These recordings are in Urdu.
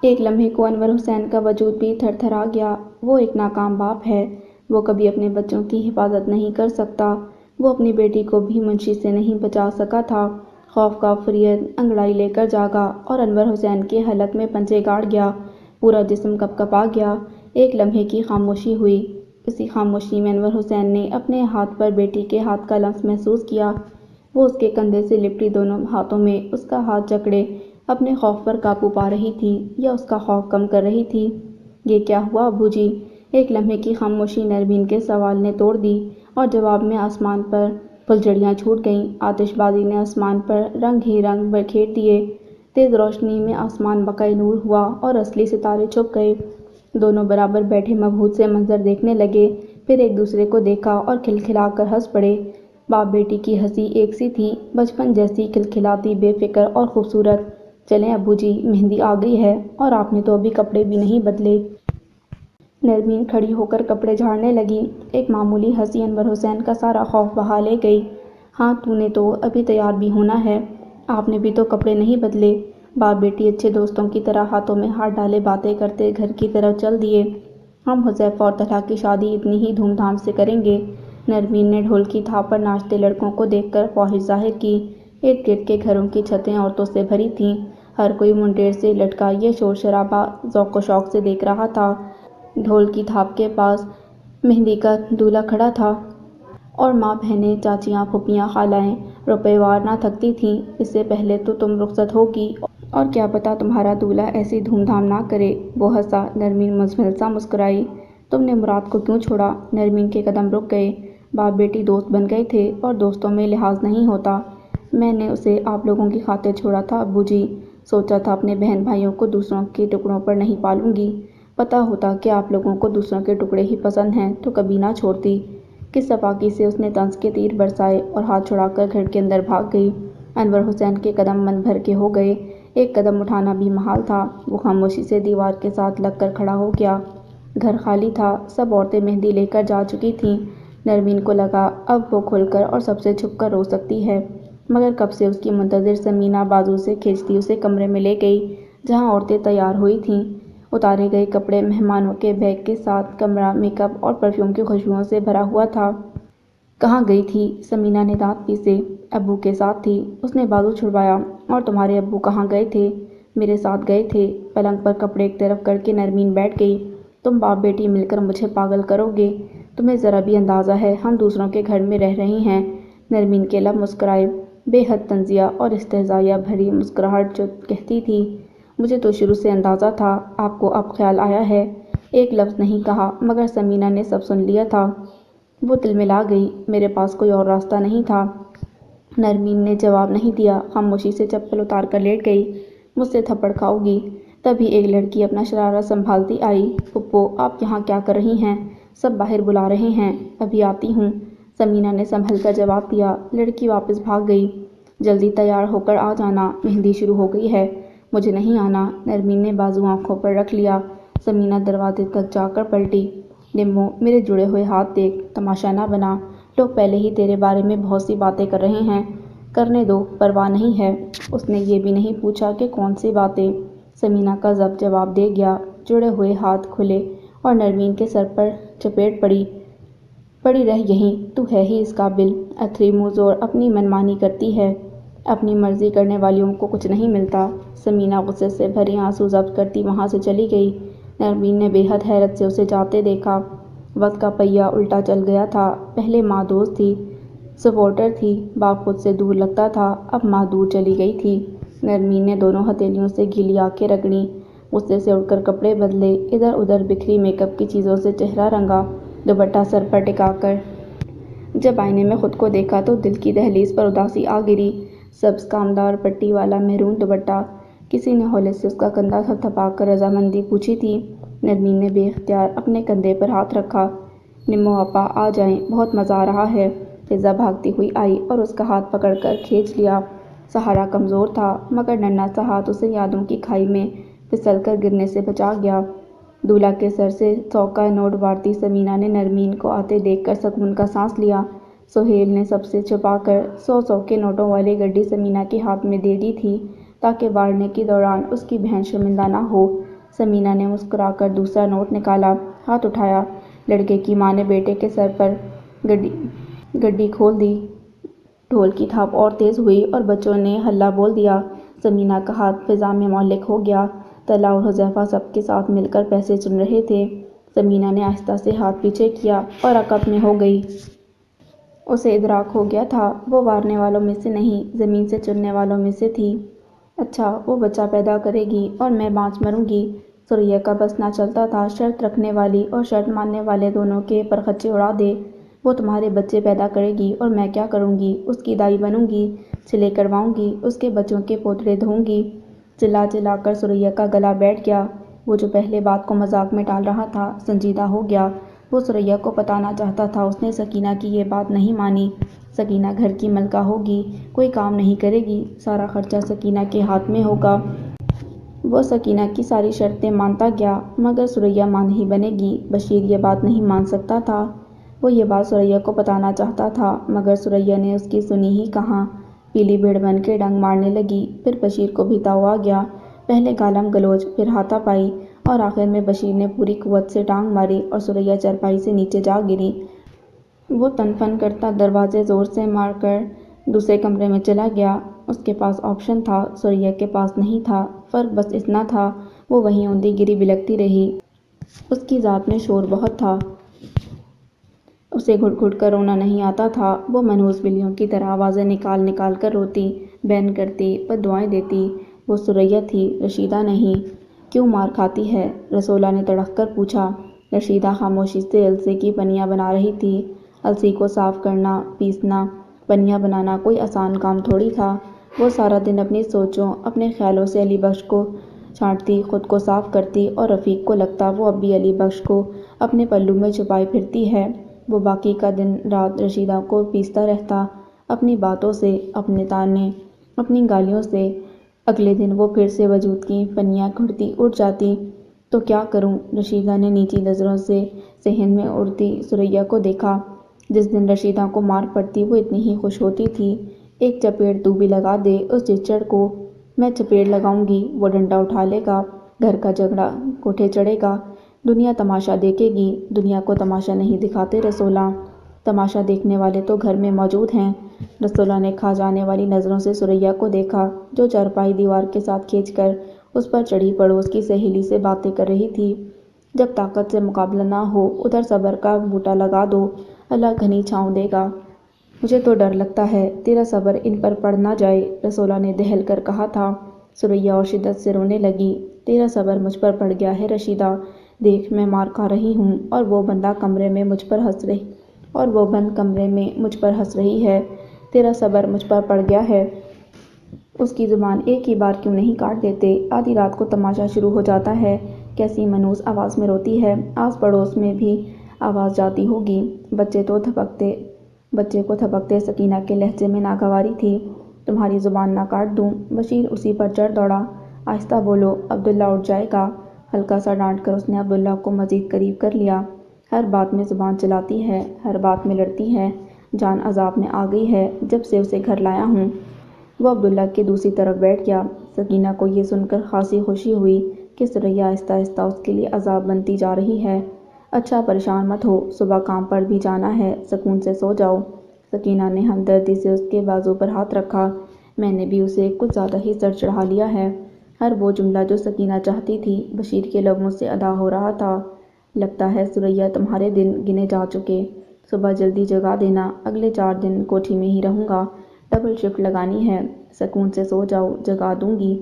ایک لمحے کو انور حسین کا وجود بھی تھر تھرا گیا۔ وہ ایک ناکام باپ ہے۔ وہ کبھی اپنے بچوں کی حفاظت نہیں کر سکتا۔ وہ اپنی بیٹی کو بھی منشی سے نہیں بچا سکا تھا۔ خوف کا فریاد انگڑائی لے کر جاگا اور انور حسین کے حلق میں پنجے گاڑ گیا۔ پورا جسم کپکپا گیا۔ ایک لمحے کی خاموشی ہوئی۔ اسی خاموشی میں انور حسین نے اپنے ہاتھ پر بیٹی کے ہاتھ کا لمس محسوس کیا۔ وہ اس کے کندھے سے لپٹی دونوں ہاتھوں میں اس کا ہاتھ جکڑے اپنے خوف پر قابو پا رہی تھی یا اس کا خوف کم کر رہی تھی۔ یہ کیا ہوا ابو جی؟ ایک لمحے کی خاموشی نرمین کے سوال نے توڑ دی اور جواب میں آسمان پر پھلجھڑیاں چھوٹ گئیں۔ آتش بازی نے آسمان پر رنگ ہی رنگ بکھیر دیے۔ تیز روشنی میں آسمان بقع نور ہوا اور اصلی ستارے چھپ گئے۔ دونوں برابر بیٹھے مبہوت سے منظر دیکھنے لگے، پھر ایک دوسرے کو دیکھا اور کھلکھلا کر ہنس پڑے۔ باپ بیٹی کی ہنسی ایک سی تھی، بچپن جیسی کھلکھلاتی، بے فکر اور خوبصورت۔ چلیں ابو جی، مہندی آ گئی ہے اور آپ نے تو ابھی کپڑے بھی نہیں بدلے۔ نرمین کھڑی ہو کر کپڑے جھاڑنے لگی۔ ایک معمولی ہنسی انور حسین کا سارا خوف بہا لے گئی۔ ہاں تو نے تو ابھی تیار بھی ہونا ہے، آپ نے بھی تو کپڑے نہیں بدلے۔ باپ بیٹی اچھے دوستوں کی طرح ہاتھوں میں ہاتھ ڈالے باتیں کرتے گھر کی طرف چل دیے۔ ہم حذیفہ اور طلحہ کی شادی اتنی ہی دھوم دھام سے کریں گے۔ نرمین نے ڈھول کی تھاپ پر ناچتے لڑکوں کو دیکھ کر خواہش ظاہر کی۔ ارد گرد کے گھروں کی چھتیں عورتوں سے بھری تھیں۔ ہر کوئی منڈیر سے لٹکا یہ شور شرابہ ذوق و شوق سے دیکھ رہا تھا۔ ڈھول کی تھاپ کے پاس مہندی کا دولہا کھڑا تھا اور ماں بہنیں، چاچیاں، پھوپھیاں، خالائیں روپے وار نہ تھکتی تھیں۔ اس سے پہلے تو تم رخصت ہوگی اور کیا پتہ تمہارا دولہا ایسی دھوم دھام نہ کرے۔ وہ ہنسا۔ نرمین مزمل سا مسکرائی۔ تم نے مراد کو کیوں چھوڑا؟ نرمین کے قدم رک گئے۔ باپ بیٹی دوست بن گئے تھے اور دوستوں میں لحاظ نہیں ہوتا۔ میں نے اسے آپ لوگوں کی خاطر چھوڑا تھا ابو جی۔ سوچا تھا اپنے بہن بھائیوں کو دوسروں کے ٹکڑوں پر نہیں پالوں گی۔ پتہ ہوتا کہ آپ لوگوں کو دوسروں کے ٹکڑے ہی پسند ہیں تو کبھی نہ چھوڑتی۔ کس صفاقی سے اس نے طنز کے تیر برسائے اور ہاتھ چھڑا کر گھر کے اندر بھاگ گئی۔ انور حسین کے قدم من بھر کے ہو گئے۔ ایک قدم اٹھانا بھی محال تھا۔ وہ خاموشی سے دیوار کے ساتھ لگ کر کھڑا ہو گیا۔ گھر خالی تھا۔ سب عورتیں مہندی لے کر جا چکی تھیں۔ نرمین کو لگا اب وہ کھل کر اور سب سے چھپ کر رو سکتی ہے، مگر کب سے اس کی منتظر ثمینہ بازو سے کھینچتی اسے کمرے میں لے گئی جہاں عورتیں تیار ہوئی تھیں۔ اتارے گئے کپڑے مہمانوں کے بیگ کے ساتھ کمرہ میک اپ اور پرفیوم کی خوشبوؤں سے بھرا ہوا تھا۔ کہاں گئی تھی؟ ثمینہ نے دانت پیسے۔ ابو کے ساتھ تھی۔ اس نے بازو چھڑوایا۔ اور تمہارے ابو کہاں گئے تھے؟ میرے ساتھ گئے تھے۔ پلنگ پر کپڑے ایک طرف کر کے نرمین بیٹھ گئی۔ تم باپ بیٹی مل کر مجھے پاگل کرو گے۔ تمہیں ذرا بھی اندازہ ہے ہم دوسروں کے گھر میں رہ رہی ہیں؟ نرمین کے لب مسکرائے، بے حد طنزیہ اور استہزائیہ بھری مسکراہٹ جو کہتی تھی مجھے تو شروع سے اندازہ تھا، آپ کو اب خیال آیا ہے۔ ایک لفظ نہیں کہا مگر ثمینہ نے سب سن لیا تھا۔ وہ تلملا گئی۔ میرے پاس کوئی اور راستہ نہیں تھا۔ نرمین نے جواب نہیں دیا، خاموشی سے چپل اتار کر لیٹ گئی۔ مجھ سے تھپڑ کھاؤ گی؟ تبھی ایک لڑکی اپنا شرارہ سنبھالتی آئی۔ پھپھو آپ یہاں کیا کر رہی ہیں؟ سب باہر بلا رہے ہیں۔ ابھی آتی ہوں، ثمینہ نے سنبھل کر جواب دیا۔ لڑکی واپس بھاگ گئی۔ جلدی تیار ہو کر آ جانا، مہندی شروع ہو گئی ہے۔ مجھے نہیں آنا۔ نرمین نے بازو آنکھوں پر رکھ لیا۔ ثمینہ دروازے تک جا کر پلٹی۔ نمو میرے جڑے ہوئے ہاتھ دیکھ، تماشا نہ بنا، لوگ پہلے ہی تیرے بارے میں بہت سی باتیں کر رہے ہیں۔ کرنے دو، پرواہ نہیں ہے۔ اس نے یہ بھی نہیں پوچھا کہ کون سی باتیں۔ ثمینہ کا ضبط جواب دے گیا۔ جڑے ہوئے ہاتھ کھلے اور نرمین کے سر پر چپیٹ پڑی رہ یہیں، تو ہے ہی اس قابل۔ اتھری منہ زور اپنی من مانی کرتی ہے، اپنی مرضی کرنے والیوں کو کچھ نہیں ملتا۔ ثمینہ غصے سے بھرے آنسو ضبط کرتی وہاں سے چلی گئی۔ نرمین نے بے حد حیرت سے اسے جاتے دیکھا۔ وقت کا پہیہ الٹا چل گیا تھا۔ پہلے ماں دوست تھی، سپورٹر تھی، باپ خود سے دور لگتا تھا، اب ماں دور چلی گئی تھی۔ نرمین نے دونوں ہتھیلیوں سے گیلی آنکھیں رگڑیں، غصے سے اٹھ کر کپڑے بدلے، ادھر ادھر بکھری میک اپ کی چیزوں سے چہرہ رنگا، دوپٹہ سر پر ٹکا کر جب آئینے میں خود کو دیکھا تو دل کی دہلیز پر اداسی آ گری۔ سبز کامدار پٹی والا میرون دوپٹہ، کسی نے ہولے سے اس کا کندھا تھپ تھپا کر رضامندی پوچھی تھی۔ نرمین نے بے اختیار اپنے کندھے پر ہاتھ رکھا۔ نمو آپا آ جائیں، بہت مزہ آ رہا ہے۔ فضا بھاگتی ہوئی آئی اور اس کا ہاتھ پکڑ کر کھینچ لیا۔ سہارا کمزور تھا مگر ننھا سا ہاتھ اسے یادوں کی کھائی میں پھسل کر گرنے سے بچا گیا۔ دولہا کے سر سے 100 کا نوٹ وارتی ثمینہ نے نرمین کو آتے دیکھ کر سکون کا سانس لیا۔ سہیل نے سب سے چھپا کر 100 کے نوٹوں والی گڈی ثمینہ کے ہاتھ میں دے دی تھی تاکہ وارنے کے دوران اس کی بہن شرمندہ نہ ہو۔ سمینہ نے مسکرا کر دوسرا نوٹ نکالا، ہاتھ اٹھایا۔ لڑکے کی ماں نے بیٹے کے سر پر گڈی کھول دی۔ ڈھول کی تھاپ اور تیز ہوئی اور بچوں نے ہلہ بول دیا۔ سمینہ کا ہاتھ فضا میں معلق ہو گیا۔ طلحہ اور حذیفہ سب کے ساتھ مل کر پیسے چن رہے تھے۔ سمینہ نے آہستہ سے ہاتھ پیچھے کیا اور عقب میں ہو گئی۔ اسے ادراک ہو گیا تھا وہ وارنے والوں میں سے نہیں، زمین سے چننے والوں میں سے تھی۔ اچھا، وہ بچہ پیدا کرے گی اور میں بانجھ مروں گی۔ ثریا کا بس نہ چلتا تھا شرط رکھنے والی اور شرط ماننے والے دونوں کے پرخچے اڑا دے۔ وہ تمہارے بچے پیدا کرے گی اور میں کیا کروں گی؟ اس کی دائی بنوں گی، سلے کرواؤں گی، اس کے بچوں کے پوتڑے دھوؤں گی۔ چلا چلا کر ثریا کا گلا بیٹھ گیا۔ وہ جو پہلے بات کو مذاق میں ٹال رہا تھا سنجیدہ ہو گیا۔ وہ ثریا کو بتانا چاہتا تھا اس نے سکینہ کی یہ بات نہیں مانی۔ سکینہ گھر کی ملکہ ہوگی، کوئی کام نہیں کرے گی، سارا خرچہ سکینہ کے ہاتھ میں ہوگا۔ وہ سکینہ کی ساری شرطیں مانتا گیا مگر ثریا ماں نہیں بنے گی۔ بشیر یہ بات نہیں مان سکتا تھا۔ وہ یہ بات ثریا کو بتانا چاہتا تھا مگر ثریا نے اس کی سنی ہی کہاں۔ پیلی بھیڑ بن کے ڈنگ مارنے لگی۔ پھر بشیر کو بھی تاؤ آ گیا۔ پہلے گالم گلوچ، پھر ہاتھا پائی اور آخر میں بشیر نے پوری قوت سے ٹانگ ماری اور ثریا چارپائی سے نیچے جا گری۔ وہ تن فن کرتا دروازے زور سے مار کر دوسرے کمرے میں چلا گیا۔ اس کے پاس آپشن تھا، ثریا کے پاس نہیں تھا۔ فرق بس اتنا تھا، وہ وہیں اوندھی گری بلکتی رہی۔ اس کی ذات میں شور بہت تھا۔ اسے گھٹ گھٹ کر رونا نہیں آتا تھا۔ وہ منحوس بلیوں کی طرح آوازیں نکال نکال کر روتی، بین کرتی، بد دعائیں دیتی۔ وہ ثریا تھی، رشیدہ نہیں۔ کیوں مار کھاتی ہے؟ رسولہ نے تڑپ کر پوچھا۔ رشیدہ خاموشی سے السی کی پنیاں بنا رہی تھی۔ السی کو صاف کرنا، پیسنا، پنیاں بنانا کوئی آسان کام تھوڑی تھا۔ وہ سارا دن اپنی سوچوں، اپنے خیالوں سے علی بخش کو چھانٹتی، خود کو صاف کرتی اور رفیق کو لگتا وہ اب بھی علی بخش کو اپنے پلو میں چھپائے پھرتی ہے۔ وہ باقی کا دن رات رشیدہ کو پیستا رہتا، اپنی باتوں سے، اپنے طعنے، اپنی گالیوں سے۔ اگلے دن وہ پھر سے وجود کی پنیاں کھڑتی اٹھ جاتی۔ تو کیا کروں؟ رشیدہ نے نیچی نظروں سے صحن میں اڑتی ثریا کو دیکھا۔ جس دن رشیدہ کو مار پڑتی وہ اتنی ہی خوش ہوتی تھی۔ ایک چپیڑ تو بھی لگا دے اس جچڑ کو۔ میں چپیڑ لگاؤں گی، وہ ڈنڈا اٹھا لے گا، گھر کا جھگڑا کوٹھے چڑھے گا، دنیا تماشا دیکھے گی۔ دنیا کو تماشا نہیں دکھاتے رسولہ، تماشا دیکھنے والے تو گھر میں موجود ہیں۔ رسولہ نے کھا جانے والی نظروں سے ثریا کو دیکھا جو چارپائی دیوار کے ساتھ کھینچ کر اس پر چڑھی پڑوس کی سہیلی سے باتیں کر رہی تھی۔ جب طاقت سے مقابلہ نہ ہو ادھر صبر کا بوٹا لگا دو، اللہ گھنی چھاؤں دے گا۔ مجھے تو ڈر لگتا ہے تیرا صبر ان پر پڑ نہ جائے، رسولہ نے دہل کر کہا تھا۔ ثریا اور شدت سے رونے لگی۔ تیرا صبر مجھ پر پڑ گیا ہے رشیدہ، دیکھ میں مار کھا رہی ہوں اور وہ بند کمرے میں مجھ پر ہنس رہی ہے۔ تیرا صبر مجھ پر پڑ گیا ہے۔ اس کی زبان ایک ہی بار کیوں نہیں کاٹ دیتے؟ آدھی رات کو تماشا شروع ہو جاتا ہے، کیسی منحوس آواز میں روتی ہے، آس پڑوس میں بھی آواز جاتی ہوگی۔ بچے کو تھپکتے سکینہ کے لہجے میں ناگواری تھی۔ تمہاری زبان نہ کاٹ دوں؟ بشیر اسی پر چڑھ دوڑا۔ آہستہ بولو، عبداللہ اٹھ جائے گا۔ ہلکا سا ڈانٹ کر اس نے عبداللہ کو مزید قریب کر لیا۔ ہر بات میں زبان چلاتی ہے، ہر بات میں لڑتی ہے، جان عذاب میں آ گئی ہے جب سے اسے گھر لایا ہوں۔ وہ عبداللہ کے دوسری طرف بیٹھ گیا۔ سکینہ کو یہ سن کر خاصی خوشی ہوئی کہ ثریا آہستہ آہستہ اس کے لیے عذاب بنتی جا رہی ہے۔ اچھا پریشان مت ہو، صبح کام پر بھی جانا ہے، سکون سے سو جاؤ۔ سکینہ نے ہمدردی سے اس کے بازو پر ہاتھ رکھا۔ میں نے بھی اسے کچھ زیادہ ہی سر چڑھا لیا ہے۔ ہر وہ جملہ جو سکینہ چاہتی تھی بشیر کے لبوں سے ادا ہو رہا تھا۔ لگتا ہے ثریا تمہارے دن گنے جا چکے، صبح جلدی جگا دینا، اگلے 4 دن کوٹھی میں ہی رہوں گا، ڈبل شفٹ لگانی ہے، سکون سے سو جاؤ، جگا دوں گی۔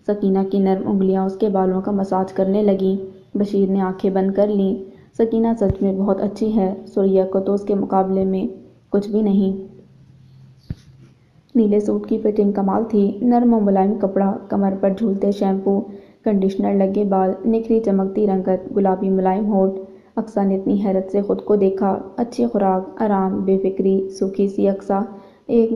سکینہ کی نرم انگلیاں اس کے بالوں کا مساج کرنے لگیں۔ بشیر نے آنکھیں بند کر لیں۔ سکینہ سچ میں بہت اچھی ہے، ثریا کو تو اس کے مقابلے میں کچھ بھی نہیں۔ نیلے سوٹ کی فٹنگ کمال تھی، نرم و ملائم کپڑا، کمر پر جھولتے شیمپو، کنڈیشنر لگے بال، نکھری چمکتی رنگت، گلابی ملائم ہونٹ۔ اقصیٰ نے اتنی حیرت سے خود کو دیکھا۔ اچھی خوراک، آرام، بے فکری، سوکھی سی اقصیٰ ایک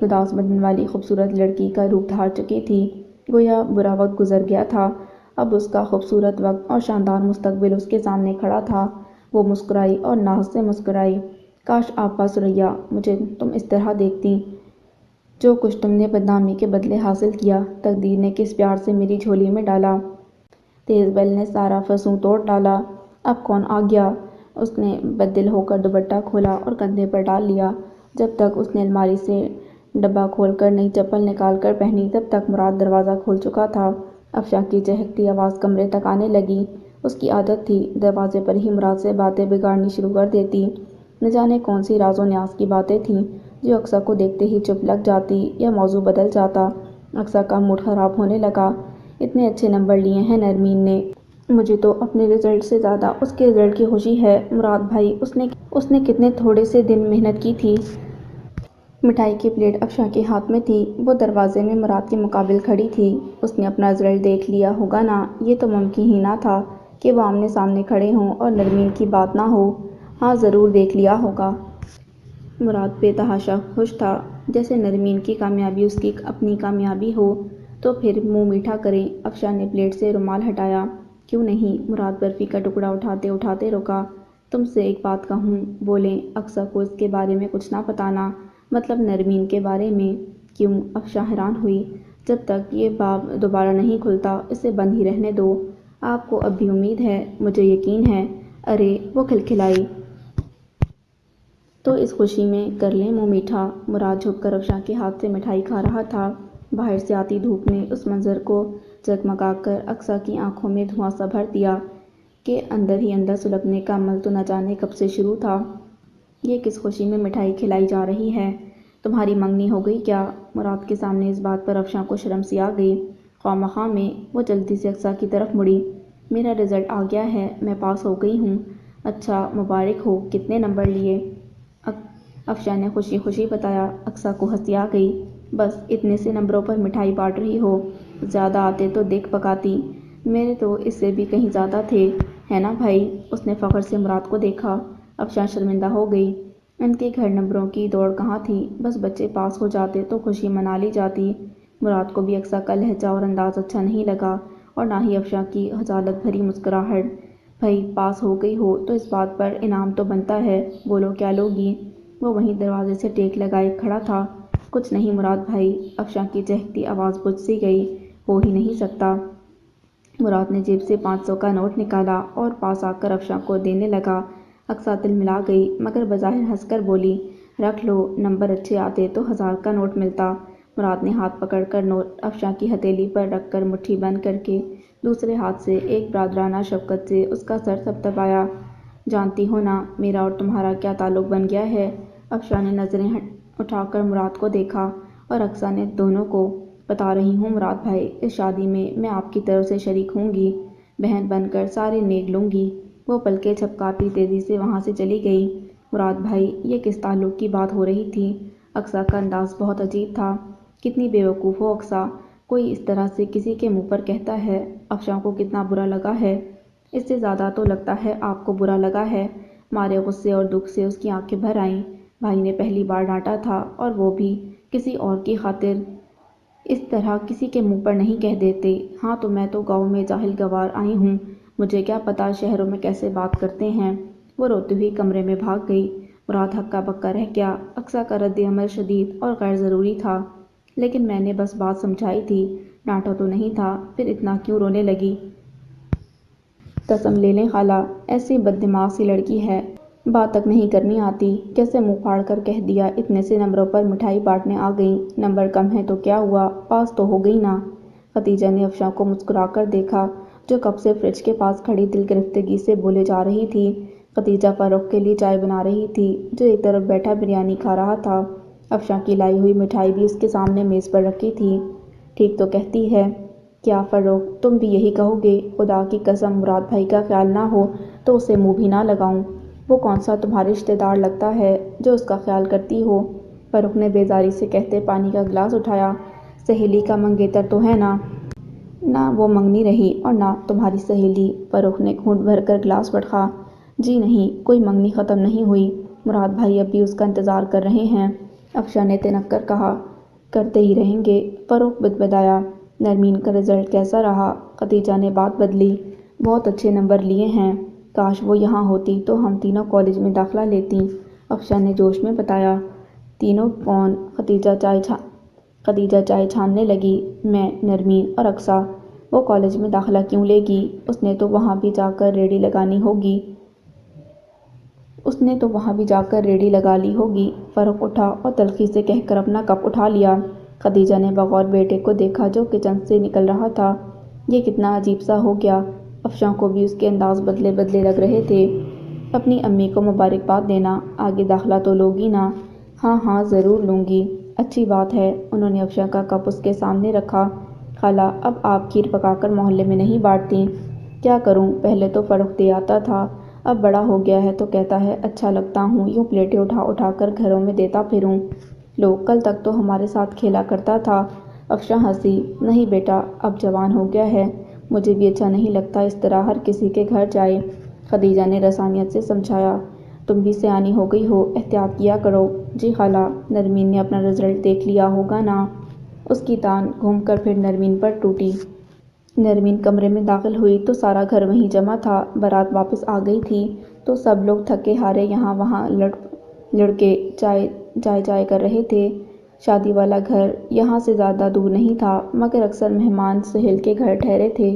گداز بدن والی خوبصورت لڑکی کا روپ دھار چکی تھی۔ گویا برا وقت گزر گیا تھا، اب اس کا خوبصورت وقت اور شاندار مستقبل اس کے سامنے کھڑا تھا۔ وہ مسکرائی اور ناز سے مسکرائی۔ کاش آپا ثریا مجھے تم اس طرح دیکھتیں۔ جو کچھ تم نے بدنامی کے بدلے حاصل کیا، تقدیر نے کس پیار سے میری جھولی میں ڈالا۔ تیز بیل نے سارا فسوں توڑ ڈالا۔ اب کون آ گیا؟ اس نے بددل ہو کر دوپٹہ کھولا اور کندھے پر ڈال لیا۔ جب تک اس نے الماری سے ڈبہ کھول کر نئی چپل نکال کر پہنی تب تک مراد دروازہ کھول چکا تھا۔ افشاں کی چہکتی آواز کمرے تک آنے لگی۔ اس کی عادت تھی دروازے پر ہی مراد سے باتیں بگاڑنی شروع کر دیتی۔ نہ جانے کون سی راز و نیاز کی باتیں تھیں جو اقصیٰ کو دیکھتے ہی چپ لگ جاتی یا موضوع بدل جاتا۔ اقصیٰ کا موڈ خراب ہونے لگا۔ اتنے اچھے نمبر لیے ہیں نرمین نے۔ مجھے تو اپنے رزلٹ سے زیادہ اس کے رزلٹ کی خوشی ہے۔ مراد بھائی، اس نے کتنے تھوڑے سے دن محنت کی تھی۔ مٹھائی کی پلیٹ افشاں کے ہاتھ میں تھی۔ وہ دروازے میں مراد کے مقابل کھڑی تھی۔ اس نے اپنا رزلٹ دیکھ لیا ہوگا نا؟ یہ تو ممکن ہی نہ تھا کہ وہ آمنے سامنے کھڑے ہوں اور نرمین کی بات نہ ہو۔ ہاں ضرور دیکھ لیا ہوگا۔ مراد بے تحاشا خوش تھا، جیسے نرمین کی کامیابی اس کی اپنی کامیابی ہو۔ تو پھر منہ میٹھا کریں۔ افشاں نے پلیٹ سے رومال ہٹایا۔ کیوں نہیں؟ مراد برفی کا ٹکڑا اٹھاتے اٹھاتے رکا۔ تم سے ایک بات کہوں؟ بولیں۔ اقصیٰ کو اس کے بارے میں کچھ نہ بتانا؟ مطلب نرمین کے بارے میں؟ کیوں؟ افشاں حیران ہوئی۔ جب تک یہ باب دوبارہ نہیں کھلتا اسے بند ہی رہنے دو۔ آپ کو اب بھی امید ہے؟ مجھے یقین ہے۔ ارے! وہ کھلکھلائی۔ تو اس خوشی میں کر لیں منہ میٹھا۔ مراد جھک کر افشاں کے ہاتھ سے مٹھائی کھا رہا تھا۔ باہر سے آتی دھوپ نے اس منظر کو جگمگا کر اقصیٰ کی آنکھوں میں دھواں سا بھر دیا کہ اندر ہی اندر سلگنے کا عمل تو نہ جانے کب سے شروع تھا۔ یہ کس خوشی میں مٹھائی کھلائی جا رہی ہے؟ تمہاری منگنی ہو گئی کیا؟ مراد کے سامنے اس بات پر افشاں کو شرم سی آ گئی۔ خواہ مخواہ میں وہ جلدی سے اقصیٰ کی طرف مڑی۔ میرا رزلٹ آ گیا ہے، میں پاس ہو گئی ہوں۔ اچھا، مبارک ہو۔ کتنے نمبر لیے؟ افشاں نے خوشی خوشی بتایا۔ اقصیٰ کو ہنسی آ گئی۔ بس اتنے سے نمبروں پر مٹھائی بانٹ رہی ہو؟ زیادہ آتے تو دیکھ پکاتی۔ میرے تو اس سے بھی کہیں زیادہ تھے، ہے نا بھائی؟ اس نے فخر سے مراد کو دیکھا۔ افشاں شرمندہ ہو گئی۔ ان کے گھر نمبروں کی دوڑ کہاں تھی؟ بس بچے پاس ہو جاتے تو خوشی منا لی جاتی۔ مراد کو بھی اقصیٰ کا لہجہ اور انداز اچھا نہیں لگا اور نہ ہی افشاں کی خجالت بھری مسکراہٹ۔ بھئی پاس ہو گئی ہو تو اس بات پر انعام تو بنتا ہے، بولو کیا لوگی؟ وہ وہیں دروازے سے ٹیک لگائے کھڑا تھا۔ کچھ نہیں مراد بھائی۔ افشاں کی چہکتی آواز بجھ سی گئی۔ ہو ہی نہیں سکتا۔ مراد نے جیب سے 500 کا نوٹ نکالا اور پاس آ کر افشاں کو دینے لگا۔ اقصیٰ تلملا گئی مگر بظاہر ہنس کر بولی، رکھ لو، نمبر اچھے آتے تو 1000 کا نوٹ ملتا۔ مراد نے ہاتھ پکڑ کر نوٹ افشاں کی ہتھیلی پر رکھ کر مٹھی بند کر کے دوسرے ہاتھ سے ایک برادرانہ شفقت سے اس کا سر تھپتھپایا۔ جانتی ہو نا میرا اور تمہارا کیا تعلق بن گیا ہے؟ افشاں نے نظریں اٹھا کر مراد کو دیکھا اور اقصیٰ نے دونوں کو۔ بتا رہی ہوں مراد بھائی، اس شادی میں آپ کی طرف سے شریک ہوں گی، بہن بن کر سارے نیک لوں گی۔ وہ پلکیں جھپکاتی تیزی سے وہاں سے چلی گئی۔ مراد بھائی، یہ کس تعلق کی بات ہو رہی تھی؟ اقصیٰ کا انداز بہت عجیب تھا۔ کتنی بے وقوف ہو اقصیٰ، کوئی اس طرح سے کسی کے منہ پر کہتا ہے۔ افشاں کو کتنا برا لگا ہے؟ اس سے زیادہ تو لگتا ہے آپ کو برا لگا ہے۔ مارے غصے اور دکھ سے اس کی آنکھیں بھر آئیں۔ بھائی نے پہلی بار ڈانٹا تھا اور وہ بھی کسی اور کی خاطر۔ اس طرح کسی کے منہ پر نہیں کہہ دیتے۔ ہاں تو میں تو گاؤں میں جاہل گوار آئی ہوں، مجھے کیا پتا شہروں میں کیسے بات کرتے ہیں۔ وہ روتی ہوئی کمرے میں بھاگ گئی۔ مراد ہکا بکا رہ گیا۔ اقصیٰ کا رد عمل شدید اور غیر ضروری تھا، لیکن میں نے بس بات سمجھائی تھی، ڈانٹا تو نہیں تھا۔ پھر اتنا کیوں رونے لگی؟ قسم لے لیں خالہ، ایسی بد دماغ سی لڑکی ہے، بات تک نہیں کرنی آتی، کیسے منہ پھاڑ کر کہہ دیا اتنے سے نمبروں پر مٹھائی بانٹنے آ گئیں۔ نمبر کم ہیں تو کیا ہوا، پاس تو ہو گئی نا؟ ختیجہ نے افشاں کو مسکرا کر دیکھا جو کب سے فریج کے پاس کھڑی دل گرفتگی سے بولے جا رہی تھی۔ ختیجہ فاروق کے لیے چائے بنا رہی تھی جو ایک طرف بیٹھا بریانی کھا رہا تھا۔ افشاں کی لائی ہوئی مٹھائی بھی اس کے سامنے میز پر رکھی تھی۔ ٹھیک تو کہتی ہے۔ کیا فاروق، تم بھی یہی کہو گے؟ خدا کی قسم مراد بھائی کا خیال نہ ہو تو اسے منہ بھی نہ لگاؤں۔ وہ کون سا تمہارا رشتہ دار لگتا ہے جو اس کا خیال کرتی ہو؟ فاروق نے بیزاری سے کہتے پانی کا گلاس اٹھایا۔ سہیلی کا منگیتر تو ہے نا؟ نہ وہ منگنی رہی اور نہ تمہاری سہیلی۔ فاروق نے گھونٹ بھر کر گلاس پٹخا۔ جی نہیں، کوئی منگنی ختم نہیں ہوئی، مراد بھائی اب بھی اس کا انتظار کر رہے ہیں۔ افشاں نے تنک کر کہا۔ کرتے ہی رہیں گے، فاروق بدبدایا۔ نرمین کا رزلٹ کیسا رہا؟ ختیجہ نے بات بدلی۔ بہت اچھے نمبر لیے ہیں، کاش وہ یہاں ہوتی تو ہم تینوں کالج میں داخلہ لیتیں، افشاں نے جوش میں بتایا۔ تینوں کون؟ ختیجہ چائے چھاننے لگی۔ میں، نرمین اور اقصیٰ۔ وہ کالج میں داخلہ کیوں لے گی؟ اس نے تو وہاں بھی جا کر ریڈی لگا لی ہوگی۔ فرق اٹھا اور تلخی سے کہہ کر اپنا کپ اٹھا لیا۔ خدیجہ نے بغور بیٹے کو دیکھا جو کچن سے نکل رہا تھا۔ یہ کتنا عجیب سا ہو گیا۔ افشاں کو بھی اس کے انداز بدلے بدلے لگ رہے تھے۔ اپنی امی کو مبارکباد دینا، آگے داخلہ تو لوگی نا؟ ہاں ہاں ضرور لوں گی۔ اچھی بات ہے۔ انہوں نے افشاں کا کپ اس کے سامنے رکھا۔ خالہ اب آپ کھیر پکا کر محلے میں نہیں بانٹتی؟ کیا کروں، پہلے تو فروخت دے آتا تھا، اب بڑا ہو گیا ہے تو کہتا ہے اچھا لگتا ہوں یوں پلیٹیں اٹھا اٹھا کر گھروں میں دیتا پھروں۔ لو کل تک تو ہمارے ساتھ کھیلا کرتا تھا۔ افشاں ہنسی۔ نہیں بیٹا اب جوان ہو گیا ہے، مجھے بھی اچھا نہیں لگتا اس طرح ہر کسی کے گھر جائے۔ خدیجہ نے رسانیت سے سمجھایا۔ تم بھی سیانی ہو گئی ہو، احتیاط کیا کرو۔ جی خالہ، نرمین نے اپنا رزلٹ دیکھ لیا ہوگا نا؟ اس کی تان گھوم کر پھر نرمین پر ٹوٹی۔ نرمین کمرے میں داخل ہوئی تو سارا گھر وہیں جمع تھا۔ بارات واپس آ گئی تھی تو سب لوگ تھکے ہارے یہاں وہاں لڑکے چائے کر رہے تھے۔ شادی والا گھر یہاں سے زیادہ دور نہیں تھا مگر اکثر مہمان سہیل کے گھر ٹھہرے تھے۔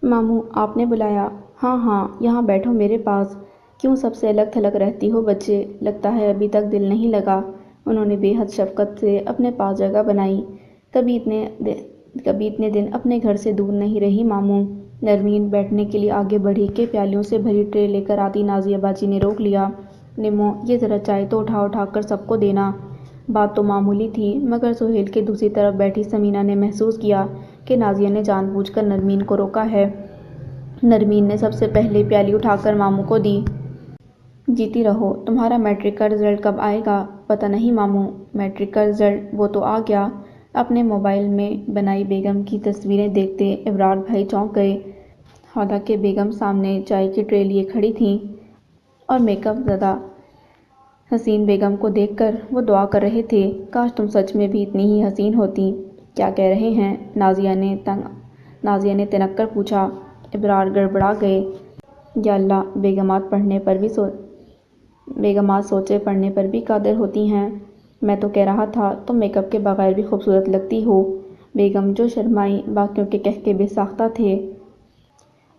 ماموں آپ نے بلایا؟ ہاں ہاں یہاں بیٹھو میرے پاس۔ کیوں سب سے الگ تھلگ رہتی ہو بچے، لگتا ہے ابھی تک دل نہیں لگا۔ انہوں نے بے حد شفقت سے اپنے پاس جگہ بنائی۔ کبھی اتنے دن اپنے گھر سے دور نہیں رہی ماموں۔ نرمین بیٹھنے کے لیے آگے بڑھی کہ پیالیوں سے بھری ٹرے لے کر آتی نازیہ باجی نے روک لیا۔ نمو یہ ذرا چائے تو اٹھا اٹھا کر سب کو دینا۔ بات تو معمولی تھی مگر سہیل کے دوسری طرف بیٹھی سمینا نے محسوس کیا کہ نازیہ نے جان بوجھ کر نرمین کو روکا ہے۔ نرمین نے سب سے پہلے پیالی اٹھا کر ماموں کو دی۔ جیتی رہو۔ تمہارا میٹرک کا رزلٹ کب آئے گا؟ پتہ نہیں ماموں۔ میٹرک کا رزلٹ وہ تو آ گیا۔ اپنے موبائل میں بنائی بیگم کی تصویریں دیکھتے ابرار بھائی چونک گئے۔ حالانکہ بیگم سامنے چائے کی ٹرے لیے کھڑی تھیں اور میک اپ زدہ حسین بیگم کو دیکھ کر وہ دعا کر رہے تھے کاش تم سچ میں بھی اتنی ہی حسین ہوتی۔ کیا کہہ رہے ہیں؟ نازیہ نے تنک کر پوچھا۔ ابرار گڑبڑا گئے۔ یا اللہ، بیگمات سوچے پڑھنے پر بھی قادر ہوتی ہیں۔ میں تو کہہ رہا تھا تم میک اپ کے بغیر بھی خوبصورت لگتی ہو۔ بیگم جو شرمائی، باقیوں کے کہکے بے ساختہ تھے۔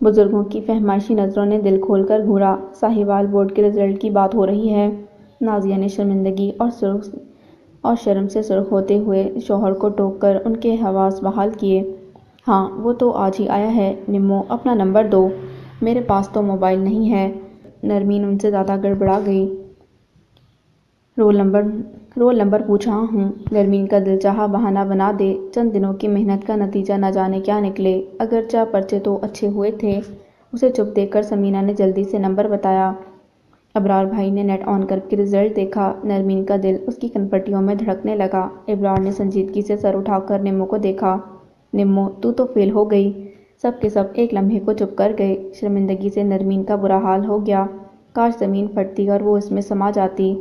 بزرگوں کی فہمائشی نظروں نے دل کھول کر گھورا۔ ساہیوال بورڈ کے رزلٹ کی بات ہو رہی ہے۔ نازیہ نے شرمندگی اور شرم سے سرخ ہوتے ہوئے شوہر کو ٹوک کر ان کے حواس بحال کیے۔ ہاں وہ تو آج ہی آیا ہے۔ نمو اپنا نمبر دو۔ میرے پاس تو موبائل نہیں ہے۔ نرمین ان سے زیادہ گڑبڑا گئی۔ رول نمبر پوچھ رہا ہوں۔ نرمین کا دل چاہا بہانہ بنا دے۔ چند دنوں کی محنت کا نتیجہ نہ جانے کیا نکلے۔ اگرچہ پرچے تو اچھے ہوئے تھے۔ اسے چپ دیکھ کر سمینا نے جلدی سے نمبر بتایا۔ ابرار بھائی نے نیٹ آن کر کے رزلٹ دیکھا۔ نرمین کا دل اس کی کنپٹیوں میں دھڑکنے لگا۔ ابرار نے سنجیدگی سے سر اٹھا کر نمو کو دیکھا۔ نمو تو فیل ہو گئی۔ سب کے سب ایک لمحے کو چپ کر گئے۔ شرمندگی سے نرمین کا برا حال ہو گیا۔ کاش زمین پھٹتی اور وہ اس میں سما جاتی۔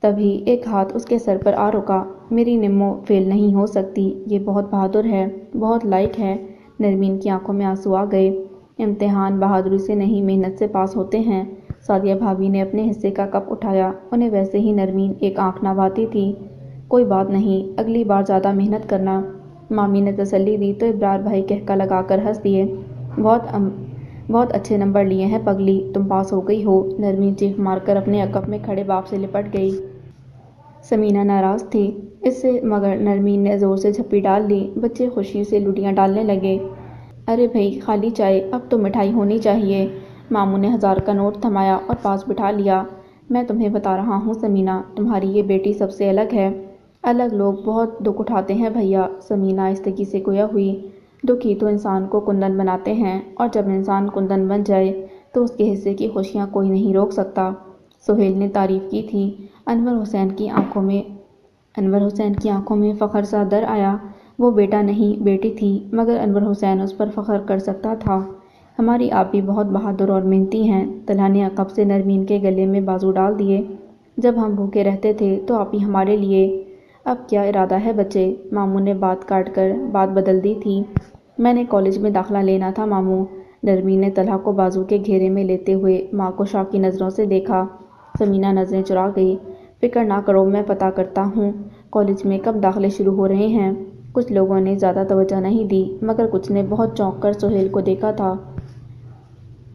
تبھی ایک ہاتھ اس کے سر پر آ رکا۔ میری نمو فیل نہیں ہو سکتی، یہ بہت بہادر ہے، بہت لائق ہے۔ نرمین کی آنکھوں میں آنسو آ گئے۔ امتحان بہادری سے نہیں محنت سے پاس ہوتے ہیں۔ سعدیہ بھابھی نے اپنے حصے کا کپ اٹھایا۔ انہیں ویسے ہی نرمین ایک آنکھ نہ بھاتی تھی۔ کوئی بات نہیں، اگلی بار زیادہ محنت کرنا۔ مامی نے تسلی دی تو ابرار بھائی کہکا لگا کر ہنس دیے۔ بہت اچھے نمبر لیے ہیں پگلی، تم پاس ہو گئی ہو۔ نرمین چیخ مار کر اپنے عقب میں کھڑے باپ سے لپٹ گئی۔ سمینا ناراض تھی اس سے مگر نرمین نے زور سے جھپی ڈال لی۔ بچے خوشی سے لڈیاں ڈالنے لگے۔ ارے بھئی خالی چائے، اب تو مٹھائی ہونی چاہیے۔ ماموں نے 1000 کا نوٹ تھمایا اور پاس بٹھا لیا۔ میں تمہیں بتا رہا ہوں سمینا، تمہاری یہ بیٹی سب سے الگ ہے۔ الگ لوگ بہت دکھ اٹھاتے ہیں بھیا، سمینا آہستگی سے گویا ہوئی۔ دکھ ہی تو انسان کو کندن بناتے ہیں اور جب انسان کندن بن جائے تو اس کے حصے کی خوشیاں کوئی نہیں روک سکتا۔ سہیل نے تعریف کی تھی۔ انور حسین کی آنکھوں میں فخر سا در آیا۔ وہ بیٹا نہیں بیٹی تھی مگر انور حسین اس پر فخر کر سکتا تھا۔ ہماری آپی بہت بہادر اور محنتی ہیں۔ طلحہ نے عقب سے نرمین کے گلے میں بازو ڈال دیے۔ جب ہم بھوکے رہتے تھے تو آپی ہمارے لیے۔ اب کیا ارادہ ہے بچے؟ ماموں نے بات کاٹ کر بات بدل دی تھی۔ میں نے کالج میں داخلہ لینا تھا ماموں۔ نرمین نے طلحہ کو بازو کے گھیرے میں لیتے ہوئے ماں کو شوقی نظروں سے دیکھا۔ سمینا نظریں چرا گئی۔ فکر نہ کرو میں پتہ کرتا ہوں کالج میں کب داخلے شروع ہو رہے ہیں۔ کچھ لوگوں نے زیادہ توجہ نہیں دی مگر کچھ نے بہت چونک کر سہیل کو دیکھا تھا۔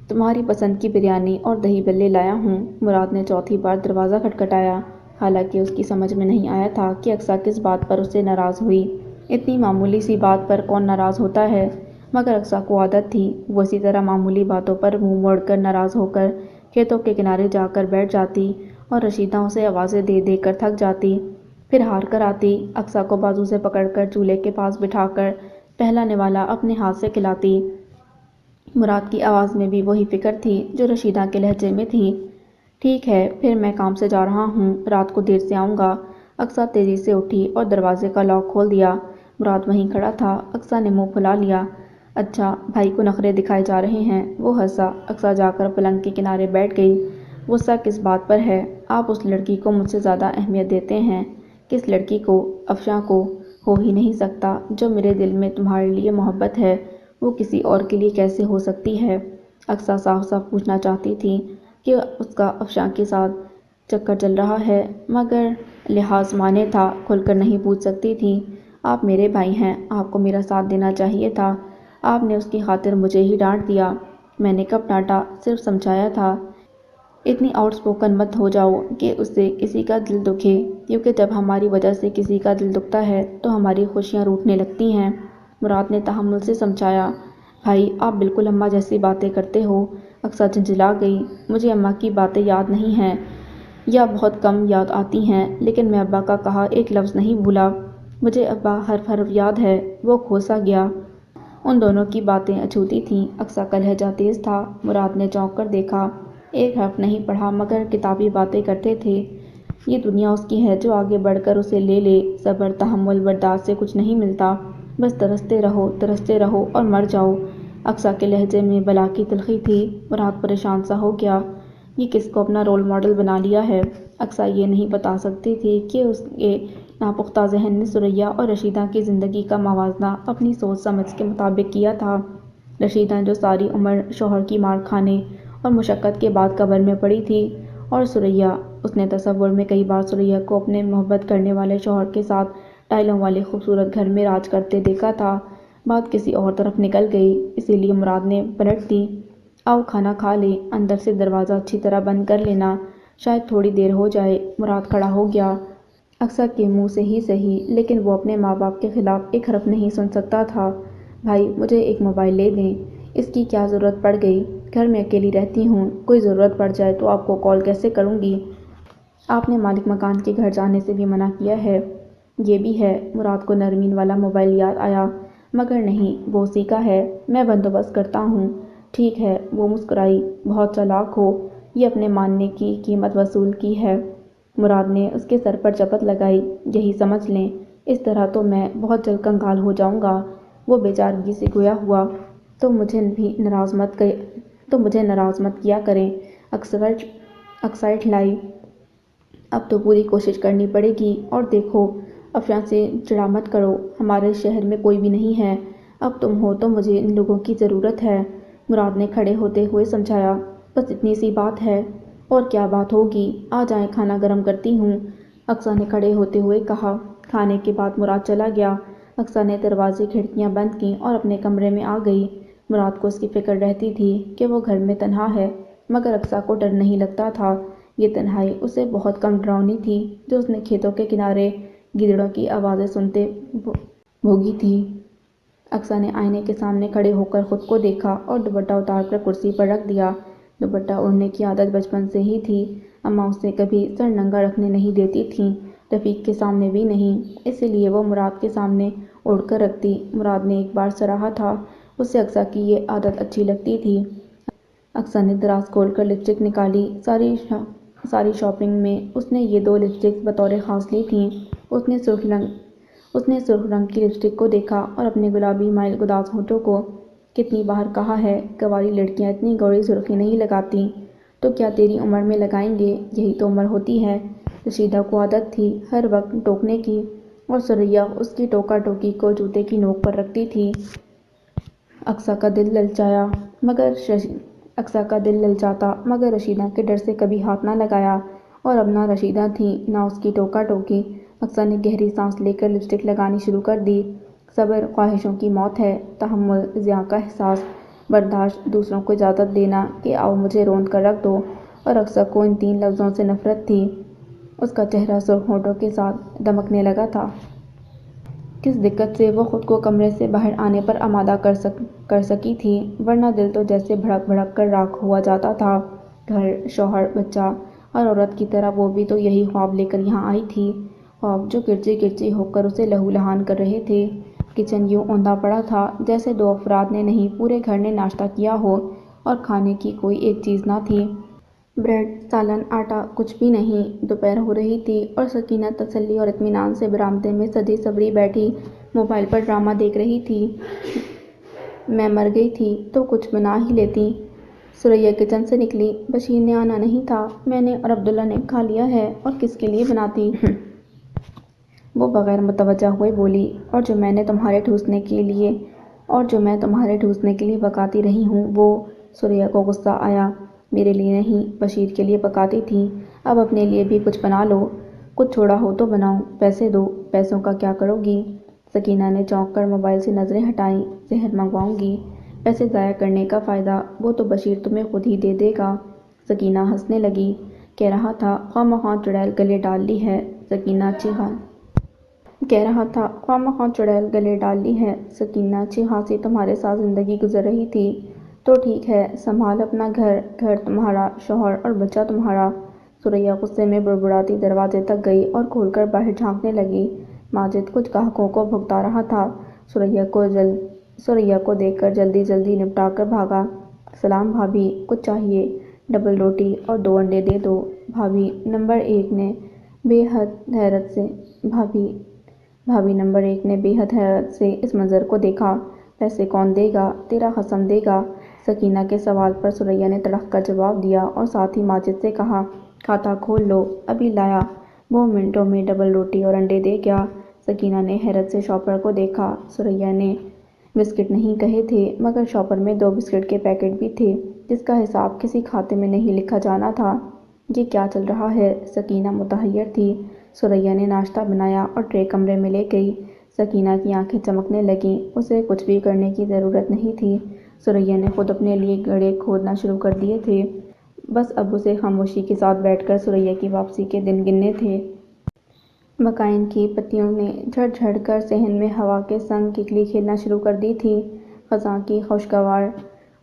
تمہاری پسند کی بریانی اور دہی بلے لایا ہوں۔ مراد نے چوتھی بار دروازہ کھٹکھٹایا، حالانکہ اس کی سمجھ میں نہیں آیا تھا کہ اقصیٰ کس بات پر اس سے ناراض ہوئی۔ اتنی معمولی سی بات پر کون ناراض ہوتا ہے؟ مگر اقصیٰ کو عادت تھی، وہ اسی طرح معمولی باتوں پر منہ موڑ کر ناراض ہو کر کھیتوں کے کنارے جا کر بیٹھ جاتی اور رشیدہ اسے آوازیں دے دے کر تھک جاتی، پھر ہار کر آتی، اقصیٰ کو بازو سے پکڑ کر چولہے کے پاس بٹھا کر پہلا نوالا اپنے ہاتھ سے کھلاتی۔ مراد کی آواز میں بھی وہی فکر تھی جو رشیدہ کے لہجے میں تھی۔ ٹھیک ہے، پھر میں کام سے جا رہا ہوں، رات کو دیر سے آؤں گا۔ اقصیٰ تیزی سے اٹھی اور دروازے کا لاک کھول دیا۔ مراد وہیں کھڑا تھا۔ اقصیٰ نے منہ پھلا لیا۔ اچھا، بھائی کو نخرے دکھائے جا رہے ہیں۔ وہ ہنسا۔ اقصیٰ جا کر پلنگ کے کنارے بیٹھ گئی۔ غصہ کس بات پر ہے؟ آپ اس لڑکی کو مجھ سے زیادہ اہمیت دیتے ہیں۔ کس لڑکی کو؟ افشاں کو۔ ہو ہی نہیں سکتا۔ جو میرے دل میں تمہارے لیے محبت ہے وہ کسی اور کے لیے کیسے ہو سکتی ہے؟ اقصیٰ صاف صاف پوچھنا چاہتی تھی کہ اس کا افشاں کے ساتھ چکر چل رہا ہے، مگر لحاظ مانے تھا، کھل کر نہیں پوچھ سکتی تھی۔ آپ میرے بھائی ہیں، آپ کو میرا ساتھ دینا چاہیے تھا۔ آپ نے اس کی خاطر مجھے ہی ڈانٹ دیا۔ میں نے کب ڈانٹا؟ صرف سمجھایا تھا۔ اتنی آؤٹ اسپوکن مت ہو جاؤ کہ اس سے کسی کا دل دکھے، کیونکہ جب ہماری وجہ سے کسی کا دل دکھتا ہے تو ہماری خوشیاں روٹھنے لگتی ہیں۔ مراد نے تحمل سے سمجھایا۔ بھائی، آپ بالکل اماں جیسی باتیں کرتے ہو۔ اقصیٰ جھنجھلا گئی۔ مجھے اماں کی باتیں یاد نہیں ہیں یا بہت کم یاد آتی ہیں، لیکن میں ابا کا کہا ایک لفظ نہیں بھولا۔ مجھے ابا حرف حرف یاد ہے۔ وہ کھوسا گیا۔ ان دونوں کی باتیں اچھوتی تھیں۔ اقصیٰ کا لہجہ تیز تھا۔ مراد نے چونک کر دیکھا۔ ایک حرف نہیں پڑھا مگر کتابی باتیں کرتے تھے۔ یہ دنیا اس کی ہے جو آگے بڑھ کر اسے لے لے۔ صبر، تحمل، برداشت سے کچھ نہیں ملتا، بس ترستے رہو اور مر جاؤ۔ اقصیٰ کے لہجے میں بلا کی تلخی تھی۔ مراد پریشان سا ہو گیا۔ یہ کس کو اپنا رول ماڈل بنا لیا ہے؟ اقصیٰ یہ نہیں بتا سکتی تھی کہ اس کے ناپختہ ذہن نے ثریا اور رشیدہ کی زندگی کا موازنہ اپنی سوچ سمجھ کے مطابق کیا تھا۔ رشیدہ جو ساری عمر شوہر کی مار کھانے اور مشقت کے بعد قبر میں پڑی تھی، اور ثریا، اس نے تصور میں کئی بار ثریا کو اپنے محبت کرنے والے شوہر کے ساتھ ٹائلوں والے خوبصورت گھر میں راج کرتے دیکھا تھا۔ بات کسی اور طرف نکل گئی، اسی لیے مراد نے پلٹ دی۔ آؤ کھانا کھا لیں، اندر سے دروازہ اچھی طرح بند کر لینا، شاید تھوڑی دیر ہو جائے۔ مراد کھڑا ہو گیا۔ اقصیٰ کے منہ سے ہی صحیح، لیکن وہ اپنے ماں باپ کے خلاف ایک حرف نہیں سن سکتا تھا۔ بھائی، مجھے ایک موبائل لے دیں۔ اس کی کیا ضرورت پڑ گئی؟ گھر میں اکیلی رہتی ہوں، کوئی ضرورت پڑ جائے تو آپ کو کال کیسے کروں گی؟ آپ نے مالک مکان کے گھر جانے سے بھی منع کیا ہے۔ یہ بھی ہے۔ مراد کو نرمین والا موبائل یاد آیا، مگر نہیں، وہ اسی کا ہے، میں بندوبست کرتا ہوں۔ ٹھیک ہے، وہ مسکرائی۔ بہت چالاک ہو، یہ اپنے ماننے کی قیمت وصول کی ہے۔ مراد نے اس کے سر پر چپت لگائی۔ یہی سمجھ لیں، اس طرح تو میں بہت جلد کنگال ہو جاؤں گا۔ وہ بے چارگی سے گویا ہوا۔ تو مجھے ناراض مت کیا کریں۔ اقصیٰ اٹھلائی۔ اب تو پوری کوشش کرنی پڑے گی، اور دیکھو، افشاں سے چڑا مت کرو، ہمارے شہر میں کوئی بھی نہیں ہے، اب تم ہو تو مجھے ان لوگوں کی ضرورت ہے۔ مراد نے کھڑے ہوتے ہوئے سمجھایا۔ بس اتنی سی بات ہے۔ اور کیا بات ہوگی؟ آ جائیں، کھانا گرم کرتی ہوں، اقصیٰ نے کھڑے ہوتے ہوئے کہا۔ کھانے کے بعد مراد چلا گیا۔ اقصیٰ نے دروازے کھڑکیاں بند کیں اور اپنے کمرے میں آ گئی۔ مراد کو اس کی فکر رہتی تھی کہ وہ گھر میں تنہا ہے، مگر اقصیٰ کو ڈر نہیں لگتا تھا۔ یہ تنہائی اسے بہت کم ڈراؤنی تھی جو اس نے کھیتوں کے کنارے گیدڑوں کی آوازیں سنتے بھوگی تھی۔ اقصیٰ نے آئینے کے سامنے کھڑے ہو کر خود کو دیکھا اور دوپٹہ اتار کر کرسی پر رکھ دیا۔ دوپٹہ اوڑھنے کی عادت بچپن سے ہی تھی۔ اماں اسے کبھی سر ننگا رکھنے نہیں دیتی تھیں، رفیق کے سامنے بھی نہیں، اسی لیے وہ مراد کے سامنے اوڑھ کر رکھتی۔ مراد نے ایک بار سراہا تھا، اسے اقصیٰ کی یہ عادت اچھی لگتی تھی۔ اقصیٰ نے دراز کھول کر لپسٹک نکالی۔ ساری شاپنگ میں اس نے یہ 2 لپسٹکس بطور خاص لی تھیں۔ اس نے سرخ رنگ کی لپسٹک کو دیکھا اور اپنے گلابی مائل گداز ہونٹوں کو۔ کتنی بار کہا ہے، کنواری لڑکیاں اتنی گوڑی سرخی نہیں لگاتیں، تو کیا تیری عمر میں لگائیں گے؟ یہی تو عمر ہوتی ہے۔ رشیدہ کو عادت تھی ہر وقت ٹوکنے کی، اور ثریا اس کی ٹوکا ٹوکی کو جوتے کی نوک پر رکھتی تھی۔ اقصیٰ کا دل للچاتا مگر رشیدہ کے ڈر سے کبھی ہاتھ نہ لگایا، اور اب نہ رشیدہ تھی نہ اس کی ٹوکا ٹوکی۔ اقصیٰ نے گہری سانس لے کر لپسٹک لگانی شروع کر دی۔ صبر خواہشوں کی موت ہے، تحمل ضیاء کا احساس، برداشت دوسروں کو اجازت دینا کہ آؤ مجھے روند کر رکھ دو، اور اکثر کو ان 3 لفظوں سے نفرت تھی۔ اس کا چہرہ سرخ ہونٹوں کے ساتھ دمکنے لگا تھا۔ کس دقت سے وہ خود کو کمرے سے باہر آنے پر آمادہ کر سکی تھی، ورنہ دل تو جیسے بھڑک بھڑک کر راکھ ہوا جاتا تھا۔ گھر، شوہر، بچہ اور عورت کی طرح وہ بھی تو یہی خواب لے کر یہاں آئی تھی، خواب جو کرچی کرچی ہو کر اسے لہو لہان کر رہے تھے۔ کچن یوں اوندا پڑا تھا جیسے 2 افراد نے نہیں پورے گھر نے ناشتہ کیا ہو اور کھانے کی کوئی ایک چیز نہ تھی۔ بریڈ، سالن، آٹا، کچھ بھی نہیں۔ دوپہر ہو رہی تھی اور سکینہ تسلی اور اطمینان سے برآمدے میں سجی سنوری بیٹھی موبائل پر ڈرامہ دیکھ رہی تھی۔ میں مر گئی تھی تو کچھ بنا ہی لیتی۔ ثریا کچن سے نکلی۔ بشیر نے آنا نہیں تھا، میں نے اور عبداللہ نے کھا لیا ہے، اور کس کے لیے بناتی؟ وہ بغیر متوجہ ہوئے بولی، اور جو میں تمہارے ٹھوسنے کے لیے پکاتی رہی ہوں وہ… ثریا کو غصہ آیا۔ میرے لیے نہیں، بشیر کے لیے پکاتی تھیں، اب اپنے لیے بھی کچھ بنا لو۔ کچھ چھوڑا ہو تو بناؤ، پیسے دو۔ پیسوں کا کیا کرو گی؟ سکینہ نے چونک کر موبائل سے نظریں ہٹائیں۔ زہر منگواؤں گی۔ پیسے ضائع کرنے کا فائدہ؟ وہ تو بشیر تمہیں خود ہی دے دے گا۔ سکینہ ہنسنے لگی۔ کہہ رہا تھا خواہ مخواہ چڑیل گلے ڈال لی ہے۔ سکینہ چیخاسی تمہارے ساتھ زندگی گزر رہی تھی تو ٹھیک ہے، سنبھال اپنا گھر، گھر تمہارا، شوہر اور بچہ تمہارا۔ ثریا غصے میں بڑبڑاتی دروازے تک گئی اور کھول کر باہر جھانکنے لگی۔ ماجد کچھ گاہکوں کو بھگتا رہا تھا۔ ثریا کو دیکھ کر جلدی جلدی نمٹا کر بھاگا۔ سلام بھابھی، کچھ چاہیے؟ ڈبل روٹی اور 2 انڈے دے دو۔ بھابھی نمبر 1 نے بے حد حیرت سے اس منظر کو دیکھا۔ پیسے کون دے گا؟ تیرا خصم دے گا۔ سکینہ کے سوال پر ثریا نے تڑپ کر جواب دیا اور ساتھ ہی ماجد سے کہا، کھاتا کھول لو، ابھی لایا۔ وہ منٹوں میں ڈبل روٹی اور انڈے دے گیا۔ سکینہ نے حیرت سے شاپر کو دیکھا۔ ثریا نے بسکٹ نہیں کہے تھے، مگر شاپر میں 2 بسکٹ کے پیکٹ بھی تھے جس کا حساب کسی کھاتے میں نہیں لکھا جانا تھا۔ یہ کیا چل رہا ہے؟ سکینہ متحیر تھی۔ ثریا نے ناشتہ بنایا اور ٹرے کمرے میں لے گئی۔ سکینہ کی آنکھیں چمکنے لگیں، اسے کچھ بھی کرنے کی ضرورت نہیں تھی۔ ثریا نے خود اپنے لیے گڑھے کھودنا شروع کر دیے تھے، بس اب اسے خاموشی کے ساتھ بیٹھ کر ثریا کی واپسی کے دن گننے تھے۔ بقائن کی پتیوں نے جھڑ جھڑ کر صحن میں ہوا کے سنگ ککلی کھیلنا شروع کر دی تھی۔ خزاں کی خوشگوار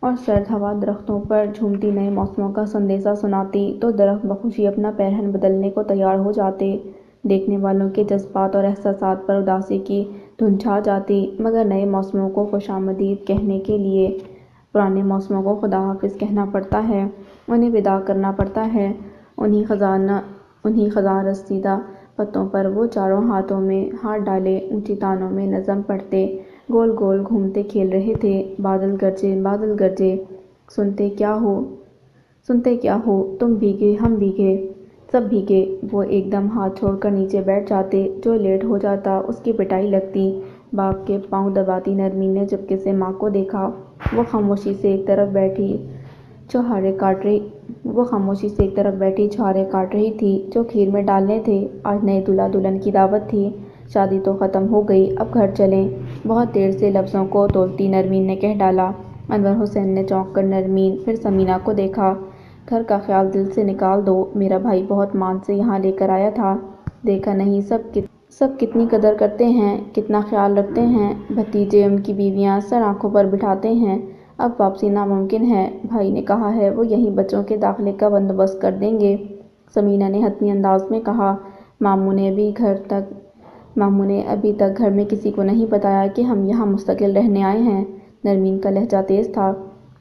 اور سرد ہوا درختوں پر جھومتی نئے موسموں کا سندیسہ سناتی تو درخت بخوشی اپنا پیرہن بدلنے کو تیار ہو جاتے۔ دیکھنے والوں کے جذبات اور احساسات پر اداسی کی دھن چھا جاتی، مگر نئے موسموں کو خوش آمدید کہنے کے لیے پرانے موسموں کو خدا حافظ کہنا پڑتا ہے، انہیں وداع کرنا پڑتا ہے۔ انہی خزاں رسیدہ پتوں پر وہ چاروں ہاتھوں میں ہاتھ ڈالے اونچی تانوں میں نظم پڑھتے گول گول گھومتے کھیل رہے تھے۔ بادل گرجے، بادل گرجے، سنتے کیا ہو، تم بھیگے ہم بھیگے، سب بھیگے۔ وہ ایک دم ہاتھ چھوڑ کر نیچے بیٹھ جاتے، جو لیٹ ہو جاتا اس کی پٹائی لگتی۔ باپ کے پاؤں دباتی نرمین نے چپکے سے ماں کو دیکھا۔ وہ خاموشی سے ایک طرف بیٹھی چھوہارے کاٹ رہی تھی جو کھیر میں ڈالنے تھے۔ آج نئے دولہا دلہن کی دعوت تھی، شادی تو ختم ہو گئی، اب گھر چلیں۔ بہت دیر سے لفظوں کو تولتی نرمین نے کہہ ڈالا۔ انور حسین نے چونک کر نرمین پھر سمینہ کو دیکھا۔ گھر کا خیال دل سے نکال دو، میرا بھائی بہت مان سے یہاں لے کر آیا تھا، دیکھا نہیں سب کتنی قدر کرتے ہیں، کتنا خیال رکھتے ہیں، بھتیجے ان کی بیویاں سر آنکھوں پر بٹھاتے ہیں۔ اب واپسی ناممکن ہے، بھائی نے کہا ہے وہ یہیں بچوں کے داخلے کا بندوبست کر دیں گے، سمینہ نے حتمی انداز میں کہا۔ ماموں نے ابھی تک گھر میں کسی کو نہیں بتایا کہ ہم یہاں مستقل رہنے آئے ہیں۔ نرمین کا لہجہ تیز تھا۔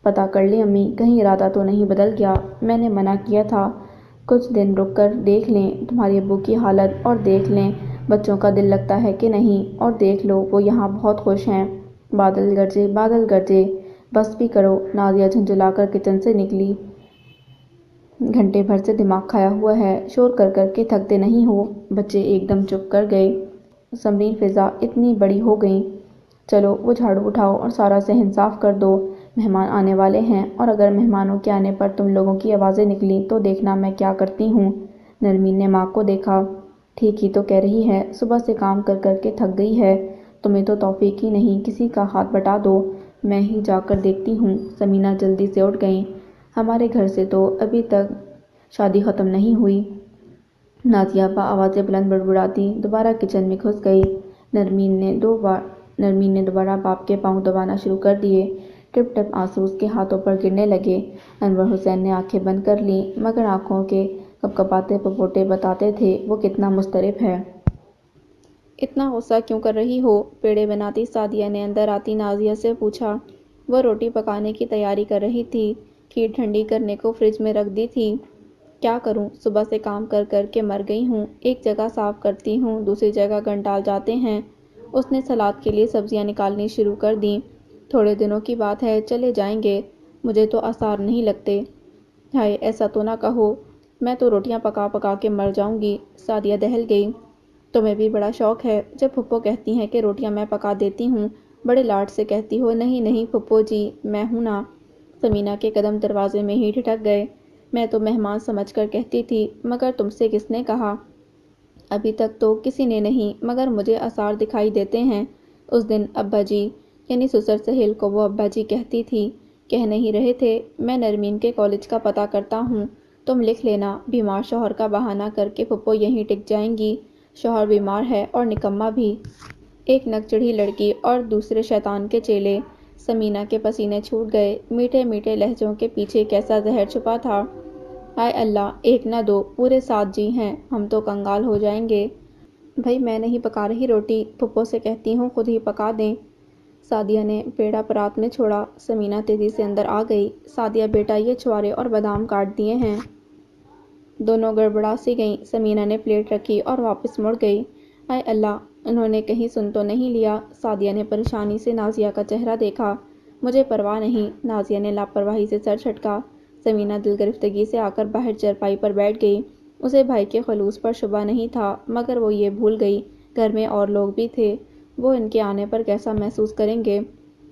پتہ کر لیں امی، کہیں ارادہ تو نہیں بدل گیا؟ میں نے منع کیا تھا، کچھ دن رک کر دیکھ لیں تمہارے ابو کی حالت، اور دیکھ لیں بچوں کا دل لگتا ہے کہ نہیں، اور دیکھ لو وہ یہاں بہت خوش ہیں۔ بادل گرجے، بادل گرجے، بس بھی کرو۔ نازیہ جھنجھلا کر کچن سے نکلی۔ گھنٹے بھر سے دماغ کھایا ہوا ہے، شور کر کر کے تھکتے نہیں ہو؟ بچے ایک دم چپ کر گئے۔ سمرین فضا اتنی بڑی ہو گئیں، چلو وہ جھاڑو اٹھاؤ اور سارا صحن صاف کر دو، مہمان آنے والے ہیں، اور اگر مہمانوں کے آنے پر تم لوگوں کی آوازیں نکلیں تو دیکھنا میں کیا کرتی ہوں۔ نرمین نے ماں کو دیکھا۔ ٹھیک ہی تو کہہ رہی ہے، صبح سے کام کر کر کے تھک گئی ہے، تمہیں تو توفیق ہی نہیں، کسی کا ہاتھ بٹا دو، میں ہی جا کر دیکھتی ہوں۔ سمینہ جلدی سے اٹھ گئیں۔ ہمارے گھر سے تو ابھی تک شادی ختم نہیں ہوئی، نازیہ بآواز بلند بڑبڑاتی دوبارہ کچن میں گھس گئی۔ نرمین نے دوبارہ باپ کے پاؤں دبانا شروع کر دیے۔ ٹپ ٹپ آنسو اس کے ہاتھوں پر گرنے لگے۔ انور حسین نے آنکھیں بند کر لیں، مگر آنکھوں کے کپکپاتے پپوٹے بتاتے تھے وہ کتنا مضطرب ہے۔ اتنا غصہ کیوں کر رہی ہو؟ پیڑے بناتی سعدیہ نے اندر آتی نازیہ سے پوچھا۔ وہ روٹی پکانے کی تیاری کر رہی تھی، کھیر ٹھنڈی کرنے کو فریج میں رکھ دی تھی۔ کیا کروں، صبح سے کام کر کر کے مر گئی ہوں، ایک جگہ صاف کرتی ہوں دوسری جگہ گھنٹال جاتے ہیں۔ اس نے سلاد کے لیے سبزیاں نکالنی شروع کر دیں۔ تھوڑے دنوں کی بات ہے، چلے جائیں گے، مجھے تو آثار نہیں لگتے۔ ہائے ایسا تو نہ کہو، میں تو روٹیاں پکا پکا کے مر جاؤں گی۔ سعدیہ دہل گئی۔ تمہیں بھی بڑا شوق ہے، جب پھپھو کہتی ہیں کہ روٹیاں میں پکا دیتی ہوں، بڑے لاڈ سے کہتی ہو نہیں نہیں پھپھو جی میں ہوں نا۔ سمینہ کے قدم دروازے میں ہی ٹھٹک گئے۔ میں تو مہمان سمجھ کر کہتی تھی، مگر تم سے کس نے کہا؟ ابھی تک تو کسی نے نہیں، مگر مجھے آثار دکھائی دیتے ہیں۔ اس دن ابا جی، یعنی سسر سہیل کو وہ ابا جی کہتی تھی، کہہ نہیں رہے تھے میں نرمین کے کالج کا پتہ کرتا ہوں، تم لکھ لینا۔ بیمار شوہر کا بہانہ کر کے پھپھو یہیں ٹک جائیں گی، شوہر بیمار ہے اور نکما بھی۔ ایک نک چڑھی لڑکی اور دوسرے شیطان کے چیلے۔ سمینہ کے پسینے چھوٹ گئے، میٹھے میٹھے لہجوں کے پیچھے کیسا زہر چھپا تھا۔ ہائے اللہ، ایک نہ دو، پورے 7 جی ہیں، ہم تو کنگال ہو جائیں گے۔ بھئی میں نہیں پکا رہی روٹی، پھپھو سے کہتی ہوں خود ہی پکا دیں۔ سعدیہ نے پیڑا پرات میں چھوڑا۔ سمینہ تیزی سے اندر آ گئی۔ سعدیہ بیٹا یہ چھوارے اور بادام کاٹ دیے ہیں۔ دونوں گڑبڑا سی گئیں۔ سمینہ نے پلیٹ رکھی اور واپس مڑ گئی۔ ہائے اللہ، انہوں نے کہیں سن تو نہیں لیا؟ سعدیہ نے پریشانی سے نازیہ کا چہرہ دیکھا۔ مجھے پرواہ نہیں، نازیہ نے لاپرواہی سے سر جھٹکا۔ سمینہ دل گرفتگی سے آ کر باہر چارپائی پر بیٹھ گئی۔ اسے بھائی کے خلوص پر شبہ نہیں تھا، مگر وہ یہ بھول گئی گھر میں اور لوگ بھی تھے، وہ ان کے آنے پر کیسا محسوس کریں گے؟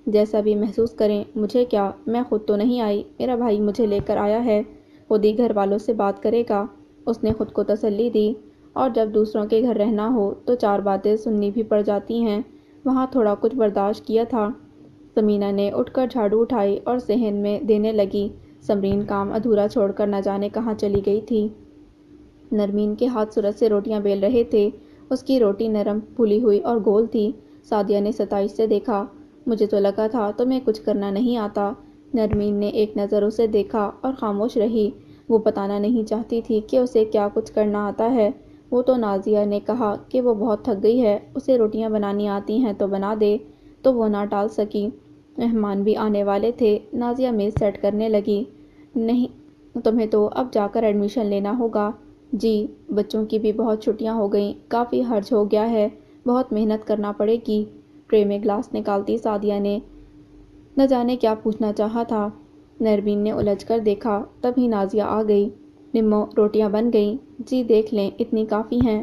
جیسا بھی محسوس کریں، مجھے کیا، میں خود تو نہیں آئی، میرا بھائی مجھے لے کر آیا ہے، خود ہی گھر والوں سے بات کرے گا، اس نے خود کو تسلی دی۔ اور جب دوسروں کے گھر رہنا ہو تو 4 باتیں سننی بھی پڑ جاتی ہیں، وہاں تھوڑا کچھ برداشت کیا تھا۔ سمینہ نے اٹھ کر جھاڑو اٹھائی اور صحن میں دینے لگی۔ سمرین کام ادھورا چھوڑ کر نہ جانے کہاں چلی گئی تھی۔ نرمین کے ہاتھ سرعت سے روٹیاں بیل رہے تھے، اس کی روٹی نرم پھولی ہوئی اور گول تھی۔ سعدیہ نے ستائش سے دیکھا۔ مجھے تو لگا تھا تمہیں کچھ کرنا نہیں آتا۔ نرمین نے ایک نظر اسے دیکھا اور خاموش رہی۔ وہ بتانا نہیں چاہتی تھی کہ اسے کیا کچھ کرنا آتا ہے۔ وہ تو نازیہ نے کہا کہ وہ بہت تھک گئی ہے، اسے روٹیاں بنانی آتی ہیں تو بنا دے، تو وہ نہ ٹال سکی۔ مہمان بھی آنے والے تھے۔ نازیہ میز سیٹ کرنے لگی۔ نہیں، تمہیں تو اب جا کر ایڈمیشن لینا ہوگا۔ جی، بچوں کی بھی بہت چھٹیاں ہو گئیں، کافی حرج ہو گیا ہے، بہت محنت کرنا پڑے گی۔ ٹرے میں گلاس نکالتی سعدیہ نے نہ جانے کیا پوچھنا چاہا تھا۔ نرمین نے الجھ کر دیکھا، تبھی نازیہ آ گئی۔ نمو روٹیاں بن گئیں؟ جی دیکھ لیں، اتنی کافی ہیں؟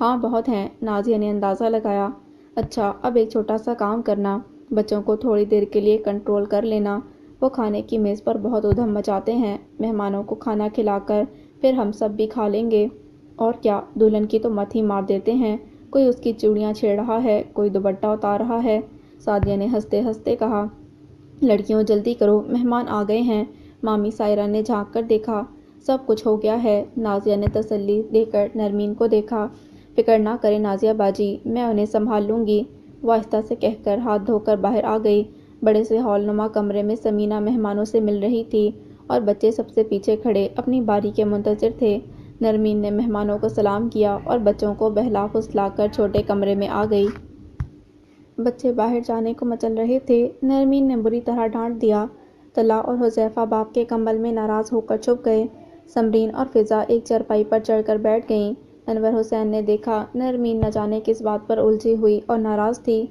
ہاں بہت ہیں، نازیہ نے اندازہ لگایا۔ اچھا اب ایک چھوٹا سا کام کرنا، بچوں کو تھوڑی دیر کے لیے کنٹرول کر لینا، وہ کھانے کی میز پر بہت ادھم مچاتے ہیں، مہمانوں کو کھانا کھلا کر پھر ہم سب بھی کھا لیں گے۔ اور کیا، دلہن کی تو مت ہی مار دیتے ہیں، کوئی اس کی چوڑیاں چھیڑ رہا ہے، کوئی دوپٹہ اتار رہا ہے۔ سعدیہ نے ہنستے ہنستے کہا۔ لڑکیوں جلدی کرو، مہمان آ گئے ہیں۔ مامی سائرہ نے جھانک کر دیکھا۔ سب کچھ ہو گیا ہے۔ نازیہ نے تسلی دے کر نرمین کو دیکھا۔ فکر نہ کریں نازیہ باجی، میں انہیں سنبھال لوں گی، وہ آہستہ سے کہہ کر ہاتھ دھو کر باہر آ گئی۔ بڑے سے ہال نما کمرے میں سمینہ مہمانوں سے مل رہی تھی اور بچے سب سے پیچھے کھڑے اپنی باری کے منتظر تھے۔ نرمین نے مہمانوں کو سلام کیا اور بچوں کو بہلا پھسلا کر چھوٹے کمرے میں آ گئی۔ بچے باہر جانے کو مچل رہے تھے، نرمین نے بری طرح ڈانٹ دیا۔ طلحہ اور حذیفہ باپ کے کمبل میں ناراض ہو کر چھپ گئے۔ سمرین اور فضا ایک چارپائی پر چڑھ کر بیٹھ گئیں۔ انور حسین نے دیکھا نرمین نہ جانے کس بات پر الجھی ہوئی اور ناراض تھی۔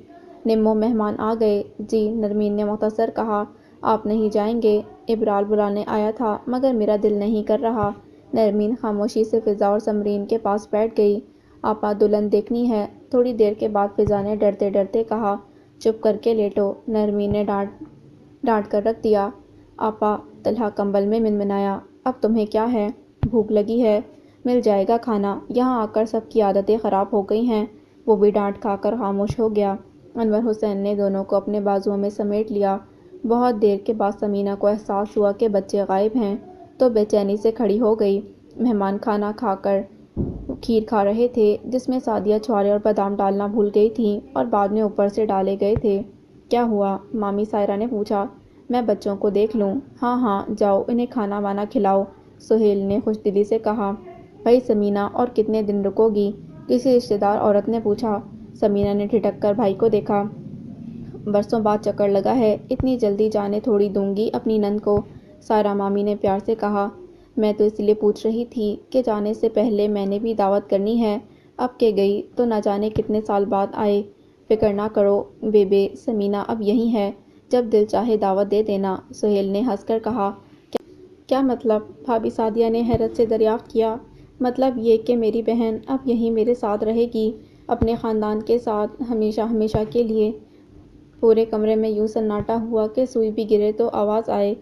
نمو مہمان آ گئے؟ جی، نرمین نے مختصر کہا۔ آپ نہیں جائیں گے؟ ابرال بلانے آیا تھا مگر میرا دل نہیں کر رہا۔ نرمین خاموشی سے فضا اور سمرین کے پاس بیٹھ گئی۔ آپا دلہن دیکھنی ہے؟ تھوڑی دیر کے بعد فضا نے ڈرتے ڈرتے کہا۔ چپ کر کے لیٹو، نرمین نے ڈانٹ کر رکھ دیا۔ آپا، طلحہ کمبل میں منمنایا، اب تمہیں کیا ہے؟ بھوک لگی ہے؟ مل جائے گا کھانا، یہاں آ کر سب کی عادتیں خراب ہو گئی ہیں۔ وہ بھی ڈانٹ کھا کر خاموش ہو گیا۔ انور حسین نے دونوں کو اپنے بازوؤں میں سمیٹ لیا۔ بہت دیر کے بعد سمینہ کو احساس ہوا کہ بچے غائب ہیں تو بے چینی سے کھڑی ہو گئی۔ مہمان کھانا کھا کر کھیر کھا رہے تھے جس میں سادیہ چھوارے اور بادام ڈالنا بھول گئی تھیں اور بعد میں اوپر سے ڈالے گئے تھے۔ کیا ہوا؟ مامی سائرہ نے پوچھا۔ میں بچوں کو دیکھ لوں۔ ہاں ہاں جاؤ انہیں کھانا وانا کھلاؤ، سہیل نے خوش دلی سے کہا۔ بھائی سمینہ اور کتنے دن رکو گی؟ کسی رشتہ دار عورت نے پوچھا۔ سمینہ نے ٹھٹک کر بھائی کو دیکھا۔ برسوں بعد چکر لگا ہے، اتنی جلدی جانے تھوڑی دوں گی اپنی نند کو، سائرہ مامی نے پیار سے کہا۔ میں تو اس لیے پوچھ رہی تھی کہ جانے سے پہلے میں نے بھی دعوت کرنی ہے، اب کہ گئی تو نہ جانے کتنے سال بعد آئے۔ فکر نہ کرو بیبے، سمینہ اب یہیں ہے، جب دل چاہے دعوت دے دینا، سہیل نے ہنس کر کہا۔ کیا مطلب؟ بھابھی سعدیہ نے حیرت سے دریافت کیا۔ مطلب یہ کہ میری بہن اب یہیں میرے ساتھ رہے گی، اپنے خاندان کے ساتھ، ہمیشہ ہمیشہ کے لیے۔ پورے کمرے میں یوں سناٹا ہوا کہ سوئی بھی گرے تو آواز آئے۔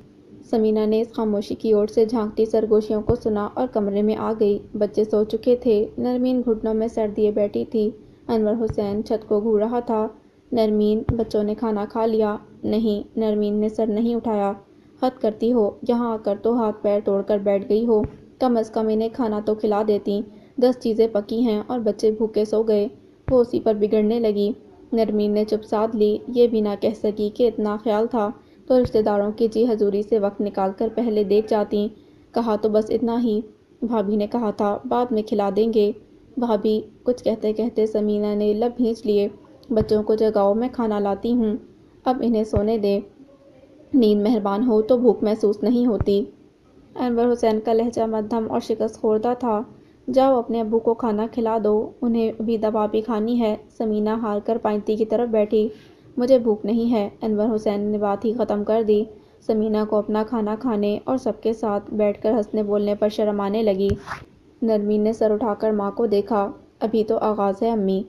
سمینہ نے اس خاموشی کی اوٹ سے جھانکتی سرگوشیوں کو سنا اور کمرے میں آ گئی۔ بچے سو چکے تھے، نرمین گھٹنوں میں سر دیے بیٹھی تھی، انور حسین چھت کو گھور رہا تھا۔ نرمین، بچوں نے کھانا کھا لیا؟ نہیں، نرمین نے سر نہیں اٹھایا۔ حد کرتی ہو، یہاں آ کر تو ہاتھ پیر توڑ کر بیٹھ گئی ہو، کم از کم انہیں کھانا تو کھلا دیتی، 10 چیزیں پکی ہیں اور بچے بھوکے سو گئے۔ وہ اسی پر بگڑنے لگی۔ نرمین نے چپ سادھ لی، یہ بھی نہ کہہ سکی کہ اتنا خیال تھا تو رشتہ داروں کی جی حضوری سے وقت نکال کر پہلے دیکھ جاتی۔ کہا تو بس اتنا ہی، بھابھی نے کہا تھا بعد میں کھلا دیں گے۔ بھابھی، کچھ کہتے کہتے سمینہ نے لب بھینچ لیے۔ بچوں کو جگاؤ، میں کھانا لاتی ہوں، اب انہیں سونے دیں، نیند مہربان ہو تو بھوک محسوس نہیں ہوتی۔ انور حسین کا لہجہ مدھم اور شکست خوردہ تھا۔ جاؤ اپنے ابو کو کھانا کھلا دو، انہیں بھی دوا بھی کھانی ہے، سمینہ ہار کر پائنتی کی طرف بیٹھی۔ مجھے بھوک نہیں ہے، انور حسین نے بات ہی ختم کر دی۔ سمینہ کو اپنا کھانا کھانے اور سب کے ساتھ بیٹھ کر ہنسنے بولنے پر شرم آنے لگی۔ نرمین نے سر اٹھا کر ماں کو دیکھا۔ ابھی تو آغاز ہے امی۔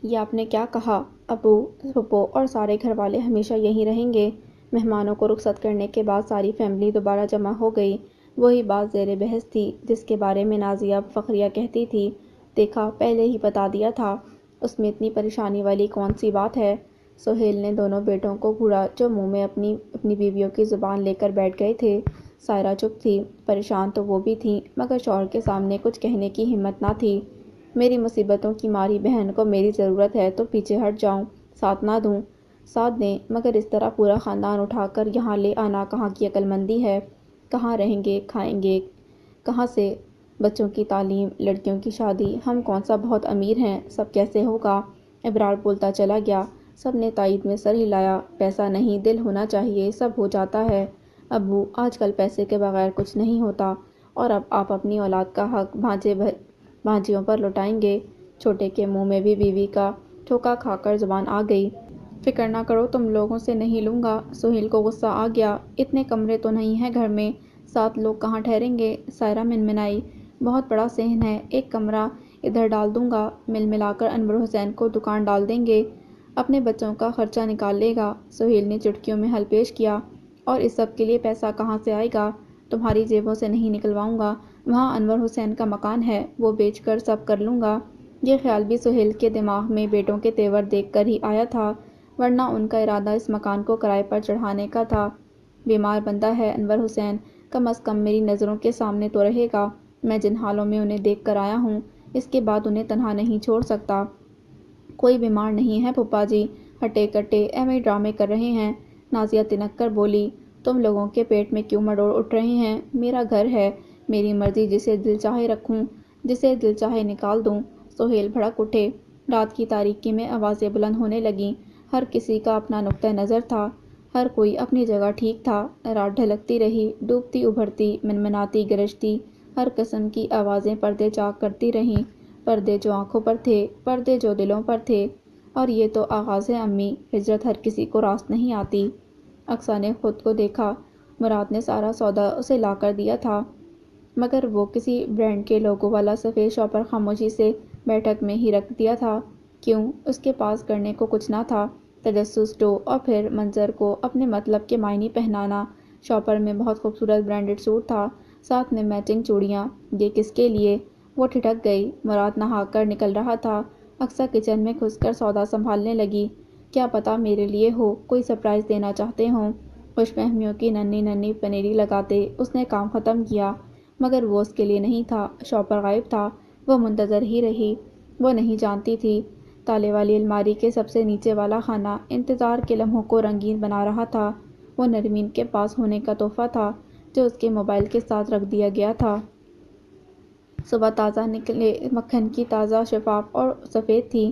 یہ آپ نے کیا کہا؟ ابو، پھپھو اور سارے گھر والے ہمیشہ یہیں رہیں گے۔ مہمانوں کو رخصت کرنے کے بعد ساری فیملی دوبارہ جمع ہو گئی۔ وہی بات زیر بحث تھی جس کے بارے میں نازیہ فخریہ کہتی تھی، دیکھا پہلے ہی بتا دیا تھا، اس میں اتنی پریشانی والی کون سی بات ہے؟ سہیل نے دونوں بیٹوں کو گھورا جو منہ میں اپنی بیویوں کی زبان لے کر بیٹھ گئے تھے۔ سائرہ چپ تھی، پریشان تو وہ بھی تھیں مگر شوہر کے سامنے کچھ کہنے کی ہمت نہ تھی۔ میری مصیبتوں کی ماری بہن کو میری ضرورت ہے تو پیچھے ہٹ جاؤں، ساتھ نہ دوں؟ ساتھ دیں، مگر اس طرح پورا خاندان اٹھا کر یہاں لے آنا کہاں کی عقل مندی ہے؟ کہاں رہیں گے، کھائیں گے کہاں سے؟ بچوں کی تعلیم، لڑکیوں کی شادی، ہم کون سا بہت امیر ہیں، سب کیسے ہوگا؟ ابرار بولتا چلا گیا۔ سب نے تائید میں سر ہلایا۔ پیسہ نہیں، دل ہونا چاہیے، سب ہو جاتا ہے۔ ابو، آج کل پیسے کے بغیر کچھ نہیں ہوتا، اور اب آپ اپنی اولاد کا حق بھانجیوں پر لٹائیں گے؟ چھوٹے کے منہ میں بھی بیوی کا ٹھوکا کھا کر زبان آ گئی۔ فکر نہ کرو، تم لوگوں سے نہیں لوں گا۔ سہیل کو غصہ آ گیا۔ اتنے کمرے تو نہیں ہیں گھر میں، 7 لوگ کہاں ٹھہریں گے؟ سائرہ منمنائی۔ بہت بڑا صحن ہے، ایک کمرہ ادھر ڈال دوں گا، مل ملا کر انور حسین کو دکان ڈال دیں گے، اپنے بچوں کا خرچہ نکال لے گا۔ سہیل نے چٹکیوں میں حل پیش کیا۔ اور اس سب کے لیے پیسہ کہاں سے آئے گا؟ تمہاری جیبوں سے نہیں نکلواؤں گا، وہاں انور حسین کا مکان ہے، وہ بیچ کر سب کر لوں گا۔ یہ خیال بھی سہیل کے دماغ میں بیٹوں کے تیور دیکھ کر ہی آیا تھا، ورنہ ان کا ارادہ اس مکان کو کرائے پر چڑھانے کا تھا۔ بیمار بندہ ہے انور حسین، کم از کم میری نظروں کے سامنے تو رہے گا، میں جن حالوں میں انہیں دیکھ کر آیا ہوں، اس کے بعد انہیں تنہا نہیں چھوڑ سکتا۔ کوئی بیمار نہیں ہے پھوپھا جی، ہٹے کٹے ایویں ڈرامے کر رہے ہیں، نازیہ تنک کر بولی۔ تم لوگوں کے پیٹ میں کیوں مروڑ اٹھ رہے ہیں؟ میرا گھر ہے، میری مرضی، جسے دل چاہے رکھوں، جسے دل چاہے نکال دوں۔ سہیل بھڑک اٹھے۔ رات کی تاریکی میں آوازیں بلند ہونے لگیں، ہر کسی کا اپنا نقطہ نظر تھا، ہر کوئی اپنی جگہ ٹھیک تھا۔ رات ڈھلکتی رہی، ڈوبتی ابھرتی، منمناتی گرجتی، ہر قسم کی آوازیں پردے چاک کرتی رہیں، پردے جو آنکھوں پر تھے، پردے جو دلوں پر تھے۔ اور یہ تو آغاز ہے امی، ہجرت ہر کسی کو راست نہیں آتی۔ اقصیٰ نے خود کو دیکھا، مراد نے سارا سودا اسے لا کر دیا تھا، مگر وہ کسی برانڈ کے لوگو والا سفید شاپر خاموشی سے بیٹھک میں ہی رکھ دیا تھا۔ کیوں؟ اس کے پاس کرنے کو کچھ نہ تھا، تجسس ڈو اور پھر منظر کو اپنے مطلب کے معنی پہنانا۔ شاپر میں بہت خوبصورت برانڈڈ سوٹ تھا، ساتھ میں میچنگ چوڑیاں۔ یہ کس کے لیے؟ وہ ٹھٹک گئی۔ مراد نہا کر نکل رہا تھا، اقصیٰ کچن میں گھس کر سودا سنبھالنے لگی۔ کیا پتہ میرے لیے ہو، کوئی سرپرائز دینا چاہتے ہوں۔ خوش فہمیوں کی ننھی ننھی پنیری لگاتے اس نے کام ختم کیا، مگر وہ اس کے لیے نہیں تھا۔ شوپر غائب تھا۔ وہ منتظر ہی رہی۔ وہ نہیں جانتی تھی تالے والی الماری کے سب سے نیچے والا خانہ انتظار کے لمحوں کو رنگین بنا رہا تھا۔ وہ نرمین کے پاس ہونے کا تحفہ تھا جو اس کے موبائل کے ساتھ رکھ دیا گیا تھا۔ صبح تازہ نکلے مکھن کی تازہ، شفاف اور سفید تھی۔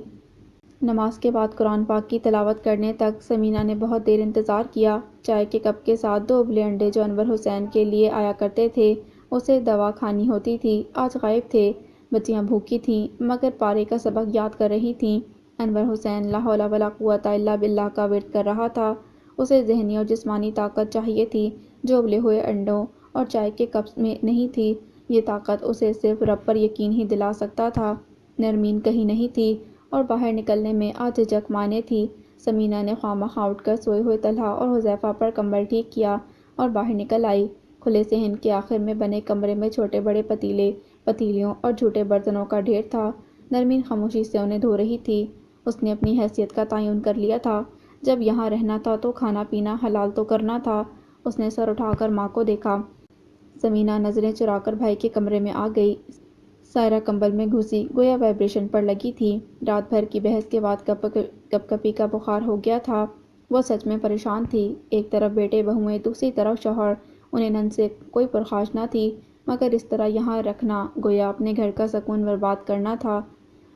نماز کے بعد قرآن پاک کی تلاوت کرنے تک سمینہ نے بہت دیر انتظار کیا۔ چائے کے کپ کے ساتھ 2 ابلے انڈے جو انور حسین کے لیے آیا کرتے تھے، اسے دوا کھانی ہوتی تھی، آج غائب تھے۔ بچیاں بھوکی تھیں مگر پارے کا سبق یاد کر رہی تھیں۔ انور حسین لا حول ولا قوۃ الا باللہ کا ورد کر رہا تھا۔ اسے ذہنی اور جسمانی طاقت چاہیے تھی جو ابلے ہوئے انڈوں اور چائے کے کپ میں نہیں تھی۔ یہ طاقت اسے صرف رب پر یقین ہی دلا سکتا تھا۔ نرمین کہیں نہیں تھی اور باہر نکلنے میں آج جھجک مانے تھی۔ سمینہ نے خواہ اٹھ کر سوئے ہوئے طلحہ اور حذیفہ پر کمبل ٹھیک کیا اور باہر نکل آئی۔ کھلے صحن کے آخر میں بنے کمرے میں چھوٹے بڑے پتیلے، پتیلیوں اور جھوٹے برتنوں کا ڈھیر تھا۔ نرمین خاموشی سے انہیں دھو رہی تھی۔ اس نے اپنی حیثیت کا تعین کر لیا تھا۔ جب یہاں رہنا تھا تو کھانا پینا حلال تو کرنا تھا۔ اس نے سر اٹھا کر ماں کو دیکھا۔ سمینہ نظریں چرا کر بھائی کے کمرے میں آ گئی۔ سائرہ کمبل میں گھسی گویا وائبریشن پر لگی تھی۔ رات بھر کی بحث کے بعد کپ کپی کا بخار ہو گیا تھا۔ وہ سچ میں پریشان تھی۔ ایک طرف بیٹے بہوئیں، دوسری طرف شوہر۔ انہیں نن سے کوئی پرخاش نہ تھی، مگر اس طرح یہاں رکھنا گویا اپنے گھر کا سکون برباد کرنا تھا۔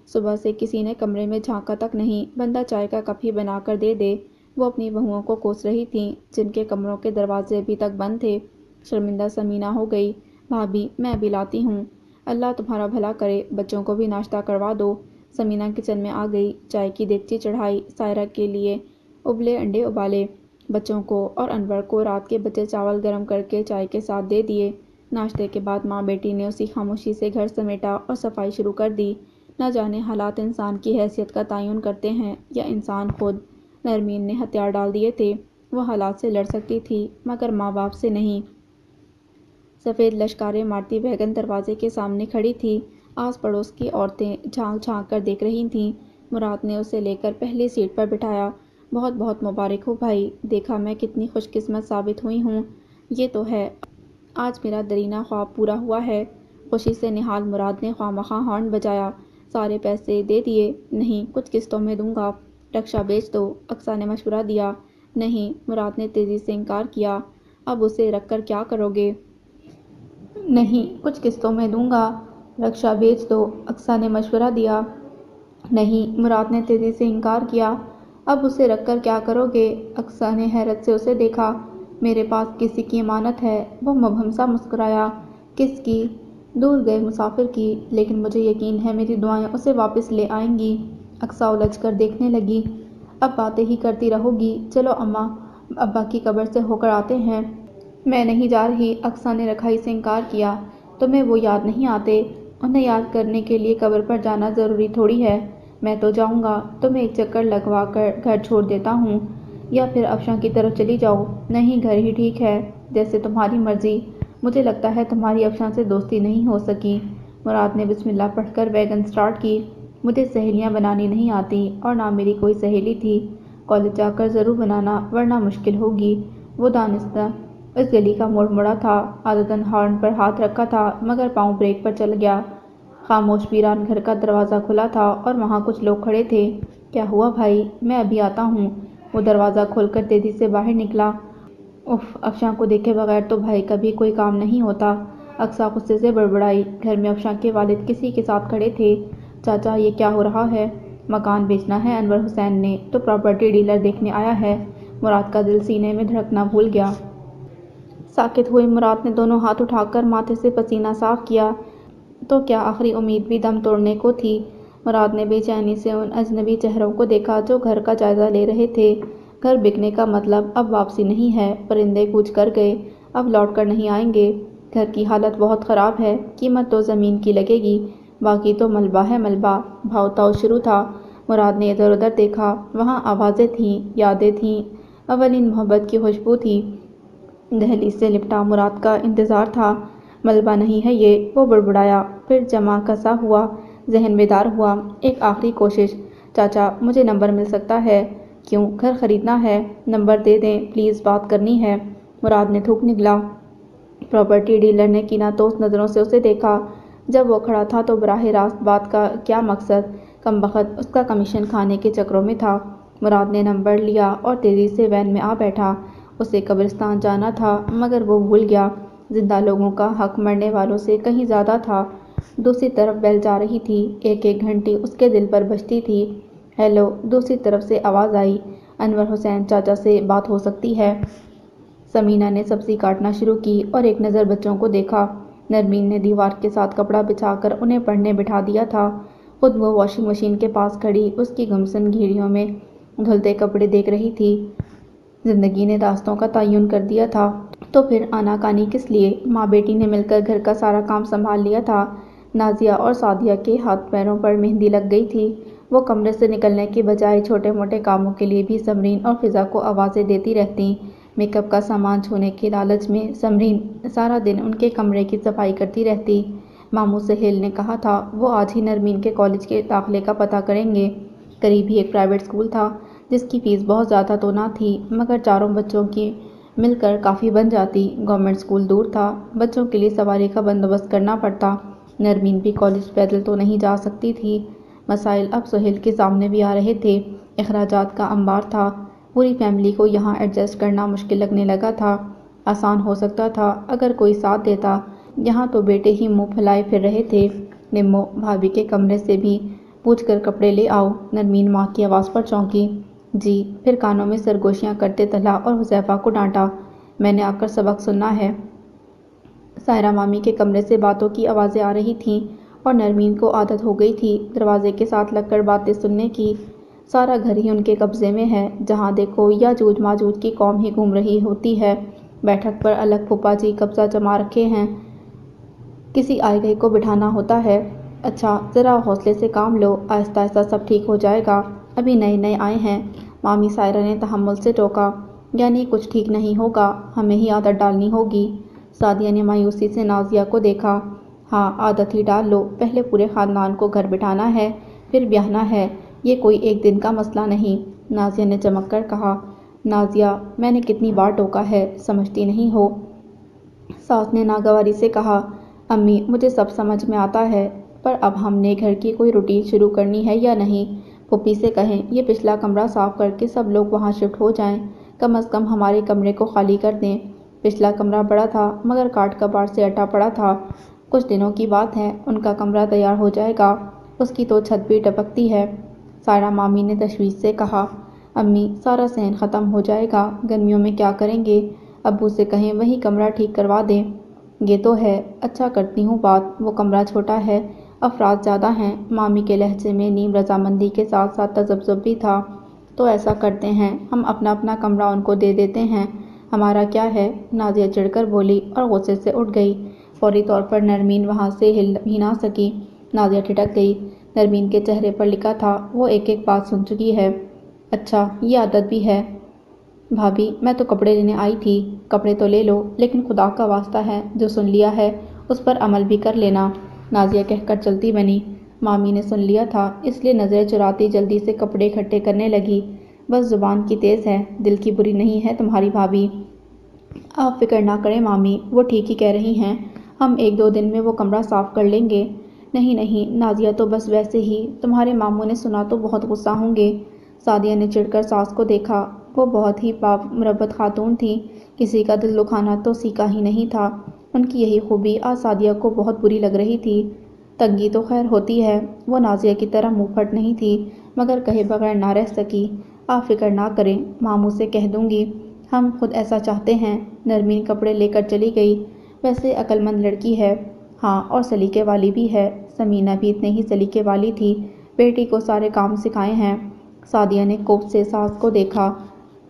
صبح سے کسی نے کمرے میں جھانکا تک نہیں، بندہ چائے کا کپ ہی بنا کر دے دے۔ وہ اپنی بہوؤں کو کوس رہی تھیں جن کے کمروں کے دروازے ابھی تک بند تھے۔ شرمندہ سمینہ ہو گئی۔ بھابھی میں ابھی لاتی ہوں۔ اللہ تمہارا بھلا کرے، بچوں کو بھی ناشتہ کروا دو۔ سمینہ کچن میں آ گئی، چائے کی دیگچی چڑھائی، سائرہ کے لیے ابلے انڈے ابالے، بچوں کو اور انور کو رات کے بچے چاول گرم کر کے چائے کے ساتھ دے دیے۔ ناشتے کے بعد ماں بیٹی نے اسی خاموشی سے گھر سمیٹا اور صفائی شروع کر دی۔ نہ جانے حالات انسان کی حیثیت کا تعین کرتے ہیں یا انسان خود۔ نرمین نے ہتھیار ڈال دیے تھے۔ وہ حالات سے لڑ سکتی تھی مگر ماں باپ سے نہیں۔ سفید لشکاریں مارتی ویگن دروازے کے سامنے کھڑی تھی۔ آس پڑوس کی عورتیں جھانک جھانک کر دیکھ رہی تھیں۔ مراد نے اسے لے کر پہلی سیٹ پر بٹھایا۔ بہت بہت مبارک ہو بھائی، دیکھا میں کتنی خوش قسمت ثابت ہوئی ہوں۔ یہ تو ہے، آج میرا دیرینہ خواب پورا ہوا ہے۔ خوشی سے نہال مراد نے خواہ ہارن بجایا۔ سارے پیسے دے دیے؟ نہیں، کچھ قسطوں میں دوں گا۔ رکشہ بیچ دو، اقصیٰ نے مشورہ دیا۔ نہیں، مراد نے تیزی سے انکار کیا۔ اب اسے رکھ کر کیا کرو گے؟ نہیں، کچھ قسطوں میں دوں گا۔ رکشہ بیچ دو، اقصیٰ نے مشورہ دیا۔ نہیں، مراد نے تیزی سے انکار کیا۔ اب اسے رکھ کر کیا کرو گے؟ اقصیٰ نے حیرت سے اسے دیکھا۔ میرے پاس کسی کی امانت ہے۔ وہ مبہم سا مسکرایا۔ کس کی؟ دور گئے مسافر کی، لیکن مجھے یقین ہے میری دعائیں اسے واپس لے آئیں گی۔ اقصیٰ الجھ کر دیکھنے لگی۔ اب باتیں ہی کرتی رہو گی، چلو اماں ابا کی قبر سے ہو کر آتے ہیں۔ میں نہیں جا رہی، اقصیٰ نے رکھائی سے انکار کیا۔ تمہیں وہ یاد نہیں آتے؟ انہیں یاد کرنے کے لیے قبر پر جانا ضروری تھوڑی ہے۔ میں تو جاؤں گا، تمہیں ایک چکر لگوا کر گھر چھوڑ دیتا ہوں، یا پھر افشاں کی طرف چلی جاؤ۔ نہیں، گھر ہی ٹھیک ہے، جیسے تمہاری مرضی۔ مجھے لگتا ہے تمہاری افشاں سے دوستی نہیں ہو سکی۔ مراد نے بسم اللہ پڑھ کر ویگن سٹارٹ کی۔ مجھے سہیلیاں بنانی نہیں آتی اور نہ میری کوئی سہیلی تھی۔ کالج جا کر ضرور بنانا ورنہ مشکل ہوگی۔ وہ دانستہ اس گلی کا موڑ مڑا تھا، عادتاً ہارن پر ہاتھ رکھا تھا مگر پاؤں بریک پر چل گیا۔ خاموش ویران گھر کا دروازہ کھلا تھا اور وہاں کچھ لوگ کھڑے تھے۔ کیا ہوا بھائی؟ میں ابھی آتا ہوں۔ وہ دروازہ کھول کر تیزی سے باہر نکلا۔ اف، افشاں کو دیکھے بغیر تو بھائی کا بھی کوئی کام نہیں ہوتا۔ اقصیٰ غصے سے بڑبڑائی۔ گھر میں افشاں کے والد کسی کے ساتھ کھڑے تھے۔ چاچا یہ کیا ہو رہا ہے؟ مکان بیچنا ہے انور حسین نے تو پراپرٹی ڈیلر دیکھنے آیا ہے۔ مراد کا دل سینے میں دھڑکنا بھول گیا۔ ساکت ہوئے مراد نے دونوں ہاتھ اٹھا کر ماتھے سے پسینہ صاف کیا۔ تو کیا آخری امید بھی دم توڑنے کو تھی؟ مراد نے بے چینی سے ان اجنبی چہروں کو دیکھا جو گھر کا جائزہ لے رہے تھے۔ گھر بکنے کا مطلب اب واپسی نہیں ہے، پرندے کوچ کر گئے، اب لوٹ کر نہیں آئیں گے۔ گھر کی حالت بہت خراب ہے، قیمت تو زمین کی لگے گی، باقی تو ملبہ ہے ملبہ۔ بھاؤ تاؤ شروع تھا۔ مراد نے ادھر ادھر دیکھا، وہاں آوازیں تھیں، یادیں تھیں، اولین محبت کی خوشبو تھی۔ دہلیز سے لپٹا مراد کا انتظار تھا۔ ملبہ نہیں ہے یہ، وہ بڑبڑایا، پھر جمع کسا ہوا۔ ذہن بیدار ہوا۔ ایک آخری کوشش، چاچا مجھے نمبر مل سکتا ہے؟ کیوں، گھر خریدنا ہے؟ نمبر دے دیں پلیز، بات کرنی ہے۔ مراد نے تھوک نگلا۔ پراپرٹی ڈیلر نے کیناتوس نظروں سے اسے دیکھا۔ جب وہ کھڑا تھا تو براہ راست بات کا کیا مقصد؟ کمبخت اس کا کمیشن کھانے کے چکروں میں تھا۔ مراد نے نمبر لیا اور تیزی سے وین میں آ بیٹھا۔ اسے قبرستان جانا تھا مگر وہ بھول گیا۔ زندہ لوگوں کا حق مرنے والوں سے کہیں زیادہ تھا۔ دوسری طرف بیل جا رہی تھی، ایک ایک گھنٹی اس کے دل پر بجتی تھی۔ ہیلو، دوسری طرف سے آواز آئی، انور حسین چاچا سے بات ہو سکتی ہے؟ سمینا نے سبزی کاٹنا شروع کی اور ایک نظر بچوں کو دیکھا۔ نرمین نے دیوار کے ساتھ کپڑا بچھا کر انہیں پڑھنے بٹھا دیا تھا۔ خود وہ واشنگ مشین کے پاس کھڑی اس کی گمسن گھیڑیوں میں دھلتے کپڑے دیکھ رہی تھی۔ زندگی نے راستوں کا تعین کر دیا تھا تو پھر آناکانی کس لیے؟ ماں بیٹی نے مل کر گھر کا سارا کام سنبھال لیا تھا۔ نازیہ اور سعدیہ کے ہاتھ پیروں پر مہندی لگ گئی تھی۔ وہ کمرے سے نکلنے کے بجائے چھوٹے موٹے کاموں کے لیے بھی سمرین اور فضا کو آوازیں دیتی رہتیں۔ میک اپ کا سامان چھونے کے لالچ میں سمرین سارا دن ان کے کمرے کی صفائی کرتی رہتی۔ ماموں سہیل نے کہا تھا وہ آج ہی نرمین کے کالج کے داخلے کا پتہ کریں گے۔ قریب ہی ایک پرائیویٹ اسکول تھا جس کی فیس بہت زیادہ تو نہ تھی مگر چاروں بچوں کی مل کر کافی بن جاتی۔ گورنمنٹ اسکول دور تھا، بچوں کے لیے سواری کا بندوبست کرنا پڑتا۔ نرمین بھی کالج پیدل تو نہیں جا سکتی تھی۔ مسائل اب سہیل کے سامنے بھی آ رہے تھے۔ اخراجات کا انبار تھا، پوری فیملی کو یہاں ایڈجسٹ کرنا مشکل لگنے لگا تھا۔ آسان ہو سکتا تھا اگر کوئی ساتھ دیتا، یہاں تو بیٹے ہی منہ پھیلائے پھر رہے تھے۔ نمو، بھابھی کے کمرے سے بھی پوچھ کر کپڑے لے آؤ۔ نرمین ماں کی آواز پر چونکی۔ جی، پھر کانوں میں سرگوشیاں کرتے طلحہ اور حذیفہ کو ڈانٹا، میں نے آ کر سبق سننا ہے۔ سائرہ مامی کے کمرے سے باتوں کی آوازیں آ رہی تھیں اور نرمین کو عادت ہو گئی تھی دروازے کے ساتھ لگ کر باتیں سننے کی۔ سارا گھر ہی ان کے قبضے میں ہے، جہاں دیکھو یاجوج ماجوج کی قوم ہی گھوم رہی ہوتی ہے۔ بیٹھک پر الگ پھوپھا جی قبضہ جما رکھے ہیں، کسی آئے گئے کو بٹھانا ہوتا ہے۔ اچھا ذرا حوصلے سے کام لو، آہستہ آہستہ سب ٹھیک ہو جائے گا، ابھی نئے نئے آئے ہیں۔ مامی سائرہ نے تحمل سے ٹوکا، یعنی کچھ ٹھیک نہیں ہوگا، ہمیں ہی عادت ڈالنی ہوگی۔ سعدیہ نے مایوسی سے نازیہ کو دیکھا، ہاں عادت ہی ڈال لو، پہلے پورے خاندان کو گھر بٹھانا ہے پھر بیاہنا ہے، یہ کوئی ایک دن کا مسئلہ نہیں۔ نازیہ نے چمک کر کہا، نازیہ میں نے کتنی بار ٹوکا ہے، سمجھتی نہیں ہو؟ ساس نے ناگواری سے کہا، امی مجھے سب سمجھ میں آتا ہے، پر اب ہم نے گھر کی کوئی روٹین شروع کرنی ہے یا نہیں؟ پھوپھی سے کہیں یہ پچھلا کمرہ صاف کر کے سب لوگ وہاں شفٹ ہو جائیں، کم از کم ہمارے کمرے کو خالی کر دیں۔ پچھلا کمرہ بڑا تھا مگر کاٹ کباڑ سے اٹا پڑا تھا، کچھ دنوں کی بات ہے ان کا کمرہ تیار ہو جائے گا، اس کی تو چھت بھی ٹپکتی ہے۔ سائرہ مامی نے تشویش سے کہا، امی سارا صحن ختم ہو جائے گا، گرمیوں میں کیا کریں گے؟ ابو سے کہیں وہی کمرہ ٹھیک کروا دیں۔ یہ تو ہے، اچھا کرتی ہوں بات، وہ کمرہ چھوٹا ہے، افراد زیادہ ہیں۔ مامی کے لہجے میں نیم رضامندی کے ساتھ ساتھ تذبذب بھی تھا۔ تو ایسا کرتے ہیں، ہم اپنا اپنا کمرہ ان کو دے دیتے ہیں، ہمارا کیا ہے؟ نازیہ چڑھ کر بولی اور غصے سے اٹھ گئی۔ فوری طور پر نرمین وہاں سے ہل بھی نہ سکی۔ نازیہ ٹھٹک گئی، نرمین کے چہرے پر لکھا تھا وہ ایک ایک بات سن چکی ہے۔ اچھا یہ عادت بھی ہے؟ بھابھی میں تو کپڑے لینے آئی تھی۔ کپڑے تو لے لو لیکن خدا کا واسطہ ہے جو سن لیا ہے اس پر عمل بھی کر لینا، نازیہ کہہ کر چلتی بنی۔ مامی نے سن لیا تھا اس لیے نظریں چراتی جلدی سے کپڑے اکٹھے کرنے لگی، بس زبان کی تیز ہے، دل کی بری نہیں ہے تمہاری بھابھی۔ آپ فکر نہ کریں مامی، وہ ٹھیک ہی کہہ رہی ہیں، ہم ایک دو دن میں وہ کمرہ صاف کر لیں گے۔ نہیں نہیں نازیہ تو بس ویسے ہی، تمہارے ماموں نے سنا تو بہت غصہ ہوں گے۔ سعدیہ نے چڑھ کر ساس کو دیکھا، وہ بہت ہی پاک مربت خاتون تھیں، کسی کا دل دکھانا تو سیکھا ہی نہیں تھا۔ ان کی یہی خوبی آج سعدیہ کو بہت بری لگ رہی تھی۔ تنگی تو خیر ہوتی ہے، وہ نازیہ کی طرح منہ پھٹ نہیں تھی مگر کہے بغیر نہ رہ سکی۔ آپ فکر نہ کریں، ماموں سے کہہ دوں گی، ہم خود ایسا چاہتے ہیں۔ نرمین کپڑے لے کر چلی گئی، ویسے عقل مند لڑکی ہے، ہاں اور سلیقے والی بھی ہے۔ سمینا بھی اتنے ہی سلیقے والی تھی، بیٹی کو سارے کام سکھائے ہیں۔ سعدیہ نے کوفت سے ساس کو دیکھا،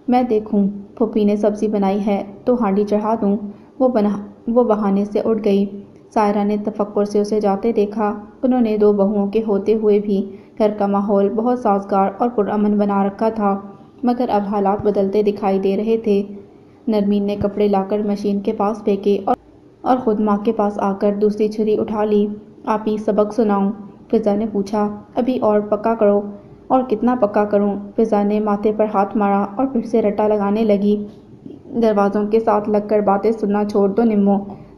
میں دیکھوں پھوپھی نے سبزی بنائی ہے تو ہانڈی چڑھا دوں، وہ بہانے سے اٹھ گئی۔ سائرہ نے تفکر سے اسے جاتے دیکھا، انہوں نے دو بہوؤں کے ہوتے ہوئے بھی گھر کا ماحول بہت سازگار اور پرامن بنا رکھا تھا مگر اب حالات بدلتے دکھائی دے رہے تھے۔ نرمین نے کپڑے لا کر مشین کے پاس پھینکے اور خود ماں کے پاس آ کر دوسری چھری اٹھا لی، آپی سبق سناؤں؟ فضا نے پوچھا۔ ابھی اور پکا کرو۔ اور کتنا پکا کروں؟ فضا نے ماتھے پر ہاتھ مارا اور پھر سے رٹا لگانے لگی۔ دروازوں کے ساتھ لگ کر باتیں سننا چھوڑ دو نمو،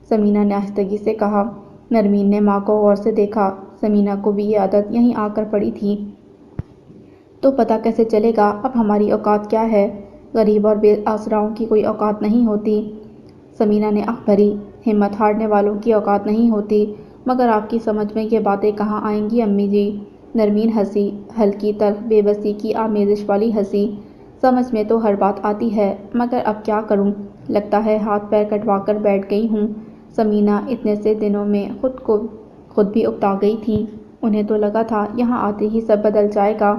سمینا نے آہستگی سے کہا۔ نرمین نے ماں کو غور سے دیکھا۔ سمینا کو بھی یہ عادت یہیں آ کر پڑی تھی۔ تو پتہ کیسے چلے گا اب ہماری اوقات کیا ہے؟ غریب اور بے آسراؤں کی کوئی اوقات نہیں ہوتی۔ سمینا نے آہ بھری۔ ہمت ہارنے والوں کی اوقات نہیں ہوتی، مگر آپ کی سمجھ میں یہ باتیں کہاں آئیں گی امی جی؟ نرمین ہنسی، ہلکی تلخ بے بسی کی آمیزش والی ہنسی۔ سمجھ میں تو ہر بات آتی ہے، مگر اب کیا کروں؟ لگتا ہے ہاتھ پیر کٹوا کر بیٹھ گئی ہوں۔ سمینا اتنے سے دنوں میں خود بھی اکتا گئی تھیں۔ انہیں تو لگا تھا یہاں آتے ہی سب بدل جائے گا،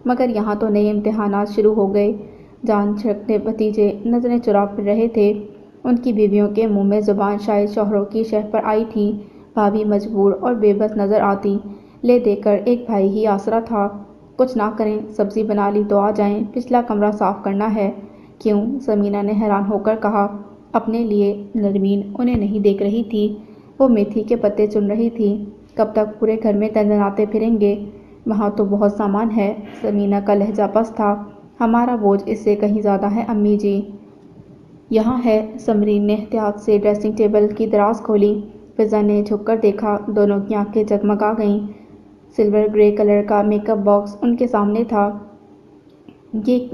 مگر یہاں تو نئے امتحانات شروع ہو گئے۔ جان چھڑکتے بھتیجے نظریں چرا پھر رہے تھے۔ ان کی بیویوں کے منہ میں زبان شاید شوہروں کی شہ پر آئی تھی۔ بھابھی مجبور اور بے بس نظر آتی۔ لے دے کر ایک بھائی ہی آسرا تھا۔ کچھ نہ کریں، سبزی بنا لی تو آ جائیں، پچھلا کمرہ صاف کرنا ہے۔ کیوں؟ سمینا نے حیران ہو کر کہا۔ اپنے لیے۔ نرمین انہیں نہیں دیکھ رہی تھی، وہ میتھی کے پتے چن رہی تھی۔ کب تک پورے گھر میں تنتناتے پھریں گے؟ وہاں تو بہت سامان ہے۔ سمینا کا لہجہ پست تھا۔ ہمارا بوجھ اس سے کہیں زیادہ ہے امی جی۔ یہاں ہے۔ سمرین نے احتیاط سے ڈریسنگ ٹیبل کی دراز کھولی۔ فضا نے جھک کر دیکھا۔ دونوں کی آنکھیں جگمگا گئیں۔ سلور گرے کلر کا میک اپ باکس ان کے سامنے تھا۔ یہ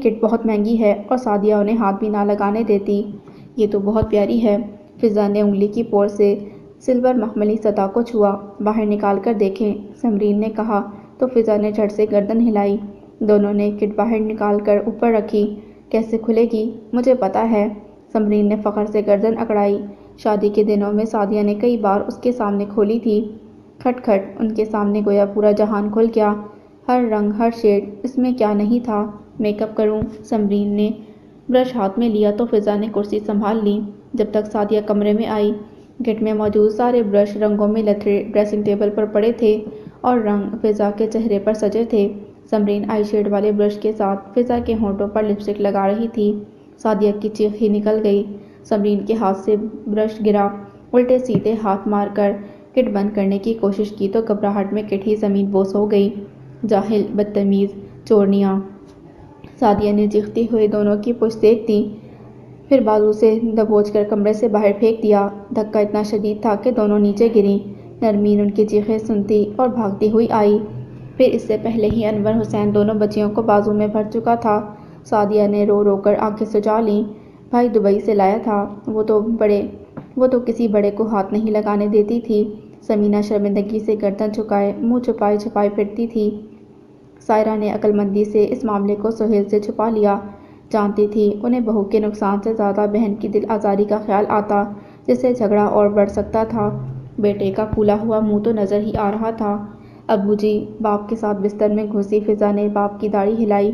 کٹ بہت مہنگی ہے اور سعدیہ انہیں ہاتھ بھی نہ لگانے دیتی۔ یہ تو بہت پیاری ہے۔ فضا نے انگلی کی پور سے سلور مخملی سطح کو چھوا۔ باہر نکال کر دیکھیں، سمرین نے کہا تو فضا نے جھٹ سے گردن ہلائی۔ دونوں نے کٹ باہر نکال کر اوپر رکھی۔ کیسے کھلے گی؟ مجھے پتہ ہے۔ سمرین نے فخر سے گردن اکڑائی۔ شادی کے دنوں میں سعدیہ نے کئی بار اس کے سامنے کھولی تھی۔ کھٹ کھٹ، ان کے سامنے گویا پورا جہان کھل گیا۔ ہر رنگ، ہر شیڈ، اس میں کیا نہیں تھا۔ میک اپ کروں؟ سمرین نے برش ہاتھ میں لیا تو فضا نے کرسی سنبھال لی۔ جب تک سعدیہ کمرے میں آئی، کٹ میں موجود سارے برش رنگوں میں لتھڑے ڈریسنگ ٹیبل پر پڑے تھے اور رنگ فضا کے چہرے پر سجے تھے۔ سمرین آئی شیڈ والے برش کے ساتھ فضا کے ہونٹوں پر لپسٹک لگا رہی تھی۔ سعدیہ کی چیخ ہی نکل گئی۔ سمرین کے ہاتھ سے برش گرا۔ الٹے سیدھے ہاتھ مار کر کٹ بند کرنے کی کوشش کی تو گھبراہٹ میں کٹ ہی زمین بوس ہو گئی۔ جاہل، بدتمیز، چورنیاں! سعدیہ نے چیختے ہوئے دونوں کی پشت دیکھ دی، پھر بازو سے دبوچ کر کمرے سے باہر پھینک دیا۔ دھکا اتنا شدید تھا کہ دونوں نیچے گریں۔ نرمین ان کی چیخیں سنتی اور بھاگتی ہوئی آئی۔ پھر اس سے پہلے ہی انور حسین دونوں بچیوں کو بازو میں بھر چکا تھا۔ سعدیہ نے رو رو کر آنکھیں سجا لیں۔ بھائی دبئی سے لایا تھا، وہ تو کسی بڑے کو ہاتھ نہیں لگانے دیتی تھی۔ سمینا شرمندگی سے گردن جھکائے منہ چھپائے چھپائے پھرتی تھی۔ سائرہ نے عقل مندی سے اس معاملے کو سہیل سے چھپا لیا۔ جانتی تھی انہیں بہو کے نقصان سے زیادہ بہن کی دل آزاری کا خیال آتا، جس سے جھگڑا اور بڑھ سکتا تھا۔ بیٹے کا پھولا ہوا منہ تو نظر ہی آ رہا تھا۔ ابو جی، باپ کے ساتھ بستر میں گھسی فضا نے باپ کی داڑھی ہلائی۔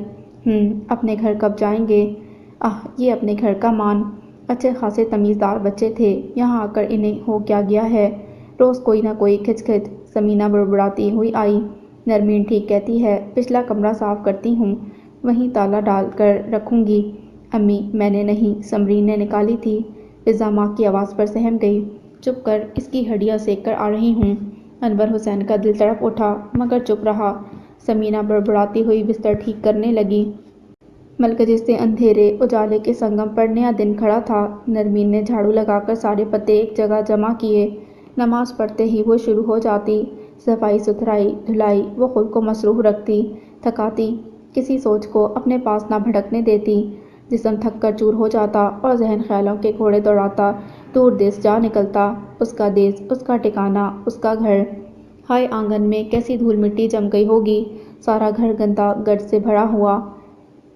اپنے گھر کب جائیں گے؟ یہ اپنے گھر کا مان۔ اچھے خاصے تمیزدار بچے تھے، یہاں آ کر انہیں ہو کیا گیا ہے؟ روز کوئی نہ کوئی کھچ کھچ۔ سمینا بڑبڑاتی ہوئی آئی۔ نرمین ٹھیک کہتی ہے، پچھلا کمرہ صاف کرتی ہوں، وہیں تالا ڈال کر رکھوں گی۔ امی، میں نے نہیں، سمرین نے نکالی تھی۔ فضا ماں کی آواز پر سہم گئی۔ چپ کر، اس کی ہڈیاں سینک کر آ رہی ہوں۔ انور حسین کا دل تڑپ اٹھا، مگر چپ رہا۔ سمینا بڑبڑاتی ہوئی بستر ٹھیک کرنے لگی۔ ملکجس سے اندھیرے اجالے کے سنگم پر نیا دن کھڑا تھا۔ نرمین نے جھاڑو لگا کر سارے پتے ایک جگہ جمع کیے۔ نماز پڑھتے ہی وہ شروع ہو جاتی۔ صفائی ستھرائی، دھلائی، وہ خود کو مصروف رکھتی، تھکاتی، کسی سوچ کو اپنے پاس نہ بھٹکنے دیتی۔ جسم تھک کر چور ہو جاتا اور ذہن خیالوں کے گھوڑے دوڑاتا دور دیس جا نکلتا۔ اس کا دیس، اس کا ٹھکانہ، اس کا گھر۔ ہائے، آنگن میں کیسی دھول مٹی جم گئی ہوگی، سارا گھر گندا گرد سے بھرا ہوا۔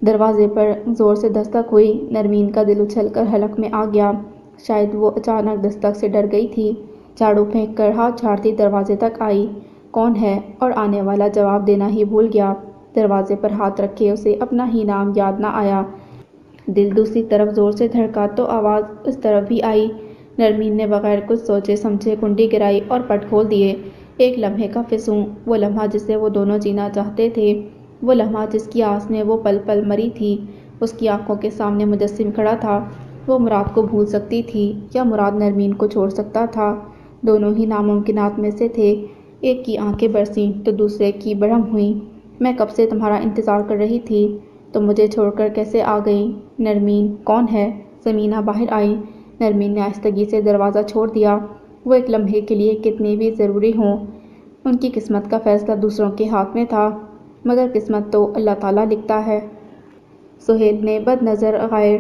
دروازے پر زور سے دستک ہوئی۔ نرمین کا دل اچھل کر حلق میں آ گیا۔ شاید وہ اچانک دستک سے ڈر گئی تھی۔ جھاڑو پھینک کر ہاتھ جھاڑتی دروازے تک آئی۔ کون ہے؟ اور آنے والا جواب دینا ہی بھول گیا۔ دروازے پر ہاتھ رکھے اسے اپنا ہی نام یاد نہ آیا۔ دل دوسری طرف زور سے دھڑکا تو آواز اس طرف بھی آئی۔ نرمین نے بغیر کچھ سوچے سمجھے کنڈی گرائی اور پٹ کھول دیے۔ ایک لمحے کا فسوں، وہ لمحہ جسے وہ دونوں جینا چاہتے تھے، وہ لمحہ جس کی آس میں وہ پل پل مری تھی، اس کی آنکھوں کے سامنے مجسم کھڑا تھا۔ وہ مراد کو بھول سکتی تھی یا مراد نرمین کو چھوڑ سکتا تھا، دونوں ہی ناممکنات میں سے تھے۔ ایک کی آنکھیں برسیں تو دوسرے کی برہم ہوئیں۔ میں کب سے تمہارا انتظار کر رہی تھی، تم مجھے چھوڑ کر کیسے آ گئی؟ نرمین کون ہے؟ سمینہ باہر آئی۔ نرمین نے آہستگی سے دروازہ چھوڑ دیا۔ وہ ایک لمحے کے لیے کتنی بھی ضروری ہوں، ان کی قسمت کا فیصلہ دوسروں کے ہاتھ میں تھا، مگر قسمت تو اللہ تعالیٰ لکھتا ہے۔ سہیل نے بد نظر غیر